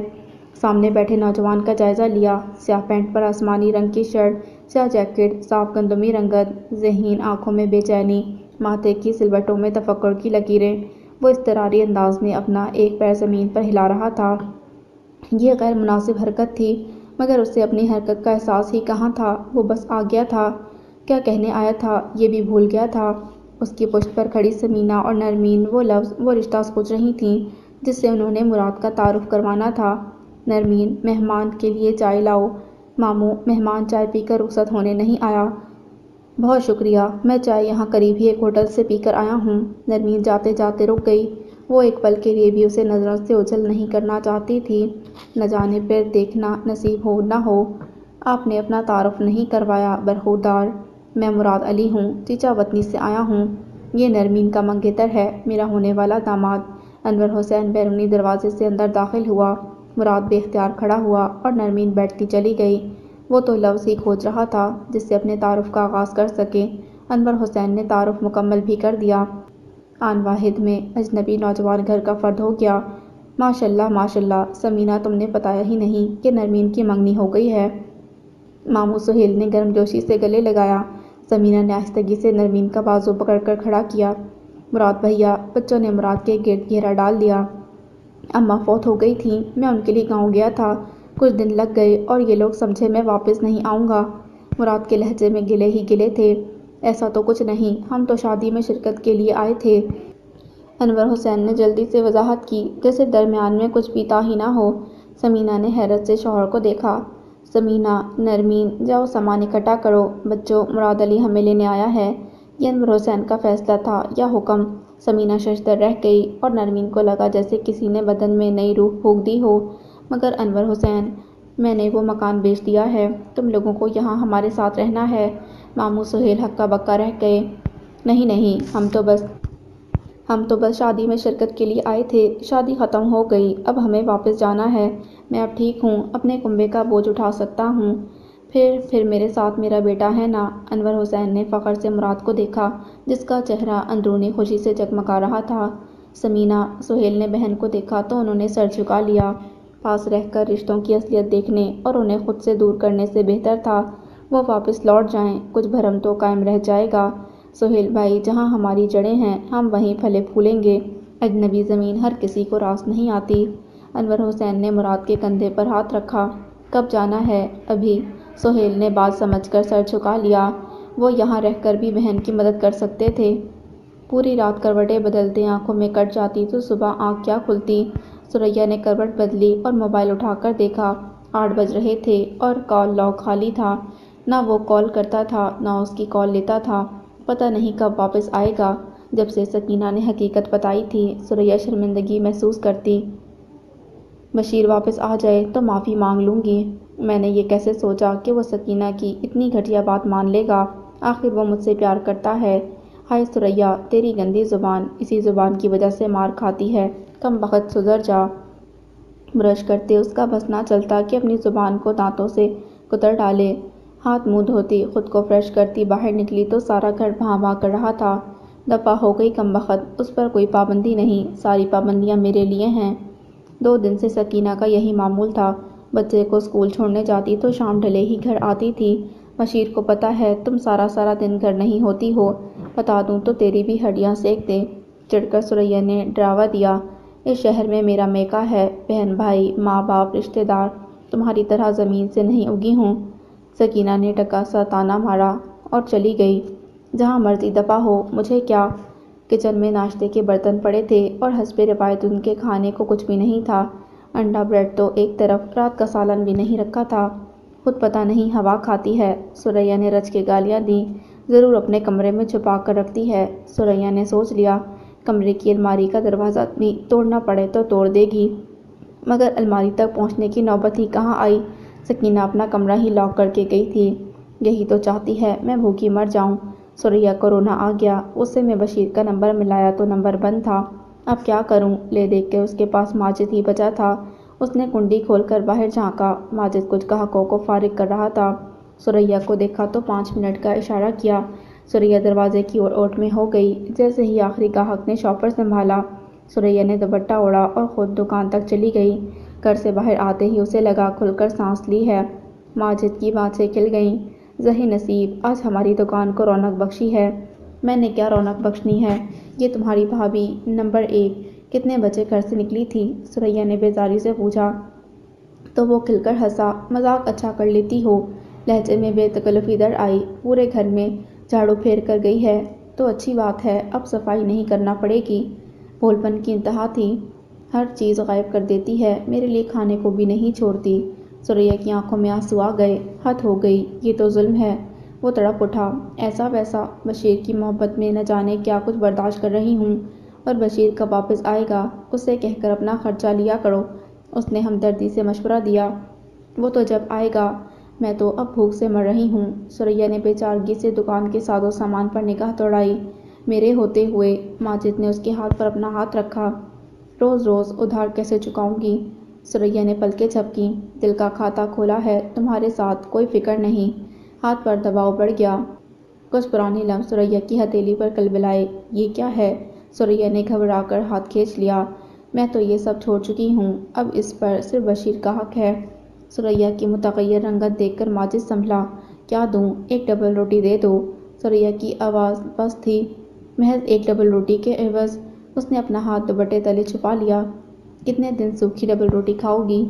سامنے بیٹھے نوجوان کا جائزہ لیا۔ سیاہ پینٹ پر آسمانی رنگ کی شرٹ، سیاہ جیکٹ، صاف گندمی رنگت، ذہین آنکھوں میں بے چینی، ماتھے کی سلوٹوں میں تفکر کی لکیریں۔ وہ اضطراری انداز میں اپنا ایک پیر زمین پر ہلا رہا تھا۔ یہ غیر مناسب حرکت تھی، مگر اسے اپنی حرکت کا احساس ہی کہاں تھا۔ وہ بس آ گیا تھا، کیا کہنے آیا تھا یہ بھی بھول گیا تھا۔ اس کی پشت پر کھڑی سمینہ اور نرمین وہ لفظ، وہ رشتہ سوچ رہی تھیں جس سے انہوں نے مراد کا تعارف کروانا تھا۔ نرمین، مہمان کے لیے چائے لاؤ۔ ماموں، مہمان چائے پی کر رخصت ہونے نہیں آیا۔ بہت شکریہ، میں چائے یہاں قریب ہی ایک ہوٹل سے پی کر آیا ہوں۔ نرمین جاتے جاتے رک گئی۔ وہ ایک پل کے لیے بھی اسے نظروں سے اوجھل نہیں کرنا چاہتی تھی۔ نہ جانے پھر دیکھنا نصیب ہو نہ ہو۔ آپ نے اپنا تعارف نہیں کروایا برخوردار۔ میں مراد علی ہوں، چیچا وطنی سے آیا ہوں۔ یہ نرمین کا منگیتر ہے، میرا ہونے والا داماد۔ انور حسین بیرونی دروازے سے اندر داخل ہوا۔ مراد بے اختیار کھڑا ہوا اور نرمین بیٹھتی چلی گئی۔ وہ تو لفظ ہی کھوج رہا تھا جس سے اپنے تعارف کا آغاز کر سکے۔ انور حسین نے تعارف مکمل بھی کر دیا۔ آن واحد میں اجنبی نوجوان گھر کا فرد ہو گیا۔ ماشاءاللہ ماشاءاللہ، سمینہ تم نے بتایا ہی نہیں کہ نرمین کی منگنی ہو گئی ہے۔ ماموں سہیل نے گرم جوشی سے گلے لگایا۔ سمینہ نے آہستگی سے نرمین کا بازو پکڑ کر کھڑا کیا۔ مراد بھیا، بچوں نے مراد کے گرد گھیرا ڈال دیا۔ اماں فوت ہو گئی تھیں، میں ان کے لیے گاؤں گیا تھا، کچھ دن لگ گئے اور یہ لوگ سمجھے میں واپس نہیں آؤں گا۔ مراد کے لہجے میں گلے ہی گلے تھے۔ ایسا تو کچھ نہیں، ہم تو شادی میں شرکت کے لیے آئے تھے۔ انور حسین نے جلدی سے وضاحت کی، جیسے درمیان میں کچھ پیتا ہی نہ ہو۔ سمینہ نے حیرت سے شوہر کو دیکھا۔ سمینہ، نرمین، جاؤ سامان اکٹھا کرو۔ بچوں، مراد علی ہمیں لینے آیا ہے۔ یہ انور حسین کا فیصلہ تھا یا حکم؟ سمینہ ششدر رہ گئی اور نرمین کو لگا جیسے کسی نے بدن میں نئی روح پھونک دی ہو۔ مگر انور حسین، میں نے وہ مکان بیچ دیا ہے، تم لوگوں کو یہاں ہمارے ساتھ رہنا ہے۔ ماموں سہیل ہکا بکا رہ گئے۔ نہیں نہیں، ہم تو بس شادی میں شرکت کے لیے آئے تھے، شادی ختم ہو گئی، اب ہمیں واپس جانا ہے۔ میں اب ٹھیک ہوں، اپنے کنبے کا بوجھ اٹھا سکتا ہوں۔ پھر میرے ساتھ میرا بیٹا ہے نا؟ انور حسین نے فخر سے مراد کو دیکھا جس کا چہرہ اندرونی خوشی سے جگمگا رہا تھا۔ سمینہ، سہیل نے بہن کو دیکھا تو انہوں نے سر جھکا لیا۔ پاس رہ کر رشتوں کی اصلیت دیکھنے اور انہیں خود سے دور کرنے سے بہتر تھا وہ واپس لوٹ جائیں، کچھ بھرم تو قائم رہ جائے گا۔ سہیل بھائی، جہاں ہماری جڑیں ہیں ہم وہیں پھلے پھولیں گے، اجنبی زمین ہر کسی کو راس نہیں آتی۔ انور حسین نے مراد کے کندھے پر ہاتھ رکھا۔ کب جانا ہے؟ ابھی۔ سہیل نے بات سمجھ کر سر جھکا لیا۔ وہ یہاں رہ کر بھی بہن کی مدد کر سکتے تھے۔ پوری رات کروٹیں بدلتے آنکھوں میں کٹ جاتی تو صبح آنکھ کیا کھلتی۔ ثریا نے کروٹ بدلی اور موبائل اٹھا کر دیکھا۔ 8 بج رہے تھے اور کال لاگ خالی تھا۔ نہ وہ کال کرتا تھا نہ اس کی کال لیتا تھا۔ پتہ نہیں کب واپس آئے گا۔ جب سے سکینہ نے حقیقت بتائی تھی ثریا شرمندگی محسوس کرتی۔ بشیر واپس آ جائے تو معافی مانگ لوں گی۔ میں نے یہ کیسے سوچا کہ وہ سکینہ کی اتنی گھٹیا بات مان لے گا، آخر وہ مجھ سے پیار کرتا ہے۔ ہائے ثریا، تیری گندی زبان، اسی زبان کی وجہ سے مار کھاتی ہے، کم بخت سدھر جا۔ برش کرتے اس کا بس نہ چلتا کہ اپنی زبان کو دانتوں سے کتر ڈالے۔ ہاتھ منہ دھوتی، خود کو فریش کرتی باہر نکلی تو سارا گھر بھاں بھاں کر رہا تھا۔ دفعہ ہو گئی کم بخت، اس پر کوئی پابندی نہیں، ساری پابندیاں میرے لیے ہیں۔ 2 دن سے سکینہ کا یہی معمول تھا، بچے کو اسکول چھوڑنے جاتی تو شام ڈھلے ہی گھر آتی تھی۔ بشیر کو پتہ ہے تم سارا دن گھر نہیں ہوتی ہو، بتا دوں تو تیری بھی ہڈیاں سینک دے۔ چڑھ کر ثریا نے ڈراوا دیا۔ اس شہر میں میرا میکا ہے، بہن بھائی، ماں باپ، رشتے دار تمہاری طرح زمین سے نہیں اگی ہوں۔ سکینہ نے ٹکا سا طعنہ مارا اور چلی گئی۔ جہاں مرضی دفع ہو، مجھے کیا۔ کچن میں ناشتے کے برتن پڑے تھے اور حسب روایت ان کے کھانے کو کچھ بھی نہیں تھا۔ انڈا بریڈ تو ایک طرف، رات کا سالن بھی نہیں رکھا تھا۔ خود پتہ نہیں ہوا کھاتی ہے، ثریا نے رچ کے گالیاں دیں۔ ضرور اپنے کمرے میں چھپا کر رکھتی ہے، ثریا نے سوچ لیا۔ کمرے کی الماری کا دروازہ بھی توڑنا پڑے تو توڑ دے گی، مگر الماری تک پہنچنے کی نوبت ہی کہاں آئی۔ سکینہ اپنا کمرہ ہی لاک کر کے گئی تھی۔ یہی تو چاہتی ہے میں بھوکی مر جاؤں۔ سریا کو رونا آ گیا۔ اسے میں بشیر کا نمبر ملایا تو نمبر بند تھا۔ اب کیا کروں؟ لے دیکھ کے اس کے پاس ماجد ہی بچا تھا۔ اس نے کنڈی کھول کر باہر جھانکا۔ ماجد کچھ گاہکوں کو فارغ کر رہا تھا۔ سریا کو دیکھا تو 5 منٹ کا اشارہ کیا۔ سریا دروازے کی اور اوٹ میں ہو گئی۔ جیسے ہی آخری گاہک نے شاپر سنبھالا، سریا نے دوپٹہ اوڑھا اور خود دکان تک چلی گئی۔ گھر سے باہر آتے ہی اسے لگا کھل کر سانس لی ہے۔ ماجد کی باتیں کھل گئیں۔ ذہی نصیب، آج ہماری دکان کو رونق بخشی ہے۔ میں نے کیا رونق بخشنی ہے؟ یہ تمہاری بھابھی نمبر 1 کتنے بجے گھر سے نکلی تھی؟ سریا نے بیزاری سے پوچھا تو وہ کھل کر ہنسا۔ مذاق اچھا کر لیتی ہو؟ لہجے میں بے تکلفی در آئی۔ پورے گھر میں جھاڑو پھیر کر گئی ہے تو اچھی بات ہے، اب صفائی نہیں کرنا پڑے گی۔ بھول پن کی انتہا تھی۔ ہر چیز غائب کر دیتی ہے، میرے لیے کھانے کو بھی نہیں چھوڑتی۔ سریا کی آنکھوں میں آنسو آ گئے۔ حد ہو گئی، یہ تو ظلم ہے۔ وہ تڑپ اٹھا۔ ایسا ویسا بشیر کی محبت میں نہ جانے کیا کچھ برداشت کر رہی ہوں، اور بشیر کب واپس آئے گا؟ اسے کہہ کر اپنا خرچہ لیا کرو، اس نے ہمدردی سے مشورہ دیا۔ وہ تو جب آئے گا، میں تو اب بھوک سے مر رہی ہوں۔ سریا نے بے چارگی سے دکان کے ساز و سامان پر نگاہ دوڑائی۔ میرے ہوتے ہوئے، ماجد نے اس کے ہاتھ پر اپنا ہاتھ رکھا، روز روز ادھار کیسے چکاؤں گی؟ سریا نے پلکیں جھپکیں۔ دل کا کھاتہ کھولا ہے، تمہارے ساتھ کوئی فکر نہیں۔ ہاتھ پر دباؤ بڑھ گیا۔ کچھ پرانے لمحے سریا کی ہتھیلی پر کلبلائے۔ یہ کیا ہے؟ سریا نے گھبرا کر ہاتھ کھینچ لیا۔ میں تو یہ سب چھوڑ چکی ہوں، اب اس پر صرف بشیر کا حق ہے۔ سریا کی متغیر رنگت دیکھ کر ماجد سنبھلا۔ کیا دوں؟ ایک ڈبل روٹی دے دو۔ سریا کی آواز پست تھی۔ محض ایک ڈبل روٹی کے عوض؟ اس نے اپنا ہاتھ دوپٹے تلے چھپا لیا۔ کتنے دن سوکھی ڈبل روٹی کھاؤ گی؟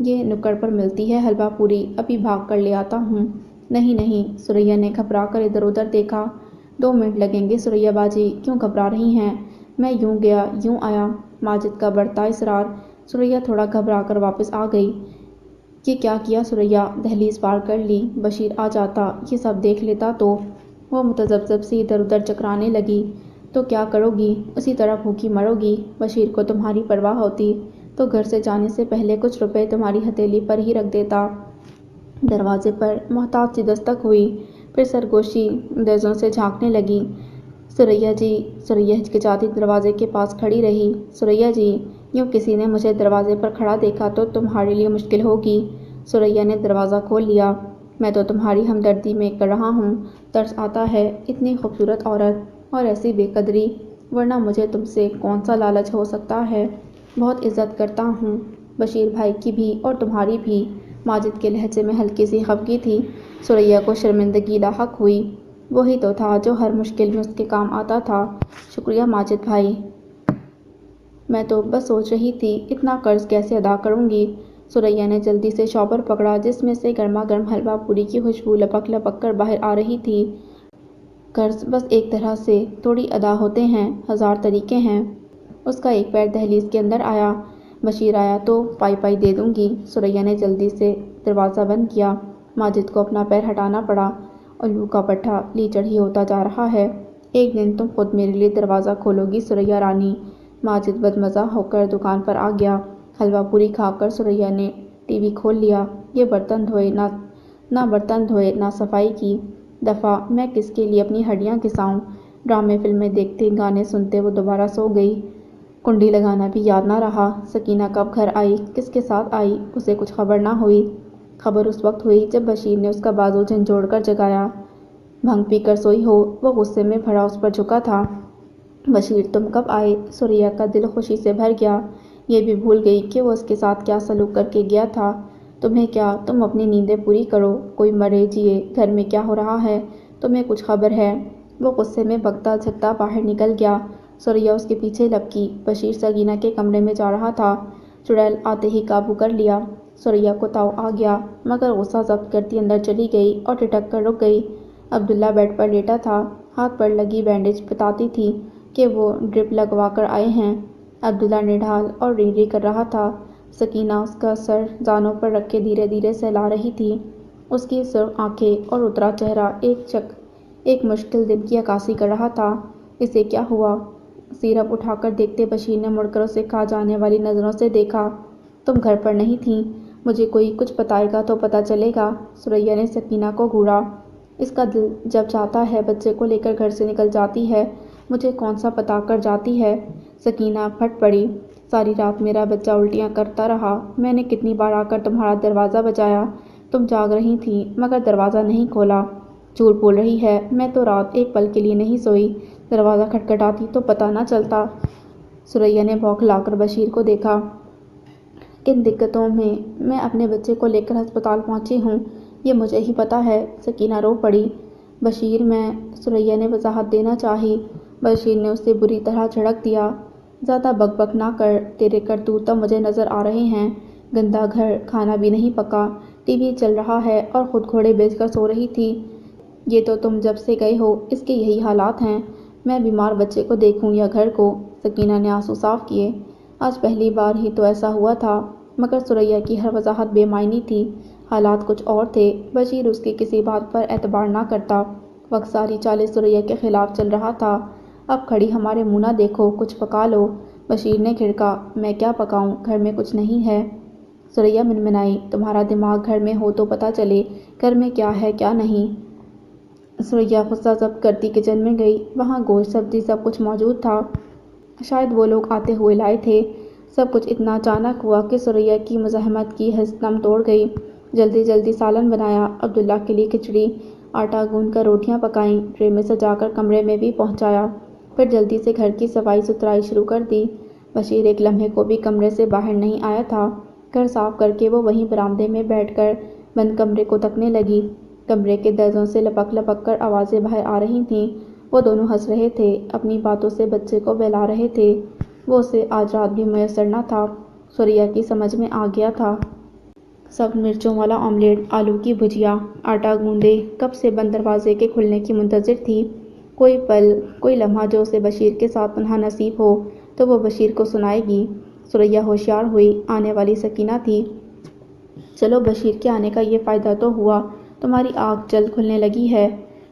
یہ نکڑ پر ملتی ہے حلوہ پوری، ابھی بھاگ کر لے آتا ہوں۔ نہیں نہیں، سریا نے گھبرا کر ادھر ادھر دیکھا۔ 2 منٹ لگیں گے سریا باجی، کیوں گھبرا رہی ہیں؟ میں یوں گیا یوں آیا۔ ماجد کا بڑھتا اصرار۔ سریا تھوڑا گھبرا کر واپس آ گئی۔ یہ کیا کیا سریا؟ دہلیز پار کر لی۔ بشیر آ جاتا، یہ سب دیکھ لیتا تو؟ وہ متذبذب سی ادھر ادھر چکرانے لگی۔ تو کیا کرو گی؟ اسی طرح بھوکی مرو گی؟ بشیر کو تمہاری پرواہ ہوتی تو گھر سے جانے سے پہلے کچھ روپے تمہاری ہتھیلی پر ہی رکھ دیتا۔ دروازے پر محتاط سی دستک ہوئی، پھر سرگوشی اندیزوں سے جھانکنے لگی۔ سریا جی؟ سریا ہچکچاتی دروازے کے پاس کھڑی رہی۔ سریا جی؟ یوں کسی نے مجھے دروازے پر کھڑا دیکھا تو تمہارے لیے مشکل ہوگی۔ سریا نے دروازہ کھول لیا۔ میں تو تمہاری ہمدردی میں کر رہا ہوں، ترس آتا ہے، اتنی خوبصورت عورت اور ایسی بے قدری، ورنہ مجھے تم سے کون سا لالچ ہو سکتا ہے؟ بہت عزت کرتا ہوں، بشیر بھائی کی بھی اور تمہاری بھی۔ ماجد کے لہجے میں ہلکی سی خفگی تھی۔ سریا کو شرمندگی لاحق ہوئی۔ وہی تو تھا جو ہر مشکل میں اس کے کام آتا تھا۔ شکریہ ماجد بھائی۔ میں تو بس سوچ رہی تھی اتنا قرض کیسے ادا کروں گی۔ سریا نے جلدی سے شاپر پکڑا جس میں سے گرما گرم حلوہ پوری کی خوشبو لپک لپک کر باہر آ رہی تھی۔ قرض بس ایک طرح سے تھوڑی ادا ہوتے ہیں، 1000 طریقے ہیں۔ اس کا ایک پیر دہلیز کے اندر آیا۔ بشیر آیا تو پائی پائی دے دوں گی۔ سریا نے جلدی سے دروازہ بند کیا۔ ماجد کو اپنا پیر ہٹانا پڑا۔ الو کا پٹھا لیچڑ ہی ہوتا جا رہا ہے۔ ایک دن تم خود میرے لیے دروازہ کھولو گی سریا رانی۔ ماجد بدمزہ ہو کر دکان پر آ گیا۔ حلوہ پوری کھا کر سریا نے ٹی وی کھول لیا۔ یہ برتن دھوئے نہ برتن دھوئے نہ صفائی کی۔ دفعہ میں کس کے لیے اپنی ہڈیاں گھساؤں؟ ڈرامے فلمیں دیکھتے گانے سنتے وہ دوبارہ سو گئی۔ کنڈی لگانا بھی یاد نہ رہا۔ سکینہ کب گھر آئی، کس کے ساتھ آئی، اسے کچھ خبر نہ ہوئی۔ خبر اس وقت ہوئی جب بشیر نے اس کا بازو جھنجھوڑ کر جگایا۔ بھنگ پی کر سوئی ہو؟ وہ غصے میں بھرا اس پر جھکا تھا۔ بشیر تم کب آئے؟ سریا کا دل خوشی سے بھر گیا۔ یہ بھی بھول گئی کہ وہ اس کے ساتھ کیا سلوک کر کے گیا تھا۔ تمہیں کیا، تم اپنی نیندیں پوری کرو، کوئی مرے جیے گھر میں کیا ہو رہا ہے، تمہیں کچھ خبر ہے؟ وہ غصے میں بھگتا جھکتا باہر نکل گیا۔ سریا اس کے پیچھے لپکی۔ بشیر سکینہ کے کمرے میں جا رہا تھا۔ چڑیل آتے ہی قابو کر لیا۔ سریا کو تاؤ آ گیا، مگر غصہ ضبط کرتی اندر چلی گئی اور ٹھٹک کر رک گئی۔ عبداللہ بیڈ پر لیٹا تھا، ہاتھ پر لگی بینڈیج بتاتی تھی کہ وہ ڈرپ لگوا کر آئے ہیں۔ عبداللہ نڈھال اور ری ری کر رہا تھا۔ سکینہ اس کا سر زانوں پر رکھے دھیرے دھیرے سہلا رہی تھی۔ اس کی سرخ آنکھیں اور اترا چہرہ ایک مشکل دن کی عکاسی کر رہا تھا۔ اسے کیا ہوا؟ سیرپ اٹھا کر دیکھتے بشیر نے مڑ کر اسے کھا جانے والی نظروں سے دیکھا۔ تم گھر پر نہیں تھیں، مجھے کوئی کچھ بتائے گا تو پتہ چلے گا۔ سریا نے سکینہ کو گھورا۔ اس کا دل جب چاہتا ہے بچے کو لے کر گھر سے نکل جاتی ہے، مجھے کون سا پتا کر جاتی ہے۔ سکینہ پھٹ پڑی۔ ساری رات میرا بچہ الٹیاں کرتا رہا، میں نے کتنی بار آ کر تمہارا دروازہ بجایا، تم جاگ رہی تھیں مگر دروازہ نہیں کھولا۔ جھوٹ بول رہی ہے، میں تو رات ایک پل کے لیے نہیں سوئی، دروازہ کھٹکھٹاتی تو پتہ نہ چلتا۔ ثریا نے بوکھلا کر بشیر کو دیکھا۔ کن دقتوں میں اپنے بچے کو لے کر ہسپتال پہنچی ہوں، یہ مجھے ہی پتہ ہے۔ سکینہ رو پڑی۔ بشیر میں ثریا نے وضاحت دینا چاہی۔ بشیر نے اسے بری طرح جھڑک دیا۔ زیادہ بک بک نہ کر، تیرے کرتوت تو مجھے نظر آ رہے ہیں۔ گندا گھر، کھانا بھی نہیں پکا، ٹی وی چل رہا ہے اور خود گھوڑے بیچ کر سو رہی تھی۔ یہ تو تم جب سے گئے ہو اس کے یہی حالات ہیں۔ میں بیمار بچے کو دیکھوں یا گھر کو؟ سکینہ نے آنسو صاف کیے۔ آج پہلی بار ہی تو ایسا ہوا تھا، مگر ثریا کی ہر وضاحت بے معنی تھی۔ حالات کچھ اور تھے۔ بشیر اس کی کسی بات پر اعتبار نہ کرتا۔ وقت ساری چالیں ثریا کے خلاف چل رہا تھا۔ اب کھڑی ہمارے منہ نہ دیکھو، کچھ پکا لو۔ بشیر نے کھڑکا۔ میں کیا پکاؤں، گھر میں کچھ نہیں ہے۔ ثریا منمنائی۔ تمہارا دماغ گھر میں ہو تو پتہ چلے گھر میں کیا ہے کیا نہیں۔ ثریا غصہ ضبط کرتی کچن میں گئی۔ وہاں گوشت سبزی سب کچھ موجود تھا، شاید وہ لوگ آتے ہوئے لائے تھے۔ سب کچھ اتنا اچانک ہوا کہ ثریا کی مزاحمت کی حس دم توڑ گئی۔ جلدی جلدی سالن بنایا، عبداللہ کے لیے کھچڑی، آٹا گوندھ کر روٹیاں پکائیں، ٹرے میں سجا کر کمرے میں بھی پہنچایا، پھر جلدی سے گھر کی صفائی ستھرائی شروع کر دی۔ بشیر ایک لمحے کو بھی کمرے سے باہر نہیں آیا تھا۔ گھر صاف کر کے وہ وہیں برآمدے میں بیٹھ کر بند کمرے کو تکنے لگی۔ کمرے کے درزوں سے لپک لپک کر آوازیں باہر آ رہی تھیں۔ وہ دونوں ہنس رہے تھے، اپنی باتوں سے بچے کو بہلا رہے تھے۔ وہ اسے آج رات بھی میسر نہ تھا۔ ثریا کی سمجھ میں آ گیا تھا۔ سبز مرچوں والا آملیٹ، آلو کی بھجیا، آٹا گوندے، کب سے بند دروازے کے کھلنے کی منتظر تھی۔ کوئی پل، کوئی لمحہ جو اسے بشیر کے ساتھ تنہا نصیب ہو تو وہ بشیر کو سنائے گی۔ ثریا ہوشیار ہوئی، آنے والی سکینہ تھی۔ چلو بشیر کے آنے کا یہ فائدہ تو ہوا، تمہاری آنکھ جلد کھلنے لگی ہے۔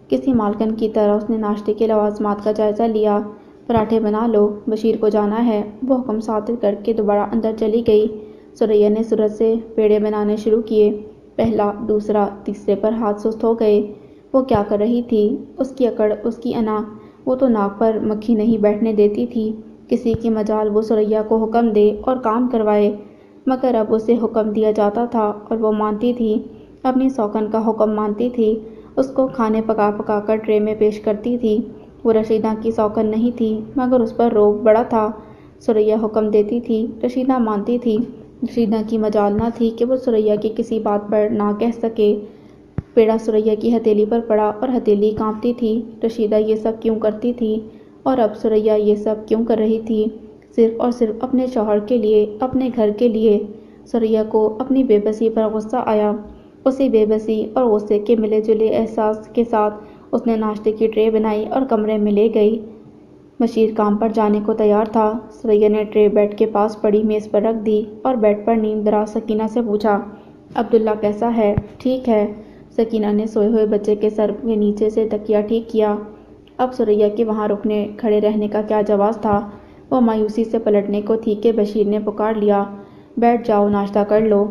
کسی مالکن کی طرح اس نے ناشتے کے لوازمات کا جائزہ لیا۔ پراٹھے بنا لو، بشیر کو جانا ہے۔ وہ حکم صادر کر کے دوبارہ اندر چلی گئی۔ ثریا نے سرعت سے پیڑے بنانے شروع کیے۔ پہلا، دوسرا، تیسرے پر ہاتھ سست ہو گئے۔ وہ کیا کر رہی تھی؟ اس کی اکڑ، اس کی انا، وہ تو ناک پر مکھی نہیں بیٹھنے دیتی تھی۔ کسی کی مجال وہ ثریا کو حکم دے اور کام کروائے، مگر اب اسے حکم دیا جاتا تھا اور وہ مانتی تھی، اپنی سوکن کا حکم مانتی تھی، اس کو کھانے پکا پکا کر ٹرے میں پیش کرتی تھی۔ وہ رشیدہ کی سوکن نہیں تھی، مگر اس پر روب بڑا تھا۔ ثریا حکم دیتی تھی، رشیدہ مانتی تھی۔ رشیدہ کی مجال نہ تھی کہ وہ ثریا کی کسی بات پر نہ کہہ سکے۔ پیڑا ثریا کی ہتھیلی پر پڑا اور ہتھیلی کانپتی تھی۔ رشیدہ یہ سب کیوں کرتی تھی؟ اور اب ثریا یہ سب کیوں کر رہی تھی؟ صرف اور صرف اپنے شوہر کے لیے، اپنے گھر کے لیے۔ ثریا کو اپنی بے بسی پر غصہ آیا۔ اسی بے بسی اور غصے کے ملے جلے احساس کے ساتھ اس نے ناشتے کی ٹرے بنائی اور کمرے میں لے گئی۔ بشیر کام پر جانے کو تیار تھا۔ ثریا نے ٹرے بیڈ کے پاس پڑی میز پر رکھ دی اور بیڈ پر نیم دراز سکینہ سے پوچھا، عبداللہ کیسا ہے؟ ٹھیک ہے۔ سکینہ نے سوئے ہوئے بچے کے سر کے نیچے سے تکیہ ٹھیک کیا۔ اب ثریا کے وہاں رکنے کھڑے رہنے کا کیا جواز تھا؟ وہ مایوسی سے پلٹنے کو تھی کہ بشیر نے پکار لیا، بیٹھ جاؤ، ناشتہ کر لو۔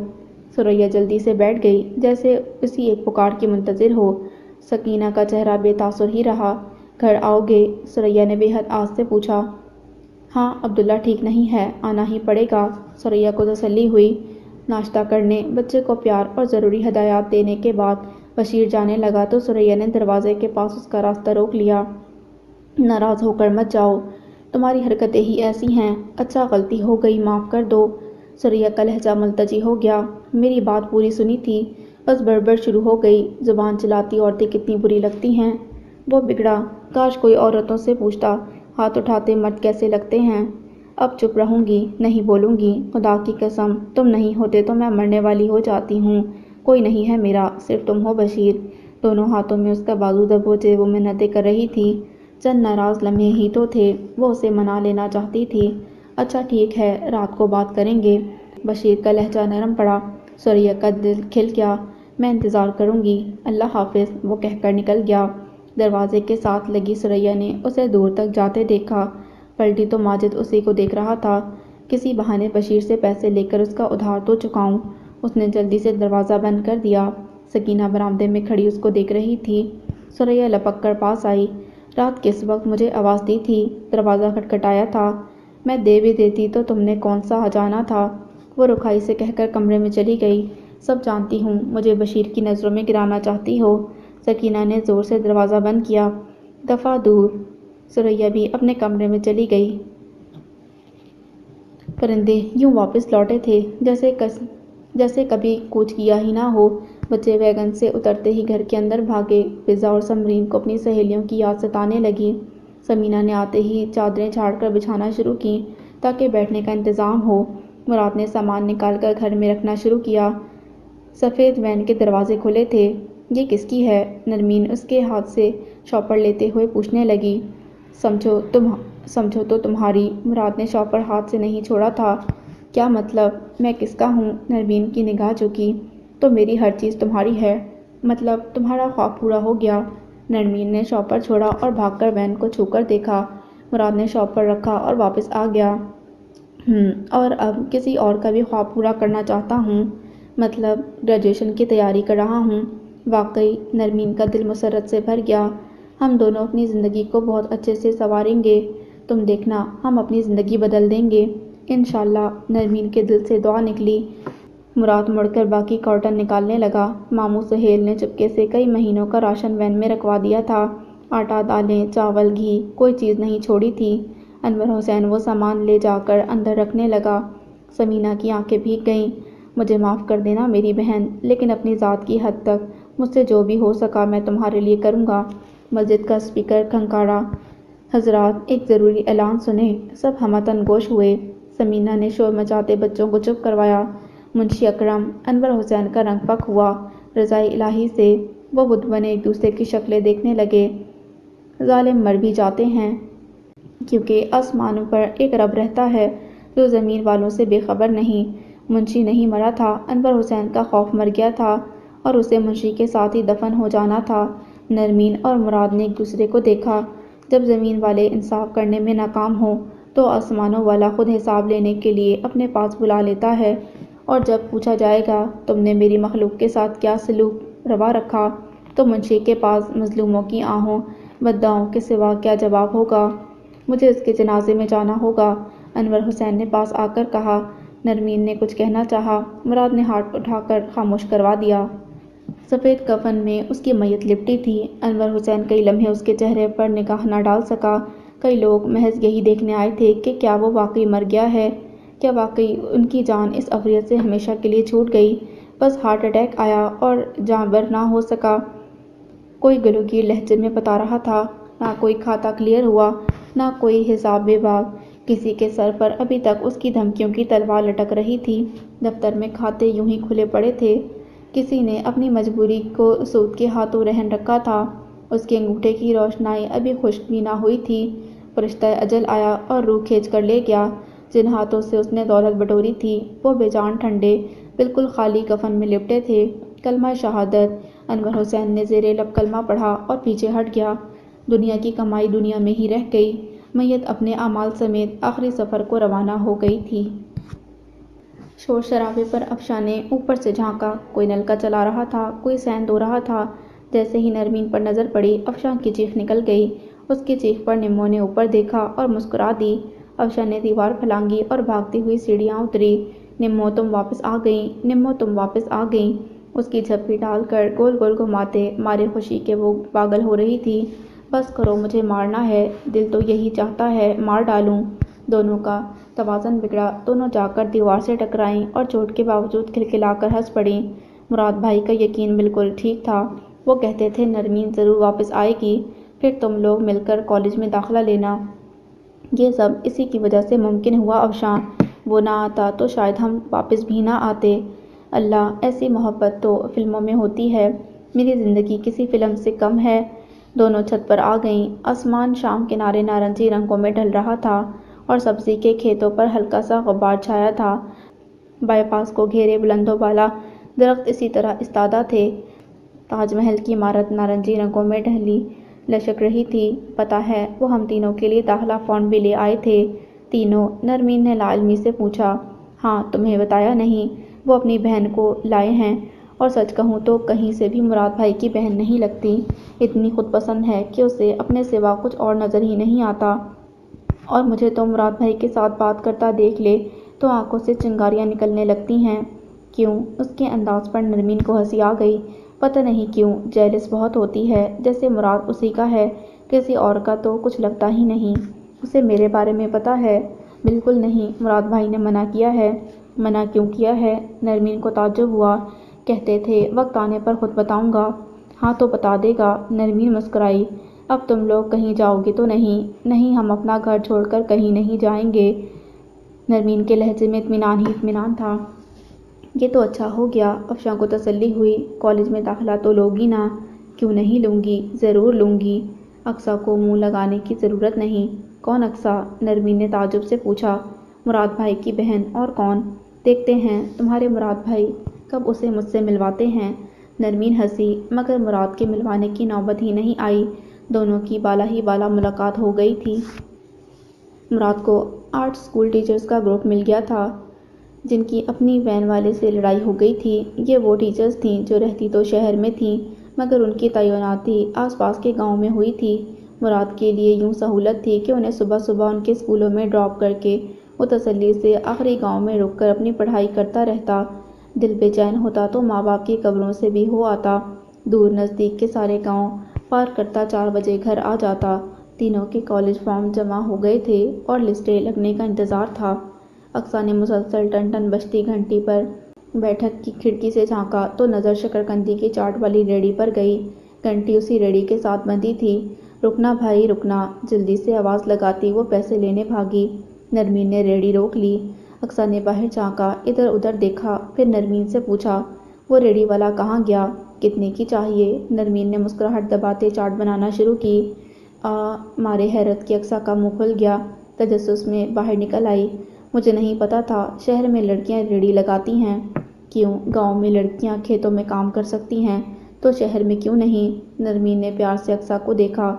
ثریا جلدی سے بیٹھ گئی، جیسے اسی ایک پکار کی منتظر ہو۔ سکینہ کا چہرہ بے تاثر ہی رہا۔ گھر آؤ گے؟ ثریا نے بے حد آس سے پوچھا۔ ہاں، عبداللہ ٹھیک نہیں ہے، آنا ہی پڑے گا۔ ثریا کو تسلی ہوئی۔ ناشتہ کرنے، بچے کو پیار اور ضروری ہدایات دینے کے بعد بشیر جانے لگا تو ثریا نے دروازے کے پاس اس کا راستہ روک لیا۔ ناراض ہو کر مت جاؤ، تمہاری حرکتیں ہی ایسی ہیں۔ اچھا غلطی ہو گئی، معاف کر دو۔ ثریا کا لہجہ ملتجی ہو گیا۔ میری بات پوری سنی تھی، بس بڑبڑ شروع ہو گئی۔ زبان چلاتی عورتیں کتنی بری لگتی ہیں۔ وہ بگڑا، کاش کوئی عورتوں سے پوچھتا، ہاتھ اٹھاتے مرد کیسے لگتے ہیں۔ اب چپ رہوں گی، نہیں بولوں گی۔ خدا کی قسم، تم نہیں ہوتے تو میں مرنے والی ہو جاتی ہوں۔ کوئی نہیں ہے میرا، صرف تم ہو بشیر۔ دونوں ہاتھوں میں اس کا بازو دبوچے وہ منتیں کر رہی تھی۔ چند ناراض لمحے ہی تو تھے، وہ اسے منا لینا چاہتی تھی۔ اچھا ٹھیک ہے، رات کو بات کریں گے۔ بشیر کا لہجہ نرم پڑا۔ ثریا کا دل کھل گیا۔ میں انتظار کروں گی، اللہ حافظ، وہ کہہ کر نکل گیا۔ دروازے کے ساتھ لگی ثریا نے اسے دور تک جاتے دیکھا۔ پلٹی تو ماجد اسی کو دیکھ رہا تھا۔ کسی بہانے بشیر سے پیسے لے کر اس کا ادھار تو چکاؤں۔ اس نے جلدی سے دروازہ بند کر دیا۔ سکینہ برآمدے میں کھڑی اس کو دیکھ رہی تھی۔ ثریا لپک کر پاس آئی۔ رات کس وقت مجھے آواز دی تھی؟ دروازہ کھٹکھٹایا تھا۔ میں دے بھی دیتی تو تم نے کون سا جانا تھا؟ وہ رکھائی سے کہہ کر کمرے میں چلی گئی۔ سب جانتی ہوں، مجھے بشیر کی نظروں میں گرانا چاہتی ہو۔ سکینہ نے زور سے دروازہ بند کیا۔ دفعہ دور۔ ثریا بھی اپنے کمرے میں چلی گئی۔ پرندے یوں واپس لوٹے تھے جیسے کبھی کوچ کیا ہی نہ ہو۔ بچے ویگن سے اترتے ہی گھر کے اندر بھاگے۔ فضا اور سمرین کو اپنی سہیلیوں کی یاد ستانے لگی۔ سمینہ نے آتے ہی چادریں جھاڑ کر بچھانا شروع کیں تاکہ بیٹھنے کا انتظام ہو۔ مراد نے سامان نکال کر گھر میں رکھنا شروع کیا۔ سفید وین کے دروازے کھلے تھے۔ یہ کس کی ہے؟ نرمین اس کے ہاتھ سے شاپر لیتے ہوئے پوچھنے لگی۔ سمجھو تو تمہاری۔ مراد نے شاپر ہاتھ سے نہیں چھوڑا تھا۔ کیا مطلب؟ میں کس کا ہوں؟ نرمین کی نگاہ جھکی۔ تو میری ہر چیز تمہاری ہے۔ مطلب تمہارا خواب پورا ہو گیا۔ نرمین نے شاپر چھوڑا اور بھاگ کر وین کو چھو کر دیکھا۔ مراد نے شاپر رکھا اور واپس آ گیا۔ اور اب کسی اور کا بھی خواب پورا کرنا چاہتا ہوں۔ مطلب گریجویشن کی تیاری کر رہا ہوں۔ واقعی؟ نرمین کا دل مسرت سے بھر گیا۔ ہم دونوں اپنی زندگی کو بہت اچھے سے سنواریں گے۔ تم دیکھنا، ہم اپنی زندگی بدل دیں گے۔ انشاءاللہ۔ نرمین کے دل سے دعا نکلی۔ مراد مڑ کر باقی کارٹن نکالنے لگا۔ ماموں سہیل نے چپکے سے کئی مہینوں کا راشن وین میں رکھوا دیا تھا۔ آٹا، دالیں، چاول، گھی، کوئی چیز نہیں چھوڑی تھی۔ انور حسین وہ سامان لے جا کر اندر رکھنے لگا۔ سمینہ کی آنکھیں بھیگ گئیں۔ مجھے معاف کر دینا میری بہن، لیکن اپنی ذات کی حد تک مجھ سے جو بھی ہو سکا میں تمہارے لیے کروں گا۔ مسجد کا اسپیکر کھنکھاڑا۔ حضرات، ایک ضروری اعلان سنیں۔ سب ہمتاً گوش ہوئے۔ سمینہ نے شور مچاتے بچوں کو چپ کروایا۔ منشی اکرم، انور حسین کا رنگ پک ہوا۔ رضائے الہی سے وہ بت بنے ایک دوسرے کی شکلیں دیکھنے لگے۔ ظالم مر بھی جاتے ہیں، کیونکہ آسمانوں پر ایک رب رہتا ہے جو زمین والوں سے بے خبر نہیں۔ منشی نہیں مرا تھا، انور حسین کا خوف مر گیا تھا اور اسے منشی کے ساتھ ہی دفن ہو جانا تھا۔ نرمین اور مراد نے ایک دوسرے کو دیکھا۔ جب زمین والے انصاف کرنے میں ناکام ہوں تو آسمانوں والا خود حساب لینے کے لیے اپنے پاس بلا لیتا ہے، اور جب پوچھا جائے گا تم نے میری مخلوق کے ساتھ کیا سلوک روا رکھا تو منشی کے پاس مظلوموں کی آہوں بددعاؤں کے سوا کیا جواب ہوگا؟ مجھے اس کے جنازے میں جانا ہوگا، انور حسین نے پاس آ کر کہا۔ نرمین نے کچھ کہنا چاہا، مراد نے ہاتھ اٹھا کر خاموش کروا دیا۔ سفید کفن میں اس کی میت لپٹی تھی۔ انور حسین کئی لمحے اس کے چہرے پر نگاہ نہ ڈال سکا۔ کئی لوگ محض یہی دیکھنے آئے تھے کہ کیا وہ واقعی مر گیا ہے، کیا واقعی ان کی جان اس افریت سے ہمیشہ کے لیے چھوٹ گئی۔ بس ہارٹ اٹیک آیا اور جاں بر نہ ہو سکا۔ کوئی گلوگیر لہجے میں بتا رہا تھا، نہ کوئی کھاتا کلیئر ہوا، نہ کوئی حساب بے باک۔ کسی کے سر پر ابھی تک اس کی دھمکیوں کی تلوار لٹک رہی تھی۔ دفتر میں کھاتے یوں ہی کھلے پڑے تھے۔ کسی نے اپنی مجبوری کو سود کے ہاتھوں رہن رکھا تھا۔ اس کے انگوٹھے کی روشنائی ابھی خشک بھی نہ ہوئی تھی۔ فرشتہ اجل آیا اور روح کھینچ کر لے گیا۔ جن ہاتھوں سے اس نے دولت بٹوری تھی وہ بے جان ٹھنڈے، بالکل خالی کفن میں لپٹے تھے۔ کلمہ شہادت۔ انور حسین نے زیر لب کلمہ پڑھا اور پیچھے ہٹ گیا۔ دنیا کی کمائی دنیا میں ہی رہ گئی۔ میت اپنے اعمال سمیت آخری سفر کو روانہ ہو گئی تھی۔ شور شرابے پر افشاں نے اوپر سے جھانکا۔ کوئی نلکا چلا رہا تھا، کوئی سین دھو رہا تھا۔ جیسے ہی نرمین پر نظر پڑی، افشاں کی چیخ نکل گئی۔ اس کی چیخ پر نمو نے اوپر دیکھا اور مسکرا دی۔ افشاں نے دیوار پھلانگی اور بھاگتی ہوئی سیڑھیاں اتری۔ نمو تم واپس آ گئیں، نمو تم واپس آ گئیں۔ اس کی جھپی ڈال کر گول گول گھماتے مارے خوشی کے وہ پاگل ہو رہی تھی۔ بس کرو، مجھے مارنا ہے، دل تو یہی چاہتا ہے مار ڈالوں۔ دونوں کا توازن بگڑا۔ دونوں جا کر دیوار سے ٹکرائیں اور چوٹ کے باوجود کھلکھلا کر ہنس پڑیں۔ مراد بھائی کا یقین بالکل ٹھیک تھا۔ وہ کہتے تھے نرمین ضرور واپس آئے گی، پھر تم لوگ مل کر کالج میں داخلہ لینا۔ یہ سب اسی کی وجہ سے ممکن ہوا افشاں۔ وہ نہ آتا تو شاید ہم واپس بھی نہ آتے۔ اللہ، ایسی محبت تو فلموں میں ہوتی ہے، میری زندگی کسی فلم سے کم ہے۔ دونوں چھت پر آ گئیں۔ آسمان شام کنارے نارنجی رنگوں میں ڈھل رہا تھا اور سبزی کے کھیتوں پر ہلکا سا غبار چھایا تھا۔ بائی پاس کو گھیرے بلند و بالا درخت اسی طرح استادہ تھے۔ تاج محل کی عمارت نارنجی رنگوں میں ڈھلی لچک رہی تھی۔ پتہ ہے، وہ ہم تینوں کے لیے داخلہ فارم بھی لے آئے تھے۔ تینوں؟ نرمین نے لا علمی سے پوچھا۔ ہاں، تمہیں بتایا نہیں، وہ اپنی بہن کو لائے ہیں اور سچ کہوں تو کہیں سے بھی مراد بھائی کی بہن نہیں لگتی۔ اتنی خود پسند ہے کہ اسے اپنے سوا کچھ اور نظر ہی نہیں آتا، اور مجھے تو مراد بھائی کے ساتھ بات کرتا دیکھ لے تو آنکھوں سے چنگاریاں نکلنے لگتی ہیں۔ کیوں؟ اس کے انداز پر نرمین کو ہنسی آ گئی۔ پتہ نہیں کیوں جیلس بہت ہوتی ہے، جیسے مراد اسی کا ہے، کسی اور کا تو کچھ لگتا ہی نہیں۔ اسے میرے بارے میں پتہ ہے؟ بالکل نہیں، مراد بھائی نے منع کیا ہے۔ منع کیوں کیا ہے؟ نرمین کو تعجب ہوا۔ کہتے تھے وقت آنے پر خود بتاؤں گا۔ ہاں تو بتا دے گا، نرمین مسکرائی۔ اب تم لوگ کہیں جاؤ گے تو نہیں؟ نہیں، ہم اپنا گھر چھوڑ کر کہیں نہیں جائیں گے۔ نرمین کے لہجے میں اطمینان ہی اطمینان تھا۔ یہ تو اچھا ہو گیا، افشاں کو تسلی ہوئی۔ کالج میں داخلہ تو لوگی نا؟ کیوں نہیں لوں گی، ضرور لوں گی۔ اقصیٰ کو منہ لگانے کی ضرورت نہیں۔ کون اقصیٰ؟ نرمین نے تعجب سے پوچھا۔ مراد بھائی کی بہن، اور کون؟ دیکھتے ہیں تمہارے مراد بھائی کب اسے مجھ سے ملواتے ہیں۔ نرمین ہنسی، مگر مراد کے ملوانے کی نوبت ہی نہیں آئی۔ دونوں کی بالا ہی بالا ملاقات ہو گئی تھی۔ مراد کو آرٹ اسکول ٹیچرز کا گروپ مل گیا تھا، جن کی اپنی وین والے سے لڑائی ہو گئی تھی۔ یہ وہ ٹیچرز تھیں جو رہتی تو شہر میں تھیں، مگر ان کی تعیناتی آس پاس کے گاؤں میں ہوئی تھی۔ مراد کے لیے یوں سہولت تھی کہ انہیں صبح صبح ان کے اسکولوں میں ڈراپ کر کے وہ تسلی سے آخری گاؤں میں رک کر اپنی پڑھائی کرتا رہتا۔ دل بے چین ہوتا تو ماں باپ کی قبروں سے بھی ہو آتا۔ دور نزدیک کے سارے گاؤں پار کرتا 4 بجے گھر آ جاتا۔ تینوں کے کالج فارم جمع ہو گئے تھے اور لسٹیں لگنے کا انتظار تھا۔ اقصیٰ نے مسلسل ٹن ٹن بجتی گھنٹی پر بیٹھک کی کھڑکی سے جھانکا تو نظر شکرقندی کی چاٹ والی ریہڑی پر گئی۔ گھنٹی اسی ریہڑی کے ساتھ بندھی تھی۔ رکنا بھائی رکنا، جلدی سے آواز لگاتی وہ پیسے لینے بھاگی۔ نرمین نے ریہڑی روک لی۔ اقصیٰ نے باہر جھانکا، ادھر ادھر دیکھا، پھر نرمین سے پوچھا، وہ ریہڑی والا کہاں گیا؟ کتنے کی چاہیے؟ نرمین نے مسکراہٹ دباتے چاٹ بنانا شروع کی۔ مارے حیرت کے اقصیٰ کا منہ کھل گیا۔ تجسس میں باہر نکل آئی، مجھے نہیں پتہ تھا شہر میں لڑکیاں ریہڑی لگاتی ہیں۔ کیوں؟ گاؤں میں لڑکیاں کھیتوں میں کام کر سکتی ہیں تو شہر میں کیوں نہیں؟ نرمین نے پیار سے اقصیٰ کو دیکھا۔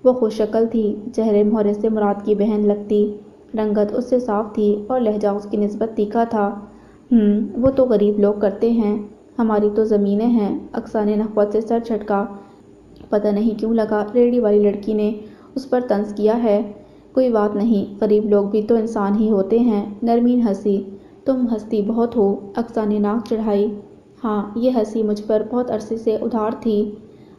وہ خوش شکل تھی، چہرے مہرے سے مراد کی بہن لگتی۔ رنگت اس سے صاف تھی اور لہجہ اس کی نسبت تیکھا تھا۔ وہ تو غریب لوگ کرتے ہیں، ہماری تو زمینیں ہیں۔ اقصیٰ نے نخوت سے سر جھٹکا۔ پتہ نہیں کیوں لگا ریہڑی والی لڑکی نے اس پر طنز کیا ہے۔ کوئی بات نہیں، غریب لوگ بھی تو انسان ہی ہوتے ہیں۔ نرمین ہنسی۔ تم ہنستی بہت ہو، اقصیٰ نے ناک چڑھائی۔ ہاں، یہ ہنسی مجھ پر بہت عرصے سے ادھار تھی۔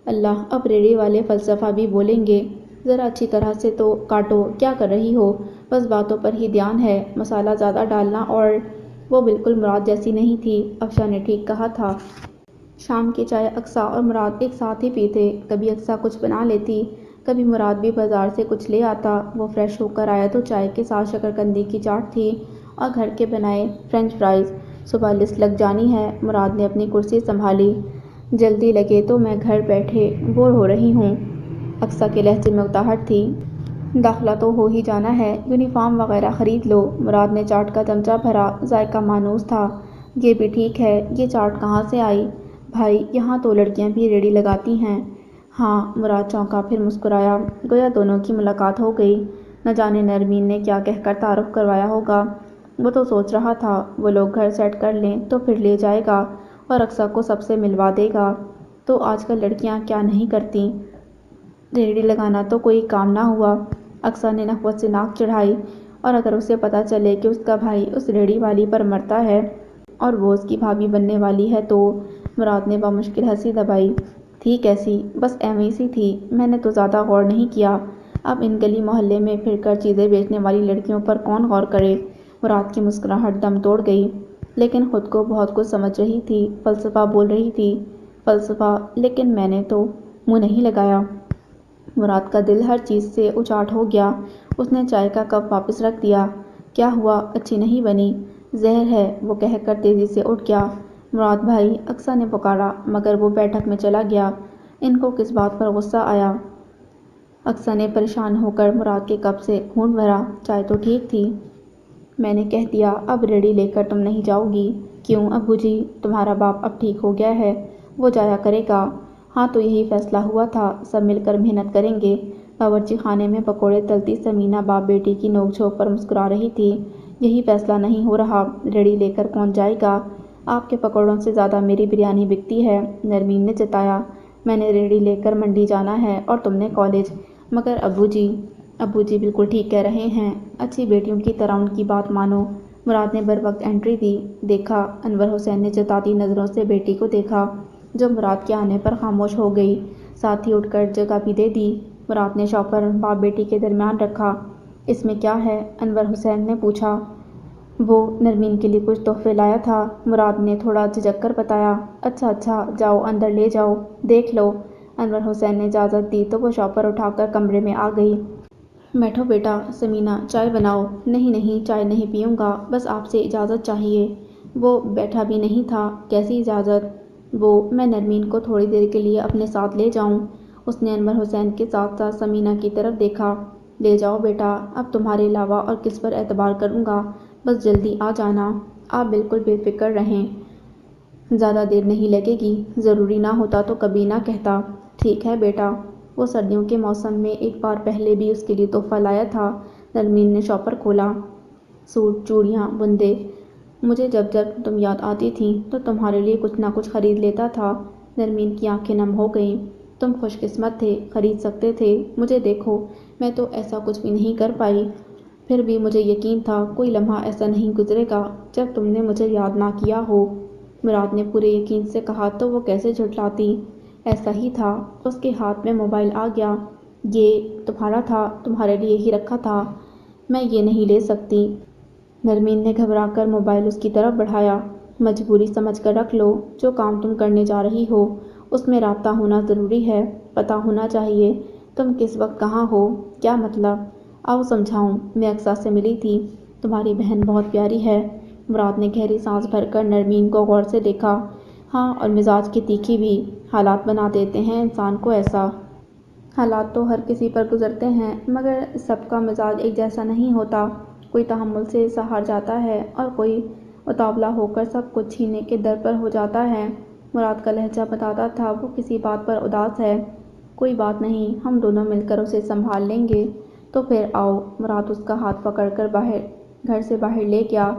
اللہ، اب ریہڑی والے فلسفہ بھی بولیں گے۔ ذرا اچھی طرح سے تو کاٹو، کیا کر رہی ہو؟ بس باتوں پر ہی دھیان ہے، مسالہ زیادہ ڈالنا۔ اور وہ بالکل مراد جیسی نہیں تھی، افشاں نے ٹھیک کہا تھا۔ شام کی چائے اقصیٰ اور مراد ایک ساتھ ہی پیتے۔ کبھی اقصیٰ کچھ بنا لیتی، کبھی مراد بھی بازار سے کچھ لے آتا۔ وہ فریش ہو کر آیا تو چائے کے ساتھ شکرقندی کی چاٹ تھی اور گھر کے بنائے فرنچ فرائز۔ صبح لسٹ لگ جانی ہے۔ مراد نے اپنی کرسی سنبھالی۔ جلدی لگے تو میں گھر بیٹھے بور ہو رہی ہوں۔ اقصیٰ کے لہجے میں اکتاہٹ تھی۔ داخلہ تو ہو ہی جانا ہے، یونیفارم وغیرہ خرید لو۔ مراد نے چاٹ کا چمچہ بھرا، ذائقہ مانوس تھا۔ یہ بھی ٹھیک ہے، یہ چاٹ کہاں سے آئی؟ بھائی، یہاں تو لڑکیاں بھی ریہڑی لگاتی ہیں۔ ہاں، مراد چونکا پھر مسکرایا، گویا دونوں کی ملاقات ہو گئی۔ نہ جانے نرمین نے کیا کہہ کر تعارف کروایا ہوگا۔ وہ تو سوچ رہا تھا وہ لوگ گھر سیٹ کر لیں تو پھر لے جائے گا اور اقصیٰ کو سب سے ملوا دے گا۔ تو آج کل لڑکیاں کیا نہیں کرتیں؟ ریہڑی لگانا تو کوئی کام نہ ہوا۔ اقصیٰ نے نخوت سے ناک چڑھائی۔ اور اگر اسے پتہ چلے کہ اس کا بھائی اس ریہڑی والی پر مرتا ہے اور وہ اس کی بھابھی بننے والی ہے تو؟ مراد نے بامشکل ہنسی دبائی۔ تھی کیسی؟ بس ایویں سی تھی، میں نے تو زیادہ غور نہیں کیا۔ اب ان گلی محلے میں پھر کر چیزیں بیچنے والی لڑکیوں پر کون غور کرے؟ مراد کی مسکراہٹ دم توڑ گئی، لیکن خود کو بہت کچھ سمجھ رہی تھی، فلسفہ بول رہی تھی۔ فلسفہ؟ لیکن میں نے تو منہ نہیں لگایا۔ مراد کا دل ہر چیز سے اچاٹ ہو گیا۔ اس نے چائے کا کپ واپس رکھ دیا۔ کیا ہوا، اچھی نہیں بنی؟ زہر ہے، وہ کہہ کر تیزی سے اٹھ گیا۔ مراد بھائی، اقصیٰ نے پکارا، مگر وہ بیٹھک میں چلا گیا۔ ان کو کس بات پر غصہ آیا؟ اقصیٰ نے پریشان ہو کر مراد کے کپ سے گھونٹ بھرا۔ چائے تو ٹھیک تھی، میں نے کہہ دیا، اب ریہڑی لے کر تم نہیں جاؤ گی؟ کیوں ابو جی، تمہارا باپ اب ٹھیک ہو گیا ہے، وہ جایا کرے گا۔ ہاں تو یہی فیصلہ ہوا تھا، سب مل کر محنت کریں گے۔ باورچی خانے میں پکوڑے تلتی ثمینہ باپ بیٹی کی نوک جھونک پر مسکرا رہی تھی۔ یہی فیصلہ نہیں ہو رہا، ریہڑی لے کر کون جائے گا؟ آپ کے پکوڑوں سے زیادہ میری بریانی بکتی ہے، نرمین نے جتایا۔ میں نے ریڑھی لے کر منڈی جانا ہے اور تم نے کالج۔ مگر ابو جی بالکل ٹھیک کہہ رہے ہیں، اچھی بیٹیوں کی طرح ان کی بات مانو۔ مراد نے بروقت انٹری دی۔ دیکھا، انور حسین نے جتاتی نظروں سے بیٹی کو دیکھا، جو مراد کے آنے پر خاموش ہو گئی، ساتھ ہی اٹھ کر جگہ بھی دے دی۔ مراد نے شوہر باپ بیٹی کے درمیان رکھا۔ اس میں کیا ہے؟ انور حسین نے پوچھا۔ وہ نرمین کے لیے کچھ تحفے لایا تھا، مراد نے تھوڑا جھجک کر بتایا۔ اچھا، جاؤ اندر لے جاؤ، دیکھ لو۔ انور حسین نے اجازت دی تو وہ شوہر اٹھا کر کمرے میں آ گئی۔ بیٹھو بیٹا، سمینہ چائے بناؤ۔ نہیں، چائے نہیں پیوں گا، بس آپ سے اجازت چاہیے۔ وہ بیٹھا بھی نہیں تھا۔ کیسی اجازت؟ میں نرمین کو تھوڑی دیر کے لیے اپنے ساتھ لے جاؤں؟ اس نے انور حسین کے ساتھ ساتھ سمینہ کی طرف دیکھا۔ لے جاؤ بیٹا، اب تمہارے علاوہ اور کس پر اعتبار کروں گا؟ بس جلدی آ جانا۔ آپ بالکل بے فکر رہیں، زیادہ دیر نہیں لگے گی، ضروری نہ ہوتا تو کبھی نہ کہتا۔ ٹھیک ہے بیٹا۔ وہ سردیوں کے موسم میں ایک بار پہلے بھی اس کے لیے تحفہ لایا تھا۔ نرمین نے شوپر کھولا۔ سوٹ، چوڑیاں، بندے، مجھے جب تم یاد آتی تھیں تو تمہارے لیے کچھ نہ کچھ خرید لیتا تھا۔ نرمین کی آنکھیں نم ہو گئیں۔ تم خوش قسمت تھے، خرید سکتے تھے، مجھے دیکھو، میں تو ایسا کچھ بھی نہیں کر پائی۔ پھر بھی مجھے یقین تھا کوئی لمحہ ایسا نہیں گزرے گا جب تم نے مجھے یاد نہ کیا ہو۔ مراد نے پورے یقین سے کہا تو وہ کیسے جھٹلاتی؟ ایسا ہی تھا۔ اس کے ہاتھ میں موبائل آ گیا۔ یہ تمہارا تھا، تمہارے لیے ہی رکھا تھا، میں یہ نہیں لے سکتی۔ نرمین نے گھبرا کر موبائل اس کی طرف بڑھایا۔ مجبوری سمجھ کر رکھ لو، جو کام تم کرنے جا رہی ہو اس میں رابطہ ہونا ضروری ہے، پتہ ہونا چاہیے تم کس وقت کہاں ہو۔ کیا مطلب؟ آؤ سمجھاؤں۔ میں اقصیٰ سے ملی تھی، تمہاری بہن بہت پیاری ہے۔ مراد نے گہری سانس بھر کر نرمین کو غور سے دیکھا۔ ہاں، اور مزاج کی تیکھی بھی، حالات بنا دیتے ہیں انسان کو ایسا۔ حالات تو ہر کسی پر گزرتے ہیں، مگر سب کا مزاج ایک جیسا نہیں ہوتا۔ کوئی تحمل سے سہر جاتا ہے اور کوئی اتاولا ہو کر سب کچھ چھیننے کے در پر ہو جاتا ہے۔ مراد کا لہجہ بتاتا تھا وہ کسی بات پر اداس ہے۔ کوئی بات نہیں، ہم دونوں مل کر اسے سنبھال لیں گے۔ تو پھر آؤ۔ مراد اس کا ہاتھ پکڑ کر گھر سے باہر لے گیا۔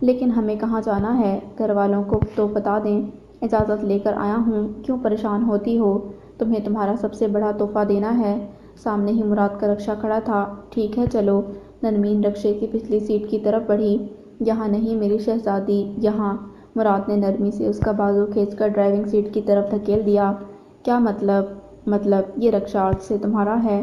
لیکن ہمیں کہاں جانا ہے؟ گھر والوں کو تو بتا دیں، اجازت لے کر آیا ہوں، کیوں پریشان ہوتی ہو؟ تمہیں تمہارا سب سے بڑا تحفہ دینا ہے۔ سامنے ہی مراد کا رکشہ کھڑا تھا۔ ٹھیک ہے چلو۔ نرمین رکشے کی پچھلی سیٹ کی طرف بڑھی۔ یہاں نہیں میری شہزادی، یہاں۔ مراد نے نرمی سے اس کا بازو کھینچ کر ڈرائیونگ سیٹ کی طرف دھکیل دیا۔ کیا مطلب؟ یہ رکشہ آج سے تمہارا ہے۔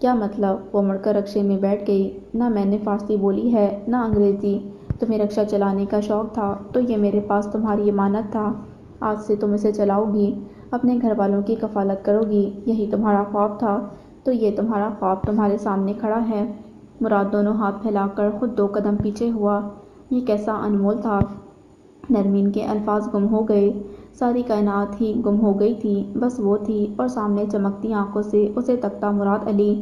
کیا مطلب؟ وہ مڑ کر رکشے میں بیٹھ گئی۔ نہ میں نے فارسی بولی ہے، نہ انگریزی۔ تمہیں رکشہ چلانے کا شوق تھا تو یہ میرے پاس تمہاری امانت تھا۔ آج سے تم اسے چلاؤ گی، اپنے گھر والوں کی کفالت کرو گی۔ یہی تمہارا خواب تھا تو یہ تمہارا خواب تمہارے سامنے کھڑا ہے۔ مراد دونوں ہاتھ پھیلا کر خود 2 قدم پیچھے ہوا۔ یہ کیسا انمول تھا؟ نرمین کے الفاظ گم ہو گئے۔ ساری کائنات ہی گم ہو گئی تھی، بس وہ تھی اور سامنے چمکتی آنکھوں سے اسے تکتا مراد علی۔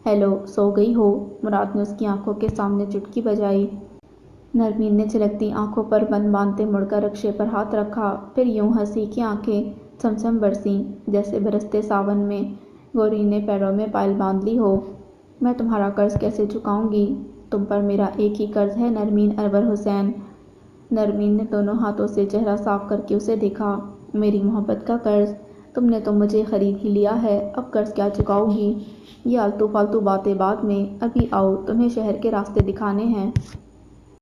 ہیلو، سو گئی ہو؟ مراد نے اس کی آنکھوں کے سامنے چٹکی بجائی۔ نرمین نے چھلکتی آنکھوں پر بند باندھتے مڑ کر رکشے پر ہاتھ رکھا، پھر یوں ہنسی کہ آنکھیں چھم برسیں، جیسے برستے ساون میں گوری نے پیروں میں پائل باندھ لی ہو۔ میں تمہارا قرض کیسے چکاؤں گی؟ تم پر میرا ایک ہی قرض ہے نرمین انور حسین۔ نرمین نے دونوں ہاتھوں سے چہرہ صاف کر کے اسے دیکھا۔ میری محبت کا قرض؟ تم نے تو مجھے خرید ہی لیا ہے، اب قرض کیا چکاؤ گی؟ یہ آلتو فالتو باتیں بعد میں، ابھی آؤ تمہیں شہر کے راستے دکھانے ہیں۔